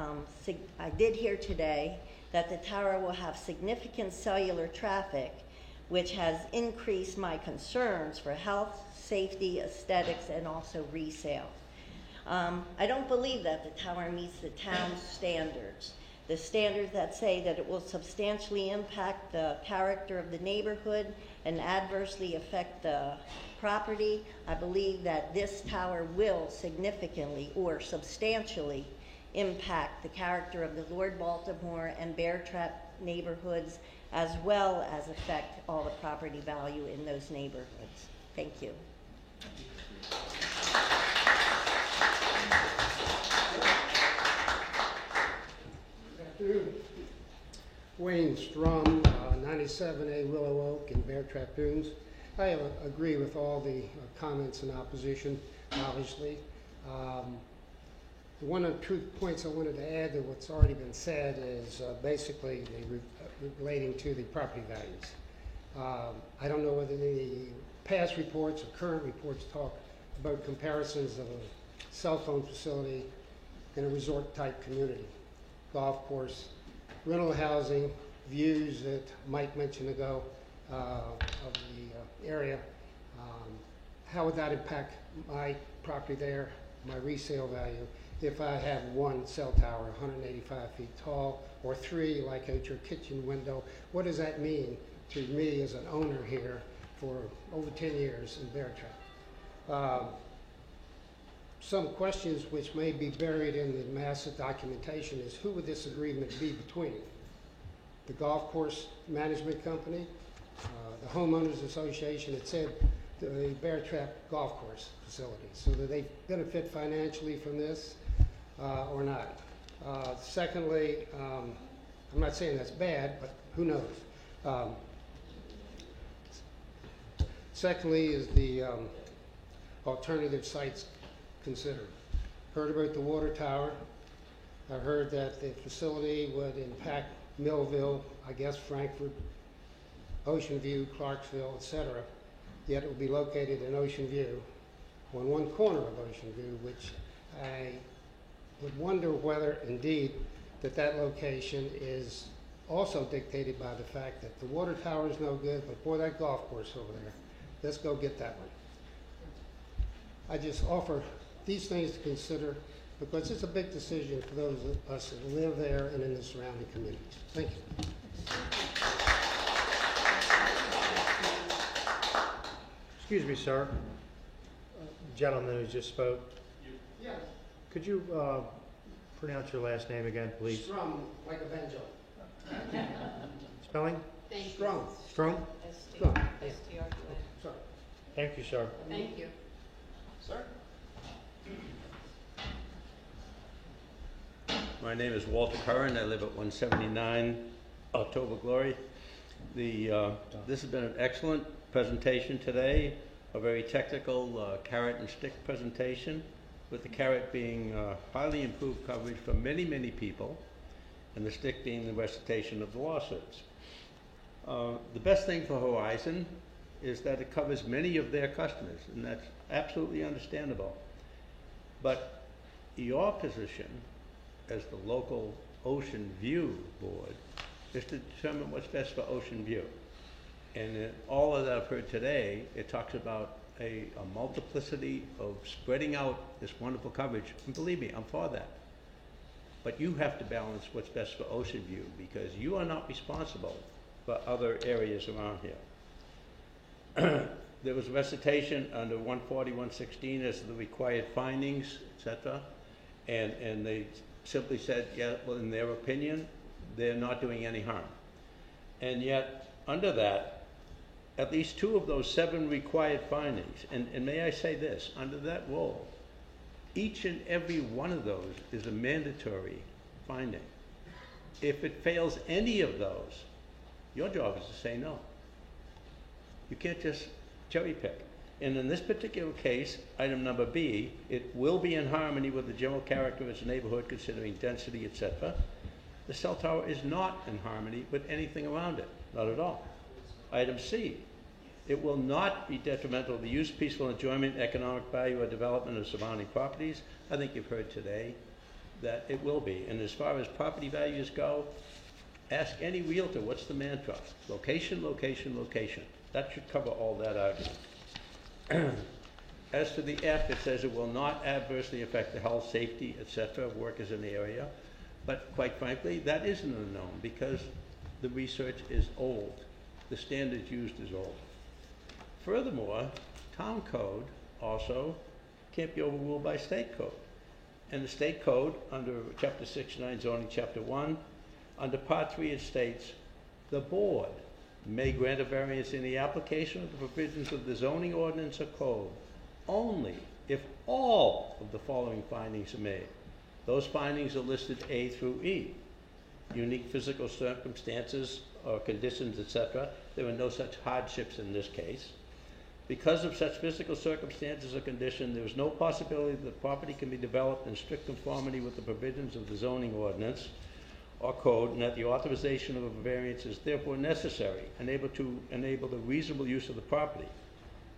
I did hear today that the tower will have significant cellular traffic, which has increased my concerns for health, safety, aesthetics, and also resale. I don't believe that the tower meets the town's standards. The standards that say that it will substantially impact the character of the neighborhood and adversely affect the property. I believe that this tower will significantly or substantially impact the character of the Lord Baltimore and Bear Trap neighborhoods, as well as affect all the property value in those neighborhoods. Thank you. Wayne Strum, 97A Willow Oak in Bear Trap Dunes. I agree with all the comments in opposition, obviously. One of the truth points I wanted to add to what's already been said is basically relating to the property values. I don't know whether the past reports or current reports talk about comparisons of a cell phone facility in a resort-type community, golf course, rental housing, views that Mike mentioned ago of the area. How would that impact my property there, my resale value, if I have one cell tower 185 feet tall, or three like out your kitchen window? What does that mean to me as an owner here for over 10 years in Bear Trap? Some questions which may be buried in the massive documentation is, who would this agreement be between? The golf course management company, the homeowners association, it said the Bear Trap golf course facility. So do they benefit financially from this or not? Secondly, I'm not saying that's bad, but who knows? Secondly is the alternative sites considered. Heard about the water tower. I heard that the facility would impact Millville, I guess Frankfurt, Ocean View, Clarksville, etc. Yet it will be located in Ocean View, on one corner of Ocean View, which I would wonder whether indeed that location is also dictated by the fact that the water tower is no good, but boy, that golf course over there, let's go get that one. I just offer these things to consider because it's a big decision for those of us that live there and in the surrounding communities. Thank you. Excuse me, sir. Gentleman who just spoke. Yeah. Could you pronounce your last name again, please? Strum, like a banjo. Spelling? Strum. Strum? Strum. S-T-R-U-M. Sorry. Thank you, sir. Thank you. Sir? My name is Walter Curran. I live at 179 October Glory. This has been an excellent presentation today, a very technical carrot and stick presentation, with the carrot being highly improved coverage for many, many people, and the stick being the recitation of the lawsuits. The best thing for Horizon is that it covers many of their customers, and that's absolutely understandable. But your position as the local Ocean View board is to determine what's best for Ocean View. And in all of that I've heard today, it talks about a multiplicity of spreading out this wonderful coverage. And believe me, I'm for that. But you have to balance what's best for Ocean View, because you are not responsible for other areas around here. There was recitation under 140, 116 as to the required findings, etc. And they simply said, yeah, well, in their opinion, they're not doing any harm. And yet, under that, at least 2 of those 7 required findings, and may I say this, under that rule, each and every one of those is a mandatory finding. If it fails any of those, your job is to say no. You can't just cherry pick. And in this particular case, item number B, it will be in harmony with the general character of its neighborhood considering density, etc. The cell tower is not in harmony with anything around it, not at all. Item C, it will not be detrimental to the use, peaceful enjoyment, economic value, or development of surrounding properties. I think you've heard today that it will be. And as far as property values go, ask any realtor, what's the mantra? Location, location, location. That should cover all that argument. As to the F, it says it will not adversely affect the health, safety, etc. of workers in the area. But quite frankly, that is an unknown because the research is old. The standards used is old. Furthermore, town code also can't be overruled by state code. And the state code, under Chapter 69, Zoning Chapter 1, under Part 3 it states, the board may grant a variance in the application of the provisions of the zoning ordinance or code only if all of the following findings are made. Those findings are listed A through E. Unique physical circumstances or conditions, etc. There were no such hardships in this case. Because of such physical circumstances or condition, there is no possibility that the property can be developed in strict conformity with the provisions of the zoning ordinance or code, and that the authorization of a variance is therefore necessary and able to enable the reasonable use of the property.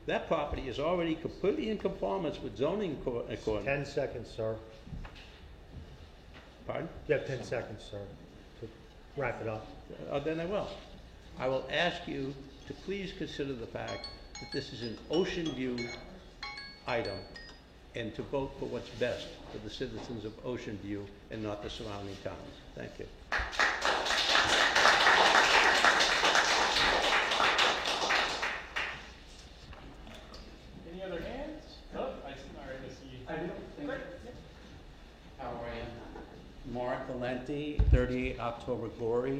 That property is already completely in conformance with zoning accordance. 10 seconds, sir. Pardon? You have 10 seconds, sir, to wrap it up. Then I will. I will ask you to please consider the fact that this is an Ocean View item and to vote for what's best for the citizens of Ocean View and not the surrounding towns. Thank you. Any other hands? Oh, I see you. I do. Great. How are you? Mark Valenti, 38 October Glory,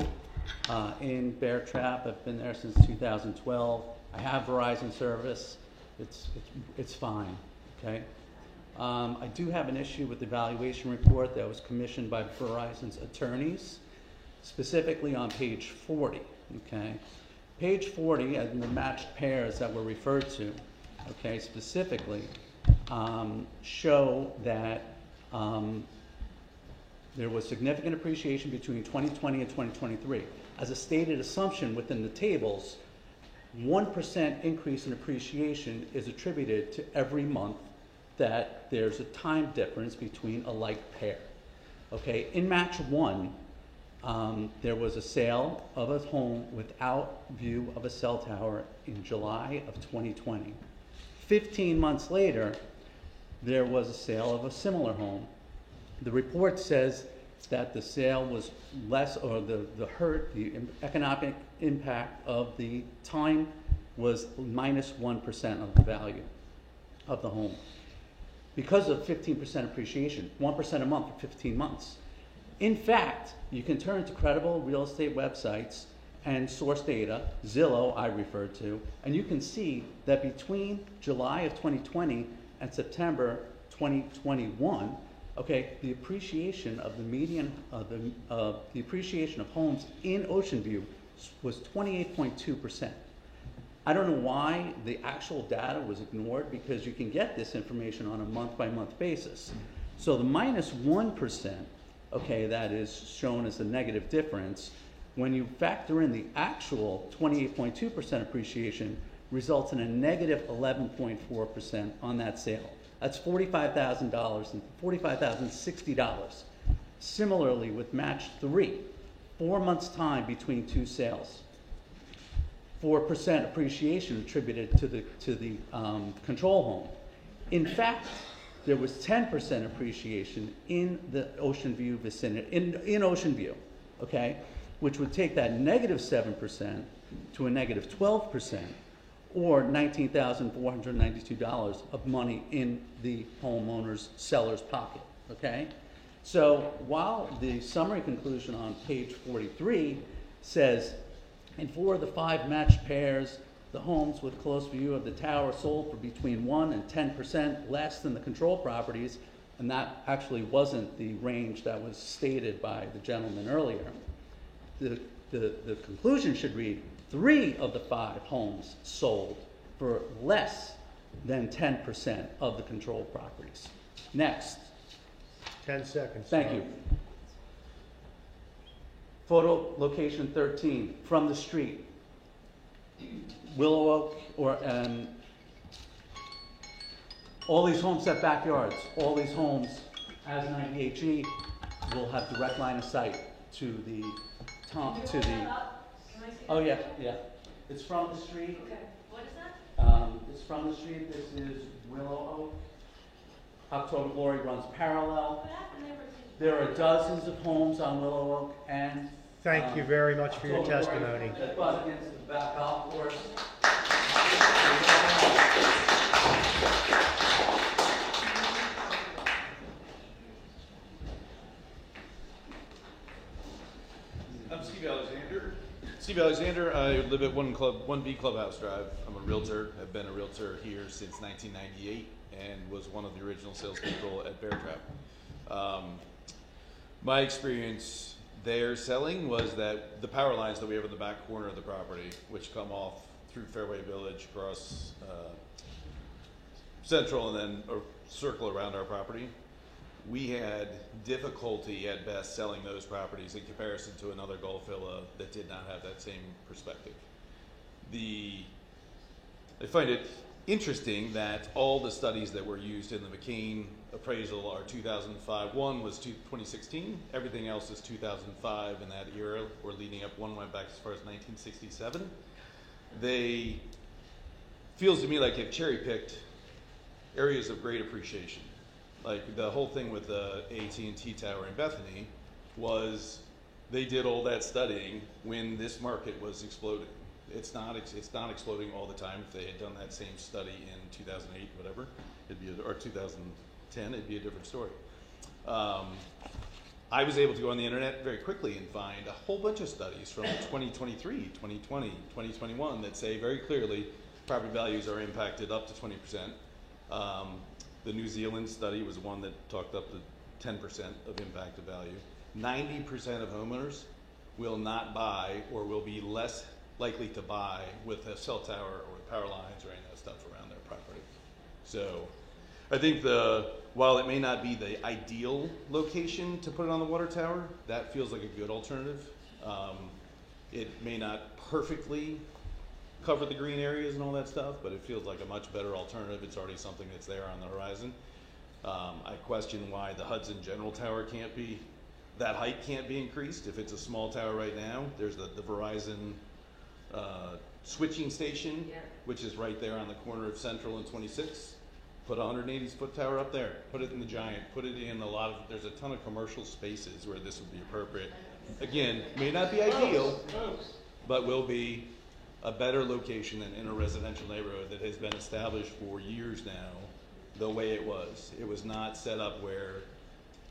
in Bear Trap. I've been there since 2012. I have Verizon service. It's fine, okay? I do have an issue with the valuation report that was commissioned by Verizon's attorneys, specifically on page 40, okay? Page 40 and the matched pairs that were referred to, okay, specifically, show that there was significant appreciation between 2020 and 2023. As a stated assumption within the tables, 1% increase in appreciation is attributed to every month that there's a time difference between a like pair. Okay, in match 1, there was a sale of a home without view of a cell tower in July of 2020. 15 months later, there was a sale of a similar home. The report says that the sale was less, or the economic impact of the time was minus 1% of the value of the home. Because of 15% appreciation, 1% a month for 15 months. In fact, you can turn to credible real estate websites and source data, Zillow I referred to, and you can see that between July of 2020 and September 2021, okay, the appreciation of the median, the appreciation of homes in Ocean View was 28.2%. I don't know why the actual data was ignored, because you can get this information on a month-by-month basis. So the minus 1%, okay, that is shown as a negative difference, when you factor in the actual 28.2% appreciation, results in a negative 11.4% on that sale. That's $45,000 and $45,060. Similarly with match 3, 4 months time between two sales. 4% appreciation attributed to the control home. In fact, there was 10% appreciation in the Ocean View vicinity, in Ocean View, okay, which would take that negative 7% to a negative 12%, or $19,492 of money in the homeowner's seller's pocket, okay? So while the summary conclusion on page 43 says, in 4 of the 5 matched pairs, the homes with close view of the tower sold for between 1 and 10% less than the control properties, and that actually wasn't the range that was stated by the gentleman earlier. The conclusion should read, 3 of the 5 homes sold for less than 10% of the control properties. Next. 10 seconds. Thank you. Photo location 13, from the street. Willow Oak, or all these homes have backyards. All these homes, as 98G, will have direct line of sight to the Oh yeah. It's from the street. Okay, what is that? It's from the street. This is Willow Oak. October Glory runs parallel. There are dozens of homes on Willow Oak, and Thank you very much for your October testimony. Glory that butt against the back golf course. I'm Steve Alexander. Steve Alexander, I live at 1B Clubhouse Drive. I'm a realtor. I've been a realtor here since 1998 and was one of the original salespeople at Bear Trap. My experience they're selling was that the power lines that we have in the back corner of the property, which come off through Fairway Village, across Central, and then circle around our property, we had difficulty at best selling those properties in comparison to another Gulf Villa that did not have that same perspective. I find it interesting that all the studies that were used in the McCain appraisal are 2005. One was 2016. Everything else is 2005 in that era, or leading up. One went back as far as 1967. They feels to me like they've cherry-picked areas of great appreciation. Like the whole thing with the AT&T tower in Bethany was they did all that studying when this market was exploding. It's not exploding all the time. If they had done that same study in 2008, whatever, or 2010, it'd be a different story. I was able to go on the internet very quickly and find a whole bunch of studies from 2023, 2020, 2021 that say very clearly property values are impacted up to 20%. The New Zealand study was one that talked up to 10% of impact of value. 90% of homeowners will not buy or will be less likely to buy with a cell tower or with power lines or any of that stuff around their property. So I think while it may not be the ideal location to put it on the water tower, that feels like a good alternative. It may not perfectly cover the green areas and all that stuff, but it feels like a much better alternative. It's already something that's there on the horizon. I question why the Hudson General Tower that height can't be increased. If it's a small tower right now, there's the Verizon switching station, which is right there on the corner of Central and 26. Put a 180-foot tower up there. Put it in the Giant. Put it in there's a ton of commercial spaces where this would be appropriate. Again, may not be ideal, but will be a better location than in a residential neighborhood that has been established for years now the way it was. It was not set up where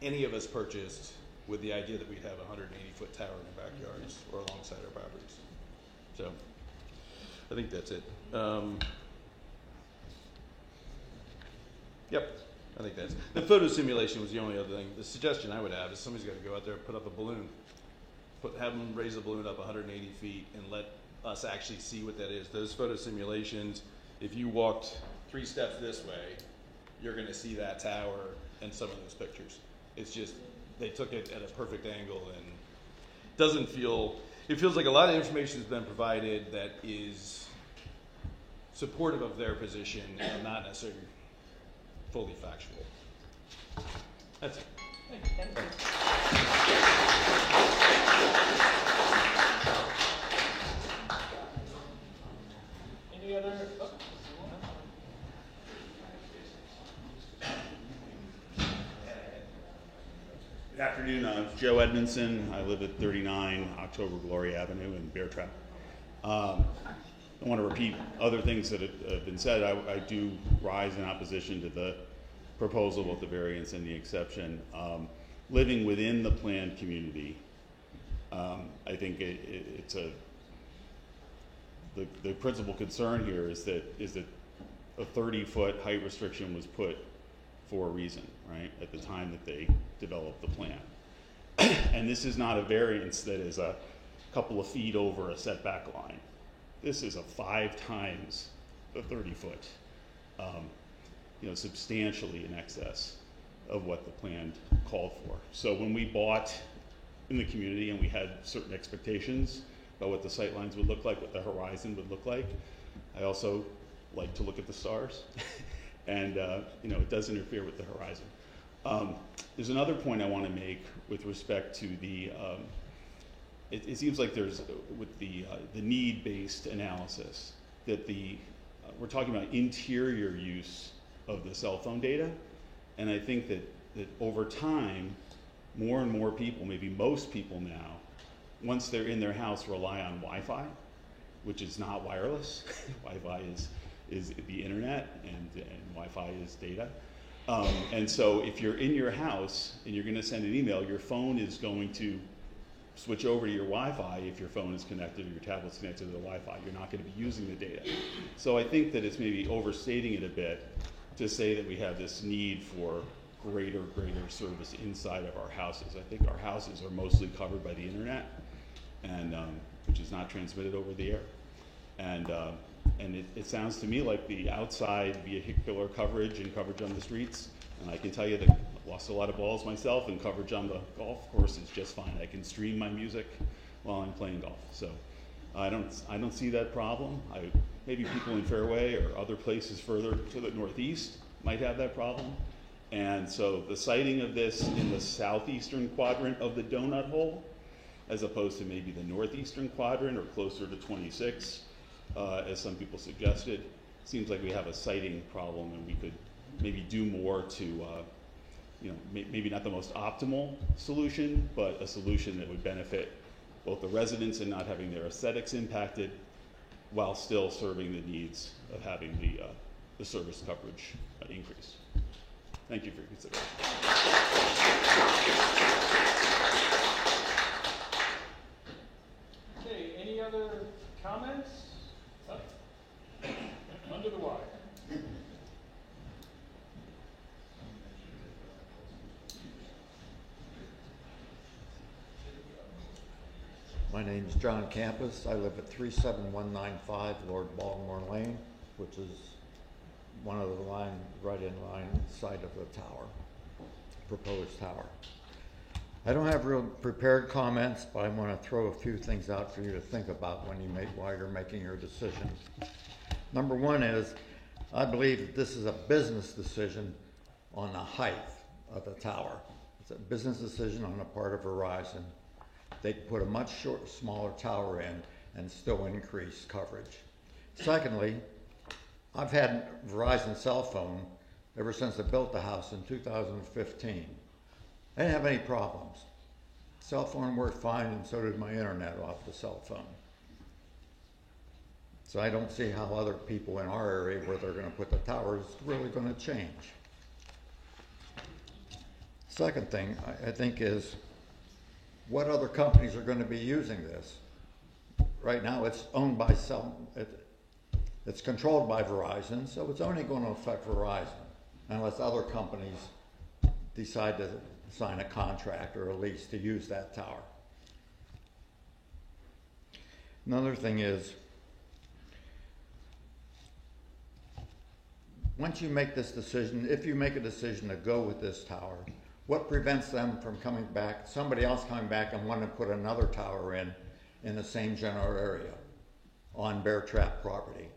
any of us purchased with the idea that we'd have a 180-foot tower in our backyards or alongside our properties. So I think that's it. Yep, I think that's it. The photo simulation was the only other thing. The suggestion I would have is somebody's got to go out there and put up a balloon. Have them raise the balloon up 180 feet and let us actually see what that is. Those photo simulations, if you walked 3 steps this way, you're going to see that tower and some of those pictures. It's just, they took it at a perfect angle and it feels like a lot of information has been provided that is supportive of their position and not necessarily fully factual. That's it. Thank you. Any other? Good afternoon. I'm Joe Edmondson. I live at 39 October Glory Avenue in Bear Trap. I don't want to repeat other things that have been said. I do rise in opposition to the proposal with the variance and the exception. Living within the planned community, I think the principal concern here is that a 30-foot height restriction was put for a reason, right, at the time that they developed the plan. And this is not a variance that is a couple of feet over a setback line. This is a 5 times the 30-foot, substantially in excess of what the plan called for. So when we bought in the community and we had certain expectations about what the sight lines would look like, what the horizon would look like, I also like to look at the stars. And it does interfere with the horizon. There's another point I want to make with respect to the, it seems like there's, with the need-based analysis, that we're talking about interior use of the cell phone data, and I think that over time, more and more people, maybe most people now, once they're in their house, rely on Wi-Fi, which is not wireless. Wi-Fi is the internet, and Wi-Fi is data. And so if you're in your house and you're going to send an email, your phone is going to switch over to your Wi-Fi if your phone is connected or your tablet's connected to the Wi-Fi. You're not going to be using the data. So I think that it's maybe overstating it a bit to say that we have this need for greater service inside of our houses. I think our houses are mostly covered by the internet, and which is not transmitted over the air. And it sounds to me like the outside vehicular coverage and coverage on the streets, and I can tell you that I lost a lot of balls myself, and coverage on the golf course is just fine. I can stream my music while I'm playing golf. So I don't see that problem. Maybe people in Fairway or other places further to the northeast might have that problem. And so the siting of this in the southeastern quadrant of the donut hole, as opposed to maybe the northeastern quadrant or closer to 26, as some people suggested, seems like we have a siting problem, and we could maybe do more to, maybe not the most optimal solution, but a solution that would benefit both the residents and not having their aesthetics impacted, while still serving the needs of having the service coverage increase. Thank you for your consideration. Okay, any other comments? Under the wire. My name is John Campus. I live at 37195 Lord Baltimore Lane, which is one of the right in line side of the tower, proposed tower. I don't have real prepared comments, but I want to throw a few things out for you to think about while you're making your decision. Number one is, I believe that this is a business decision on the height of the tower. It's a business decision on the part of Verizon. They could put a much smaller tower in and still increase coverage. Secondly, I've had Verizon cell phone ever since I built the house in 2015. I didn't have any problems. Cell phone worked fine, and so did my internet off the cell phone. So I don't see how other people in our area where they're going to put the towers is really going to change. Second thing I think is, what other companies are going to be using this? Right now it's owned by it's controlled by Verizon, so it's only going to affect Verizon unless other companies decide to sign a contract or a lease to use that tower. Another thing is, once you make this decision, if you make a decision to go with this tower, what prevents them from coming back, somebody else coming back and wanting to put another tower in the same general area on Bear Trap property?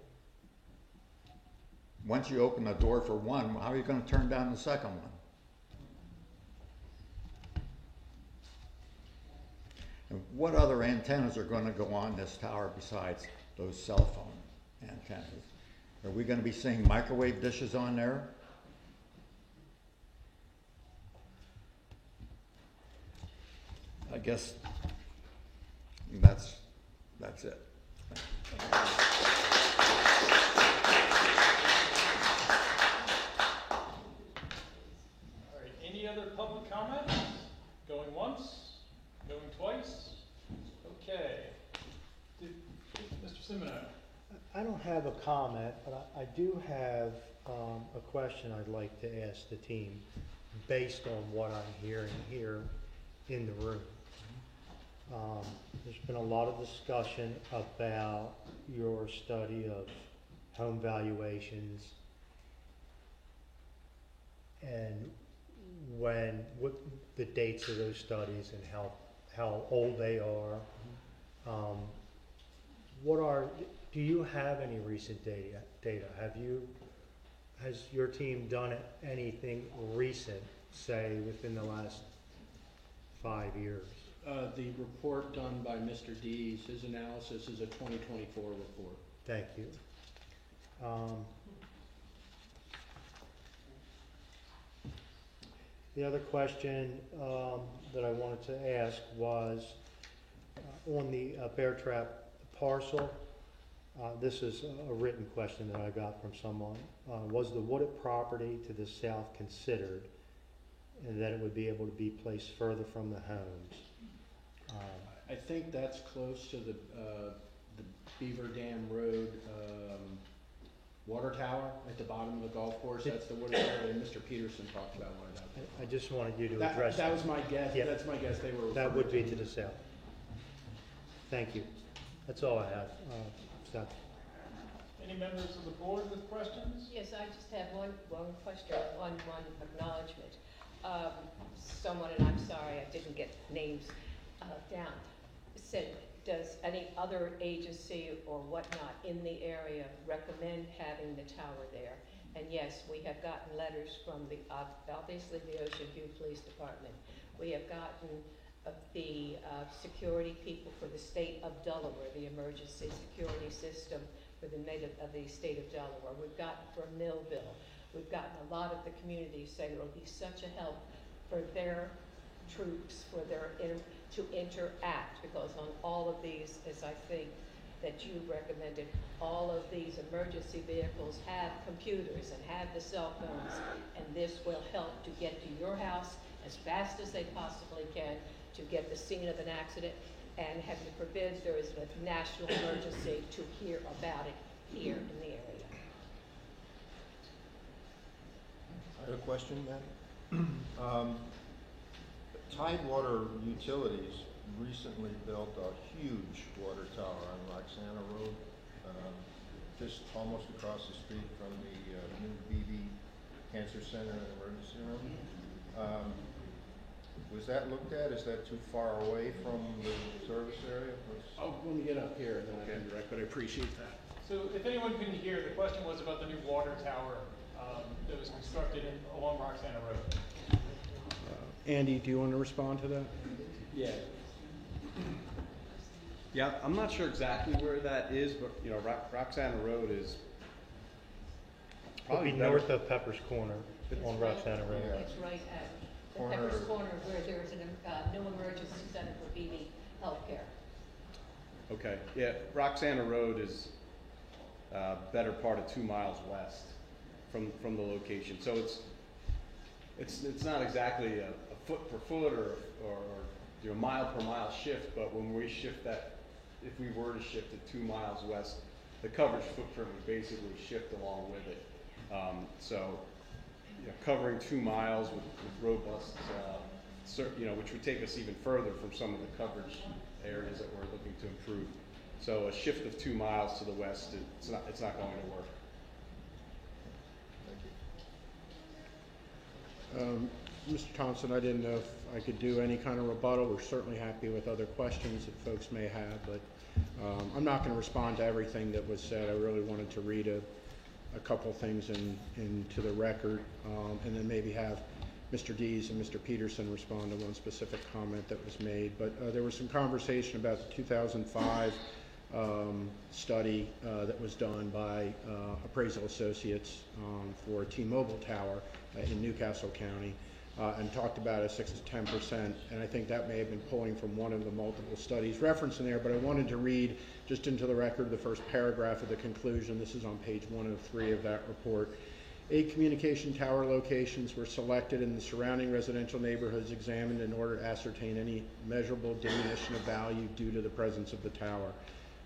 Once you open the door for one, how are you going to turn down the second one? And what other antennas are going to go on this tower besides those cell phone antennas? Are we going to be seeing microwave dishes on there? I guess that's it. All right, any other public comments? Going once? Going twice? Okay. Mr. Semino. I don't have a comment, but I do have a question I'd like to ask the team based on what I'm hearing here in the room. There's been a lot of discussion about your study of home valuations and what the dates of those studies and how old they are. Do you have any recent data? Has your team done anything recent, say within the last 5 years? The report done by Mr. Dees, his analysis is a 2024 report. Thank you. The other question that I wanted to ask was on the Bear Trap parcel. This is a written question that I got from someone. Was the wooded property to the south considered, and that it would be able to be placed further from the homes? I think that's close to the Beaver Dam Road water tower at the bottom of the golf course, that's the water tower, and Mr. Peterson talked about one of that. I just wanted you to That- address. that was my guess. Yeah. That's my guess. They were That referring would be to- to the south. Thank you. That's all I have. Scott. Any members of the board with questions? Yes, I just have one question, one acknowledgement. Someone, and I'm sorry, I didn't get names down, said, does any other agency or whatnot in the area recommend having the tower there? And yes, we have gotten letters from the, obviously the Ocean View Police Department. We have gotten the security people for the state of Delaware, the emergency security system for the of the state of Delaware. We've gotten from Millville. We've gotten a lot of the communities saying it will be such a help for their troops, for their to interact, because on all of these, as I think that you recommended, all of these emergency vehicles have computers and have the cell phones, and this will help to get to your house as fast as they possibly can to get the scene of an accident, and heaven forbid there is a national emergency to hear about it here in the area. I have a question, Madam. Tidewater Utilities recently built a huge water tower on Roxana Road, just almost across the street from the new BB Cancer Center and Emergency Room. Was that looked at? Is that too far away from the service area? Oh, when we get up here, then I can direct, but I appreciate that. So if anyone couldn't hear, the question was about the new water tower that was constructed along Roxana Road. Andy, do you want to respond to that? Yeah. Yeah, I'm not sure exactly where that is, but you know, Roxana Road is Probably north of Pepper's Corner on Roxana Road. It's right at the Pepper's Corner where there's a new emergency center for BB Healthcare. Okay, yeah, Roxana Road is better part of 2 miles west from the location. So it's not exactly a foot per foot or you know, mile per mile shift, but when we shift that, if we were to shift it 2 miles west, the coverage footprint would basically shift along with it. So, you know, covering 2 miles with robust, you know, which would take us even further from some of the coverage areas that we're looking to improve. So a shift of 2 miles to the west, it's not going to work. Mr. Thompson, I didn't know if I could do any kind of rebuttal. We're certainly happy with other questions that folks may have, but I'm not going to respond to everything that was said. I really wanted to read a couple things into the record, and then maybe have Mr. Dees and Mr. Peterson respond to one specific comment that was made. But there was some conversation about the 2005 study that was done by Appraisal Associates for T-Mobile Tower in Newcastle County, and talked about a 6 to 10%, and I think that may have been pulling from one of the multiple studies referenced in there, but I wanted to read just into the record the first paragraph of the conclusion. This is on page 103 of that report. 8 communication tower locations were selected in the surrounding residential neighborhoods examined in order to ascertain any measurable diminution of value due to the presence of the tower.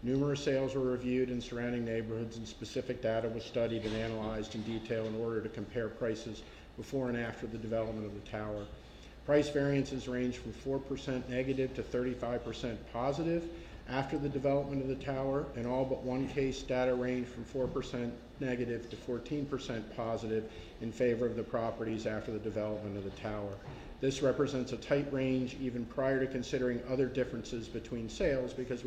Numerous sales were reviewed in surrounding neighborhoods, and specific data was studied and analyzed in detail in order to compare prices before and after the development of the tower. Price variances range from 4% negative to 35% positive after the development of the tower. In all but one case, data range from 4% negative to 14% positive in favor of the properties after the development of the tower. This represents a tight range even prior to considering other differences between sales, because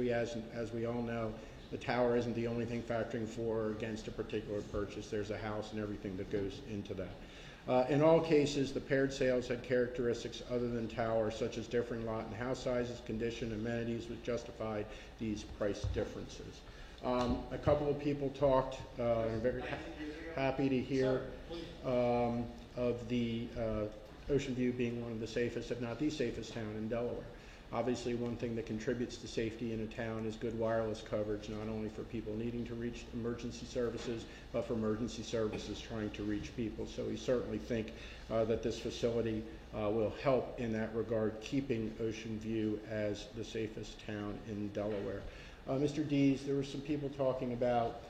as we all know, the tower isn't the only thing factoring for or against a particular purchase. There's a house and everything that goes into that. In all cases, the paired sales had characteristics other than tower, such as differing lot and house sizes, condition, amenities, which justified these price differences. A couple of people talked, and I'm very happy to hear of the Ocean View being one of the safest, if not the safest town in Delaware. Obviously, one thing that contributes to safety in a town is good wireless coverage, not only for people needing to reach emergency services, but for emergency services trying to reach people. So we certainly think that this facility will help in that regard, keeping Ocean View as the safest town in Delaware. Mr. Dees, there were some people talking about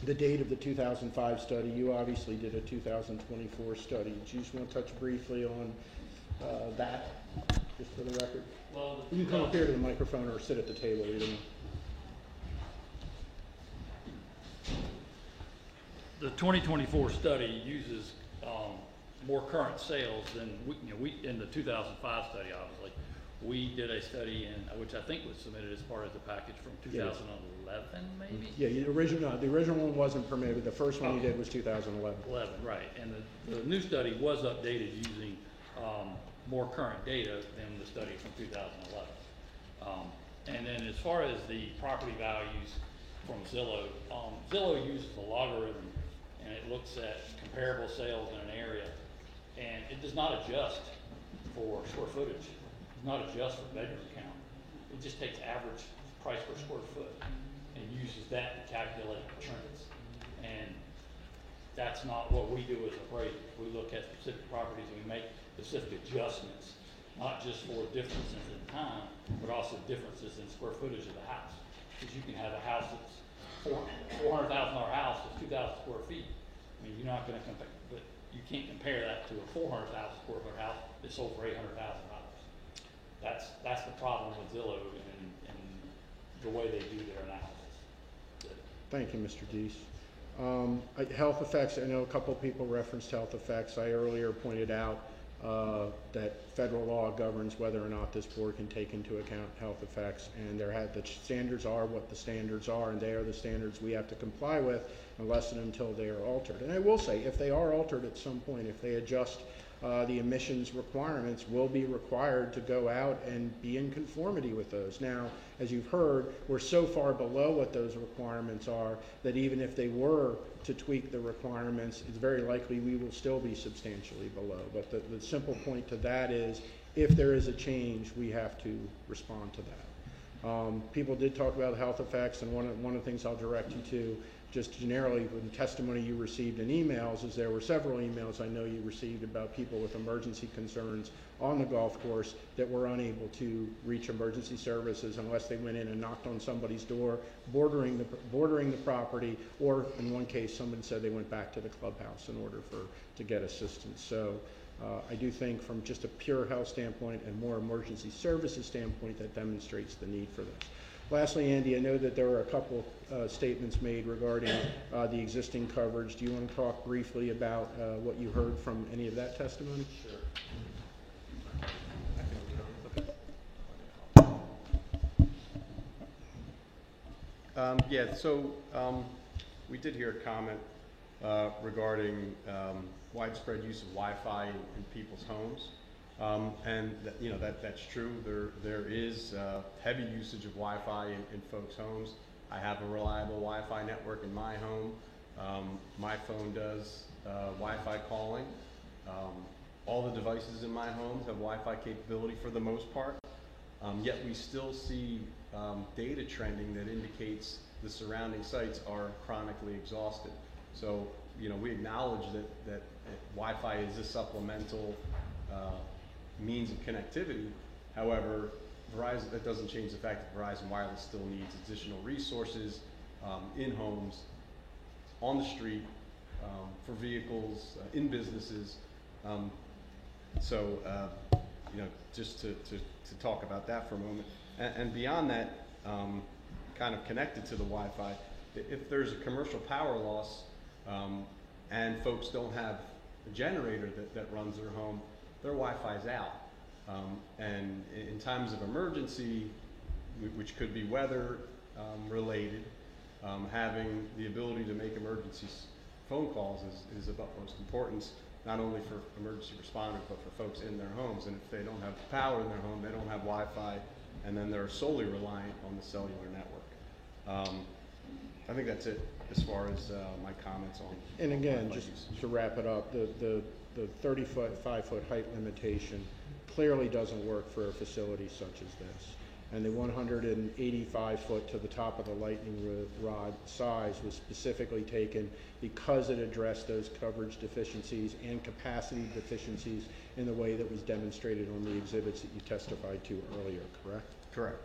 the date of the 2005 study. You obviously did a 2024 study. Do you just want to touch briefly on that, just for the record? Well, You can come up here to the microphone or sit at the table, either one. The 2024 study uses more current sales than we in the 2005 study. Obviously, we did a study which I think was submitted as part of the package from 2011, maybe. Yeah, the original one wasn't permitted. The first one you did was 2011. 11, right. And the new study was updated using more current data than the study from 2011. And then as far as the property values from Zillow, Zillow uses a logarithm, and it looks at comparable sales in an area, and it does not adjust for square footage. It does not adjust for bedroom count. It just takes average price per square foot and uses that to calculate trends. And that's not what we do as appraisers. We look at specific properties and we make specific adjustments, not just for differences in time, but also differences in square footage of the house. Because you can have a house that's $400,000 house that's 2,000 square feet. I mean, you're not going to compare, but you can't compare that to a 400,000 square foot house that sold for $800,000. That's the problem with Zillow and the way they do their analysis. Thank you, Mr. Dees. Health effects, I know a couple of people referenced health effects. I earlier pointed out that federal law governs whether or not this board can take into account health effects, and the standards are what the standards are, and they are the standards we have to comply with unless and until they are altered. And I will say, if they are altered at some point, if they adjust the emissions requirements, we'll be required to go out and be in conformity with those. Now, as you've heard, we're so far below what those requirements are that even if they were to tweak the requirements, it's very likely we will still be substantially below. But the simple point to that is, if there is a change, we have to respond to that. People did talk about health effects, and one of the things I'll direct you to, just generally from testimony you received in emails, is there were several emails I know you received about people with emergency concerns on the golf course that were unable to reach emergency services unless they went in and knocked on somebody's door bordering the property, or in one case somebody said they went back to the clubhouse in order to get assistance. So I do think from just a pure health standpoint and more emergency services standpoint, that demonstrates the need for this. Lastly, Andy, I know that there were a couple statements made regarding the existing coverage. Do you want to talk briefly about what you heard from any of that testimony? Sure. We did hear a comment regarding widespread use of Wi-Fi in people's homes. That's true. There is heavy usage of Wi-Fi in folks' homes. I have a reliable Wi-Fi network in my home. My phone does Wi-Fi calling. All the devices in my home have Wi-Fi capability for the most part. Yet we still see data trending that indicates the surrounding sites are chronically exhausted. So, we acknowledge that Wi-Fi is a supplemental means of connectivity. However, Verizon, that doesn't change the fact that Verizon Wireless still needs additional resources in homes, on the street, for vehicles, in businesses. Just to talk about that for a moment. And beyond that, kind of connected to the Wi-Fi, if there's a commercial power loss and folks don't have a generator that runs their home, their Wi-Fi's out. And in times of emergency, which could be weather related, having the ability to make emergency phone calls is of utmost importance, not only for emergency responders, but for folks in their homes. And if they don't have power in their home, they don't have Wi-Fi, and then they're solely reliant on the cellular network. I think that's it as far as my comments on. And again, just to wrap it up, the 35-foot height limitation clearly doesn't work for a facility such as this. And the 185 foot to the top of the lightning rod size was specifically taken because it addressed those coverage deficiencies and capacity deficiencies in the way that was demonstrated on the exhibits that you testified to earlier, correct? Correct.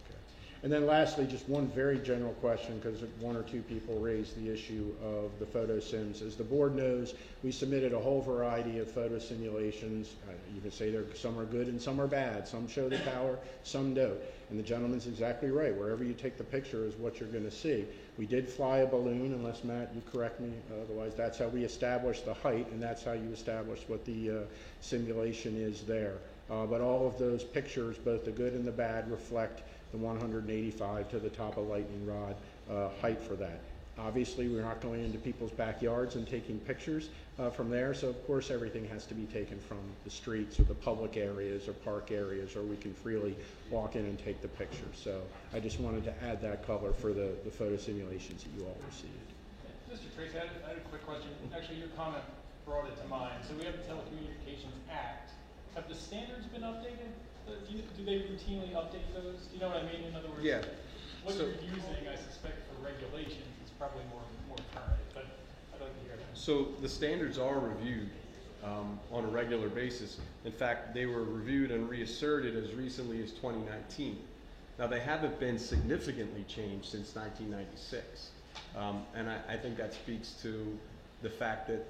Okay. And then lastly, just one very general question, because one or two people raised the issue of the photo sims. As the board knows, we submitted a whole variety of photo simulations. You can say some are good and some are bad. Some show the tower, some don't. And the gentleman's exactly right. Wherever you take the picture is what you're going to see. We did fly a balloon, unless Matt, you correct me. Otherwise, that's how we established the height, and that's how you establish what the simulation is there. But all of those pictures, both the good and the bad, reflect the 185 to the top of lightning rod height for that. Obviously, we're not going into people's backyards and taking pictures from there, so of course everything has to be taken from the streets or the public areas or park areas, or we can freely walk in and take the pictures. So I just wanted to add that color for the photo simulations that you all received. Mr. Tracy, I had a quick question. Actually, your comment brought it to mind. So we have the Telecommunications Act. Have the standards been updated? Do they routinely update those? Do you know what I mean? In other words, what you're using, I suspect, for regulations is probably more current, but I'd like to hear that. So the standards are reviewed on a regular basis. In fact, they were reviewed and reasserted as recently as 2019. Now, they haven't been significantly changed since 1996. And I think that speaks to the fact that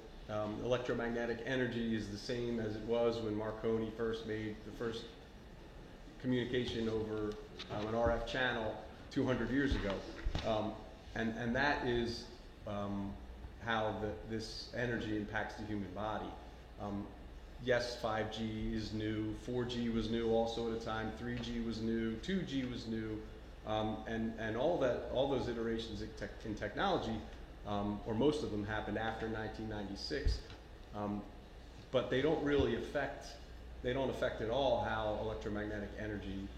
electromagnetic energy is the same as it was when Marconi first made the first communication over an RF channel 200 years ago. And that is how this energy impacts the human body. Yes, 5G is new, 4G was new also at a time, 3G was new, 2G was new, and all those iterations in technology, or most of them, happened after 1996, but they don't really affect at all how electromagnetic energy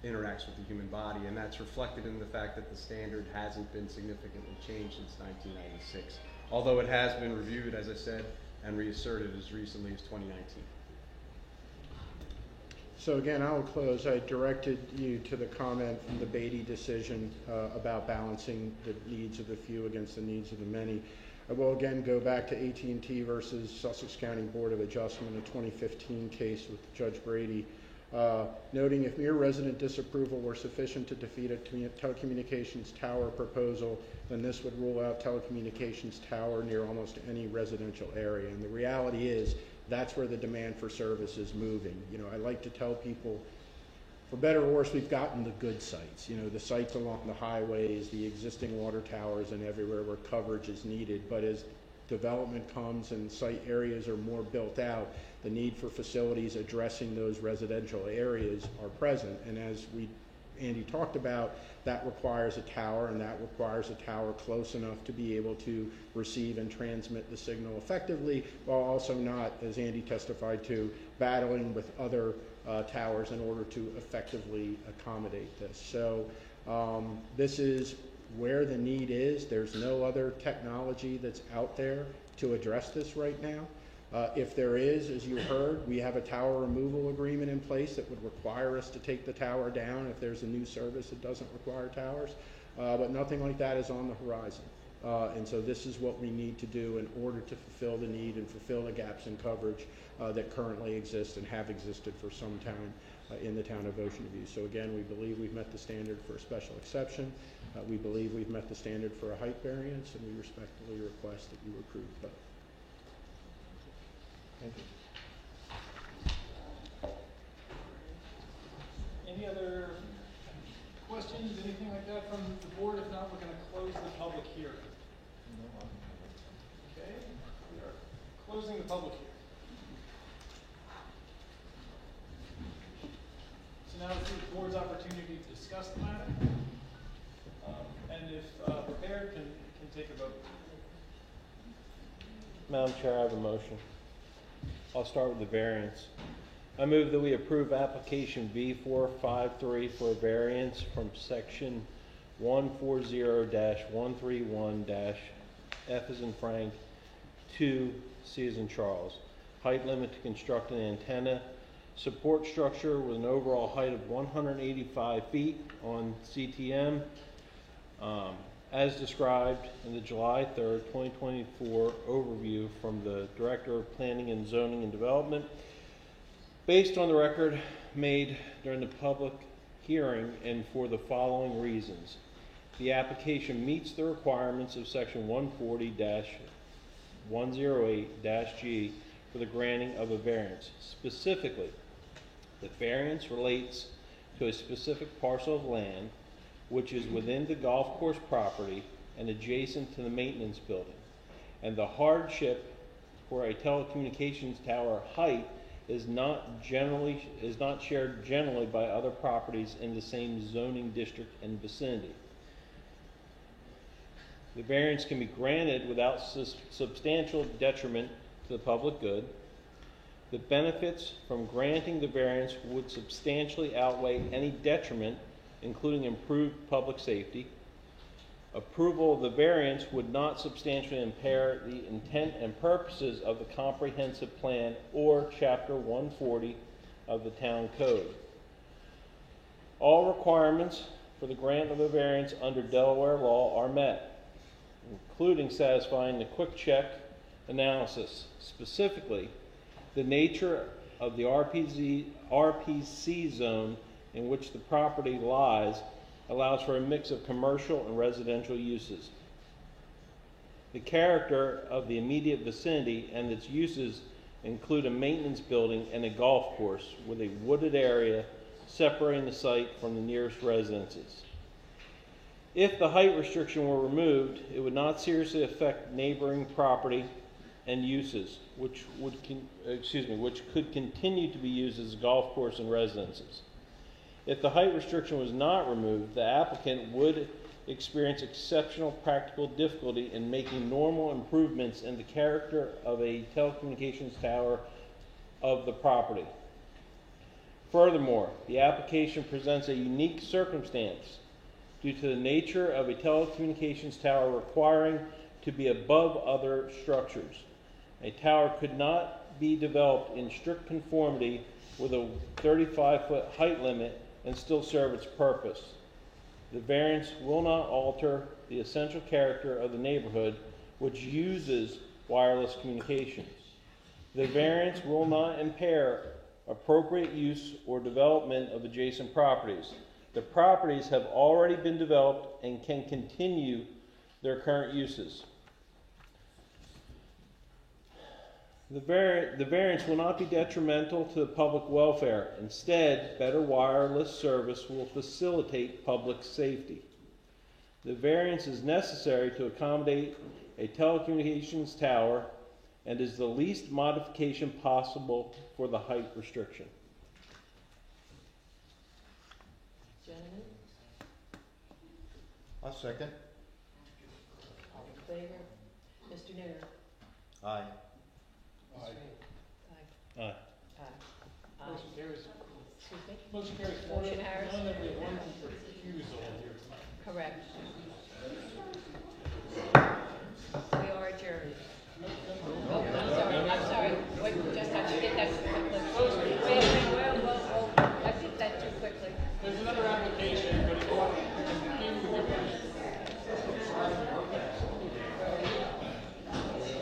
interacts with the human body, and that's reflected in the fact that the standard hasn't been significantly changed since 1996, although it has been reviewed, as I said, and reasserted as recently as 2019. So again, I will close. I directed you to the comment from the Beatty decision about balancing the needs of the few against the needs of the many. I will again go back to AT&T versus Sussex County Board of Adjustment, a 2015 case with Judge Brady, noting if mere resident disapproval were sufficient to defeat a telecommunications tower proposal, then this would rule out telecommunications tower near almost any residential area. And the reality is that's where the demand for service is moving. You know, I like to tell people, for better or worse, we've gotten the good sites. You know, the sites along the highways, the existing water towers, and everywhere where coverage is needed. But as development comes and site areas are more built out, the need for facilities addressing those residential areas are present. And as Andy talked about, that requires a tower, and that requires a tower close enough to be able to receive and transmit the signal effectively, while also not, as Andy testified to, battling with other towers in order to effectively accommodate this. So this is where the need is. There's no other technology that's out there to address this right now. If there is, as you heard, we have a tower removal agreement in place that would require us to take the tower down if there's a new service that doesn't require towers, but nothing like that is on the horizon. And so this is what we need to do in order to fulfill the need and fulfill the gaps in coverage that currently exist and have existed for some time in the town of Ocean View. So again, we believe we've met the standard for a special exception. We believe we've met the standard for a height variance, and we respectfully request that you approve both. Thank you. Any other questions, anything like that from the board? If not, we're going to close the public hearing. Okay, we are closing the public hearing. So now it's the board's opportunity to discuss the matter, and if prepared, can take a vote. Madam Chair, I have a motion. I'll start with the variance. I move that we approve application B453 for a variance from section 140-131-F as in Frank, 2 C as in Charles. Height limit to construct an antenna support structure with an overall height of 185 feet on CTM, as described in the July 3rd, 2024 overview from the Director of Planning and Zoning and Development. Based on the record made during the public hearing and for the following reasons. The application meets the requirements of section 140-108-G for the granting of a variance. Specifically, the variance relates to a specific parcel of land which is within the golf course property and adjacent to the maintenance building. And the hardship for a telecommunications tower height is not shared generally by other properties in the same zoning district and vicinity. The variance can be granted without substantial detriment to the public good. The benefits from granting the variance would substantially outweigh any detriment, including improved public safety. Approval of the variance would not substantially impair the intent and purposes of the comprehensive plan or Chapter 140 of the Town Code. All requirements for the grant of a variance under Delaware law are met, including satisfying the quick check analysis. Specifically, the nature of the RPC zone in which the property lies allows for a mix of commercial and residential uses. The character of the immediate vicinity and its uses include a maintenance building and a golf course with a wooded area separating the site from the nearest residences. If the height restriction were removed, it would not seriously affect neighboring property and uses, which could continue to be used as a golf course and residences. If the height restriction was not removed, the applicant would experience exceptional practical difficulty in making normal improvements in the character of a telecommunications tower of the property. Furthermore, the application presents a unique circumstance due to the nature of a telecommunications tower requiring to be above other structures. A tower could not be developed in strict conformity with a 35-foot height limit and still serve its purpose. The variance will not alter the essential character of the neighborhood which uses wireless communications. The variance will not impair appropriate use or development of adjacent properties. The properties have already been developed and can continue their current uses. The variance will not be detrimental to the public welfare. Instead, better wireless service will facilitate public safety. The variance is necessary to accommodate a telecommunications tower and is the least modification possible for the height restriction. Gentlemen, I'll second. all in favor? Mr. Nooner? Aye. Aye. Aye. Aye. Motion carries. Excuse me? Motion carries. Motion Harris? None of the one refusal here tonight. Correct. We are adjourned. Oh, I'm sorry. Wait, just have to get that too quickly. Whoa. I did that too quickly. There's another application, but if you want to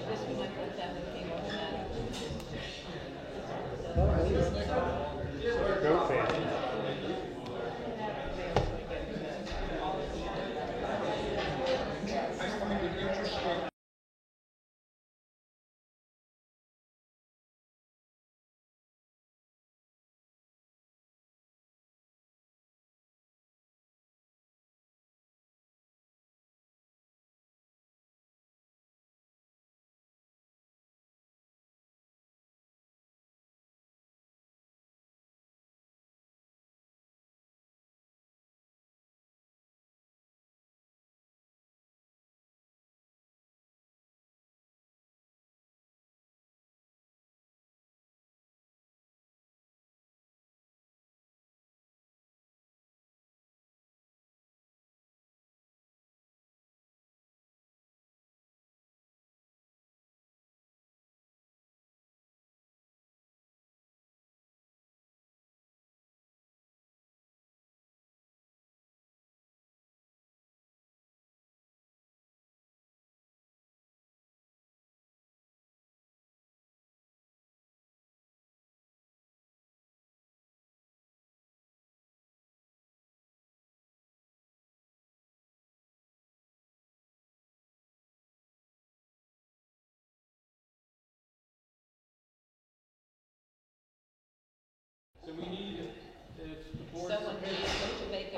This one, I thought that one came automatically. Go fan.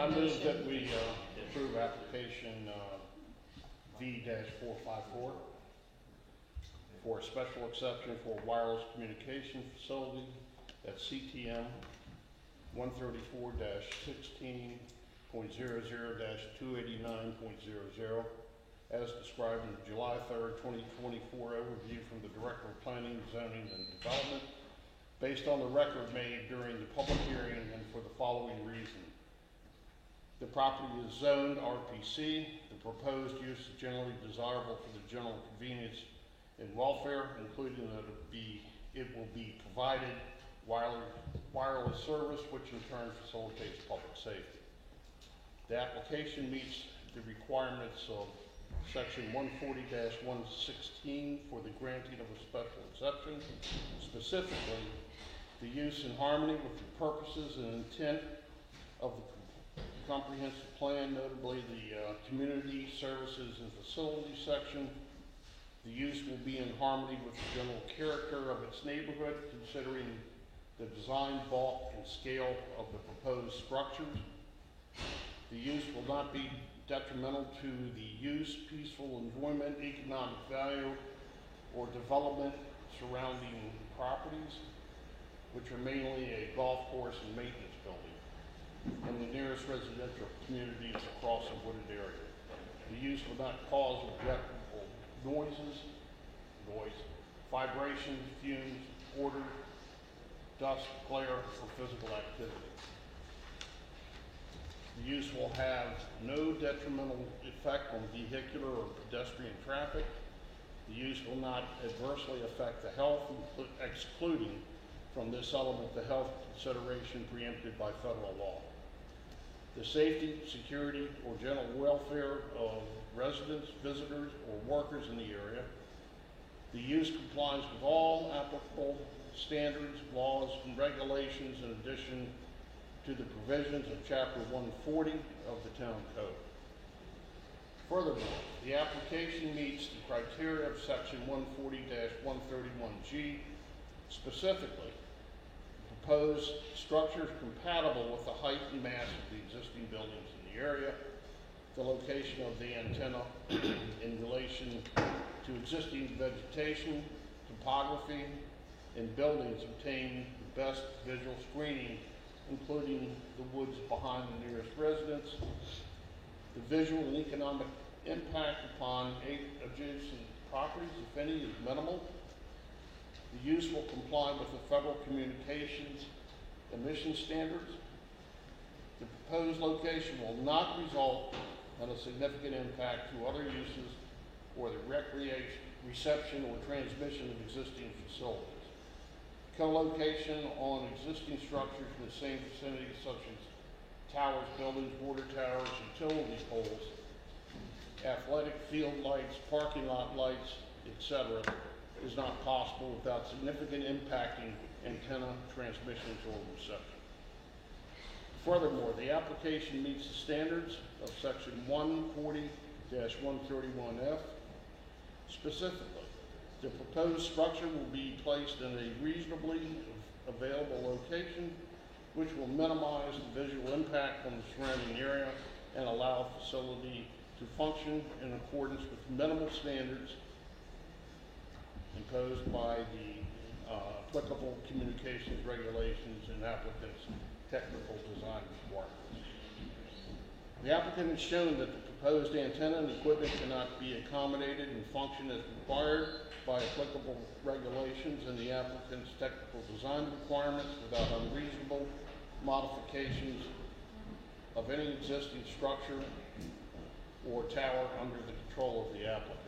I move motion? that we approve application V-454 for a special exception for a wireless communication facility at CTM 134-16.00-289.00 as described in the July 3rd, 2024 overview from the Director of Planning, Zoning, and Development based on the record made during the public hearing and for the following reason. The property is zoned RPC. The proposed use is generally desirable for the general convenience and welfare, including that it will be provided wireless service, which in turn facilitates public safety. The application meets the requirements of Section 140-116 for the granting of a special exception, specifically the use in harmony with the purposes and intent of the comprehensive plan, notably the community services and facilities section. The use will be in harmony with the general character of its neighborhood, considering the design, bulk, and scale of the proposed structures. The use will not be detrimental to the use, peaceful enjoyment, economic value, or development surrounding properties, which are mainly a golf course and maintenance building, and the nearest residential communities across a wooded area. The use will not cause objectionable noise, vibration, fumes, odor, dust, glare, or physical activity. The use will have no detrimental effect on vehicular or pedestrian traffic. The use will not adversely affect the health, excluding from this element the health consideration preempted by federal law. The safety, security, or general welfare of residents, visitors, or workers in the area. The use complies with all applicable standards, laws, and regulations in addition to the provisions of Chapter 140 of the Town Code. Furthermore, the application meets the criteria of Section 140-131G, specifically proposed structures compatible with the height and mass of the existing buildings in the area, the location of the antenna in relation to existing vegetation, topography, and buildings obtain the best visual screening, including the woods behind the nearest residence. The visual and economic impact upon adjacent properties, if any, is minimal. The use will comply with the federal communications emission standards. The proposed location will not result in a significant impact to other uses or the recreation, reception, or transmission of existing facilities. Co-location on existing structures in the same vicinity, such as towers, buildings, water towers, utility poles, athletic field lights, parking lot lights, etc., is not possible without significant impacting antenna transmissions or reception. Furthermore, the application meets the standards of Section 140-131F. Specifically, the proposed structure will be placed in a reasonably available location, which will minimize the visual impact on the surrounding area and allow the facility to function in accordance with minimal standards imposed by the applicable communications regulations and applicants' technical design requirements. The applicant has shown that the proposed antenna and equipment cannot be accommodated and function as required by applicable regulations and the applicant's technical design requirements without unreasonable modifications of any existing structure or tower under the control of the applicant.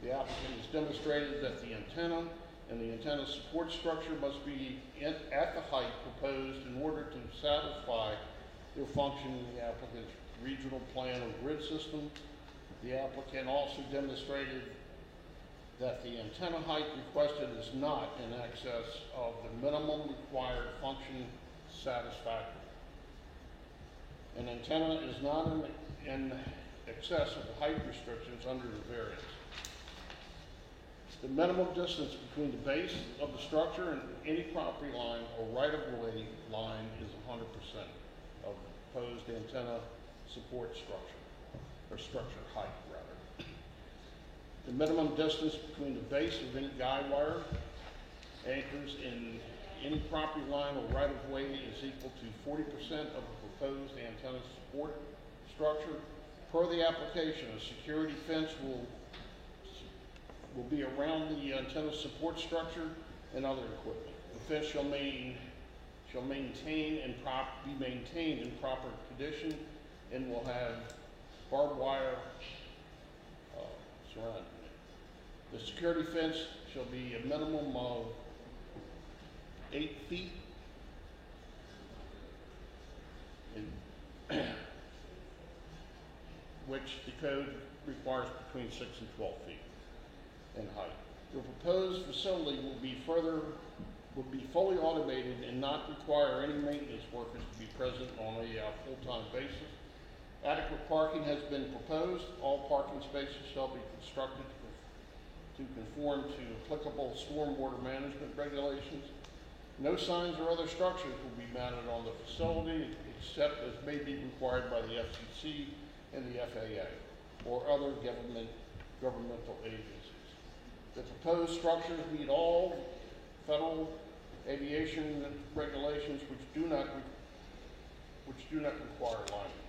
The applicant has demonstrated that the antenna and the antenna support structure must be at the height proposed in order to satisfy their function in the applicant's regional plan or grid system. The applicant also demonstrated that the antenna height requested is not in excess of the minimum required function satisfactory. An antenna is not in excess of the height restrictions under the variance. The minimum distance between the base of the structure and any property line or right-of-way line is 100% of proposed antenna support structure, or structure height, rather. The minimum distance between the base of any guide wire anchors in any property line or right-of-way is equal to 40% of the proposed antenna support structure. Per the application, a security fence will be around the antenna support structure and other equipment. The fence shall be maintained in proper condition and will have barbed wire surrounding it. The security fence shall be a minimum of 8 feet in which the code requires between 6 and 12 feet in height. The proposed facility will be fully automated and not require any maintenance workers to be present on a full-time basis. Adequate parking has been proposed. All parking spaces shall be constructed to conform to applicable stormwater management regulations. No signs or other structures will be mounted on the facility except as may be required by the FCC and the FAA or other governmental agencies. The proposed structures meet all federal aviation regulations which do not require lining.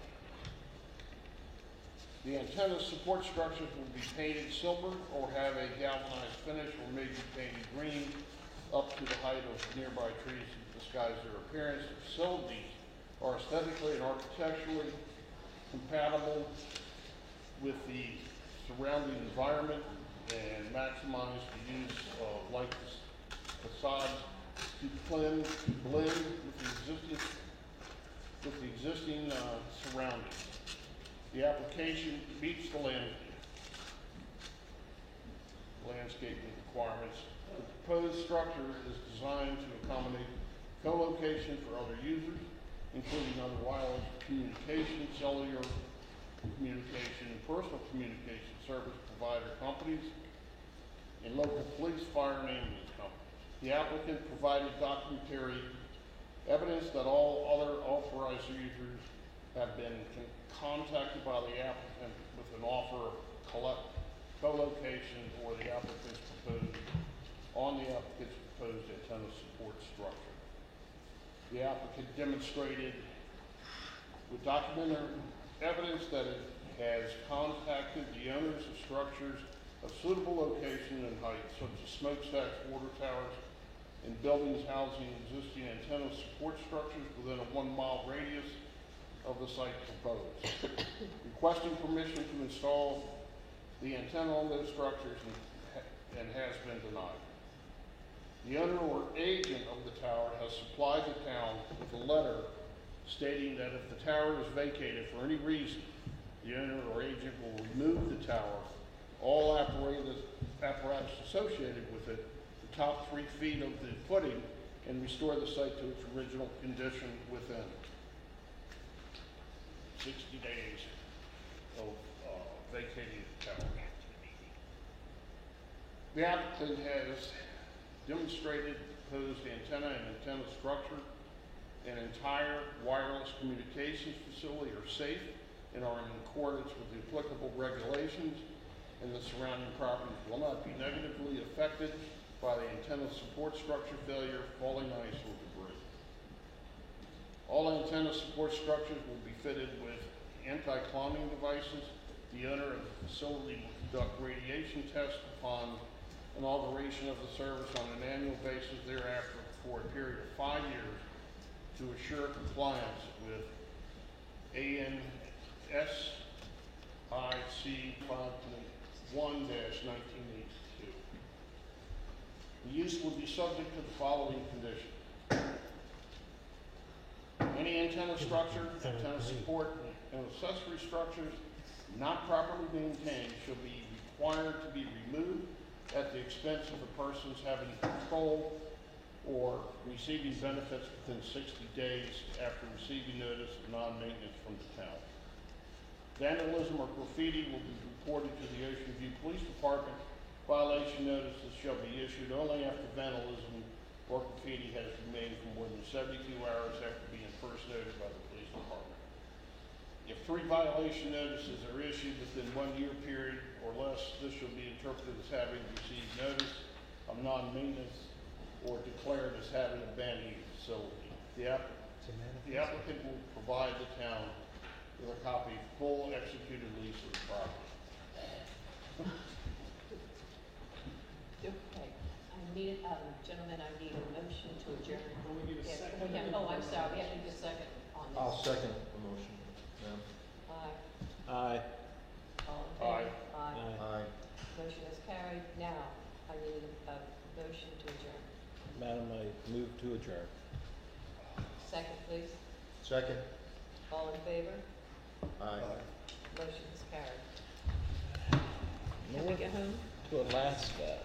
The antenna support structures will be painted silver or have a galvanized finish or may be painted green up to the height of nearby trees to disguise their appearance. The facilities are aesthetically and architecturally compatible with the surrounding environment and maximize the use of light facades to blend with the existing surroundings. The application meets the landscaping requirements. The proposed structure is designed to accommodate co-location for other users, including other wireless communication, cellular communication, and personal communication service provider companies, and local police, fire, and ambulance companies. The applicant provided documentary evidence that all other authorized users have been contacted by the applicant with an offer of co-location or the applicant's proposed antenna support structure. The applicant demonstrated with documentary evidence that it has contacted the owners of structures of suitable location and height, such as smokestacks, water towers, and buildings housing existing antenna support structures within a 1-mile radius of the site proposed. Requesting permission to install the antenna on those structures and has been denied. The owner or agent of the tower has supplied the town with a letter stating that if the tower is vacated for any reason, the owner or agent will remove the tower, all apparatus associated with it, the top 3 feet of the footing, and restore the site to its original condition within 60 days of vacating the tower. The applicant has demonstrated proposed antenna and antenna structure and entire wireless communications facility are safe and are in accordance with the applicable regulations, and the surrounding properties will not be negatively affected by the antenna support structure failure, falling ice, or debris. All antenna support structures will be fitted with anti-clombing devices. The owner of the facility will conduct radiation tests upon inauguration of the service on an annual basis thereafter for a period of 5 years to assure compliance with ANSIC 5.1-1982. The use will be subject to the following conditions. Any antenna structure, antenna support, and accessory structures not properly maintained shall be required to be removed at the expense of the persons having control or receiving benefits within 60 days after receiving notice of non-maintenance from the town. Vandalism or graffiti will be reported to the Ocean View Police Department. Violation notices shall be issued only after vandalism or graffiti has remained for more than 72 hours after being first noted by the police department. If 3 violation notices are issued within 1 year period or less, this shall be interpreted as having received notice of non-maintenance or declared as having abandoned use. So the applicant will provide the town with a copy of full executed lease of the property. Okay, I need, gentlemen, I need a motion to adjourn. Well, we need a Yes, second. I'm sorry, we have to need a second on this. I'll second the motion, ma'am. Aye. Aye. All in favor? Aye. Aye. Motion is carried. Now, I need a motion to adjourn. Madam, I move to adjourn. Second, please. Second? All in favor? Aye. Motion is carried. Can we get home? To Alaska.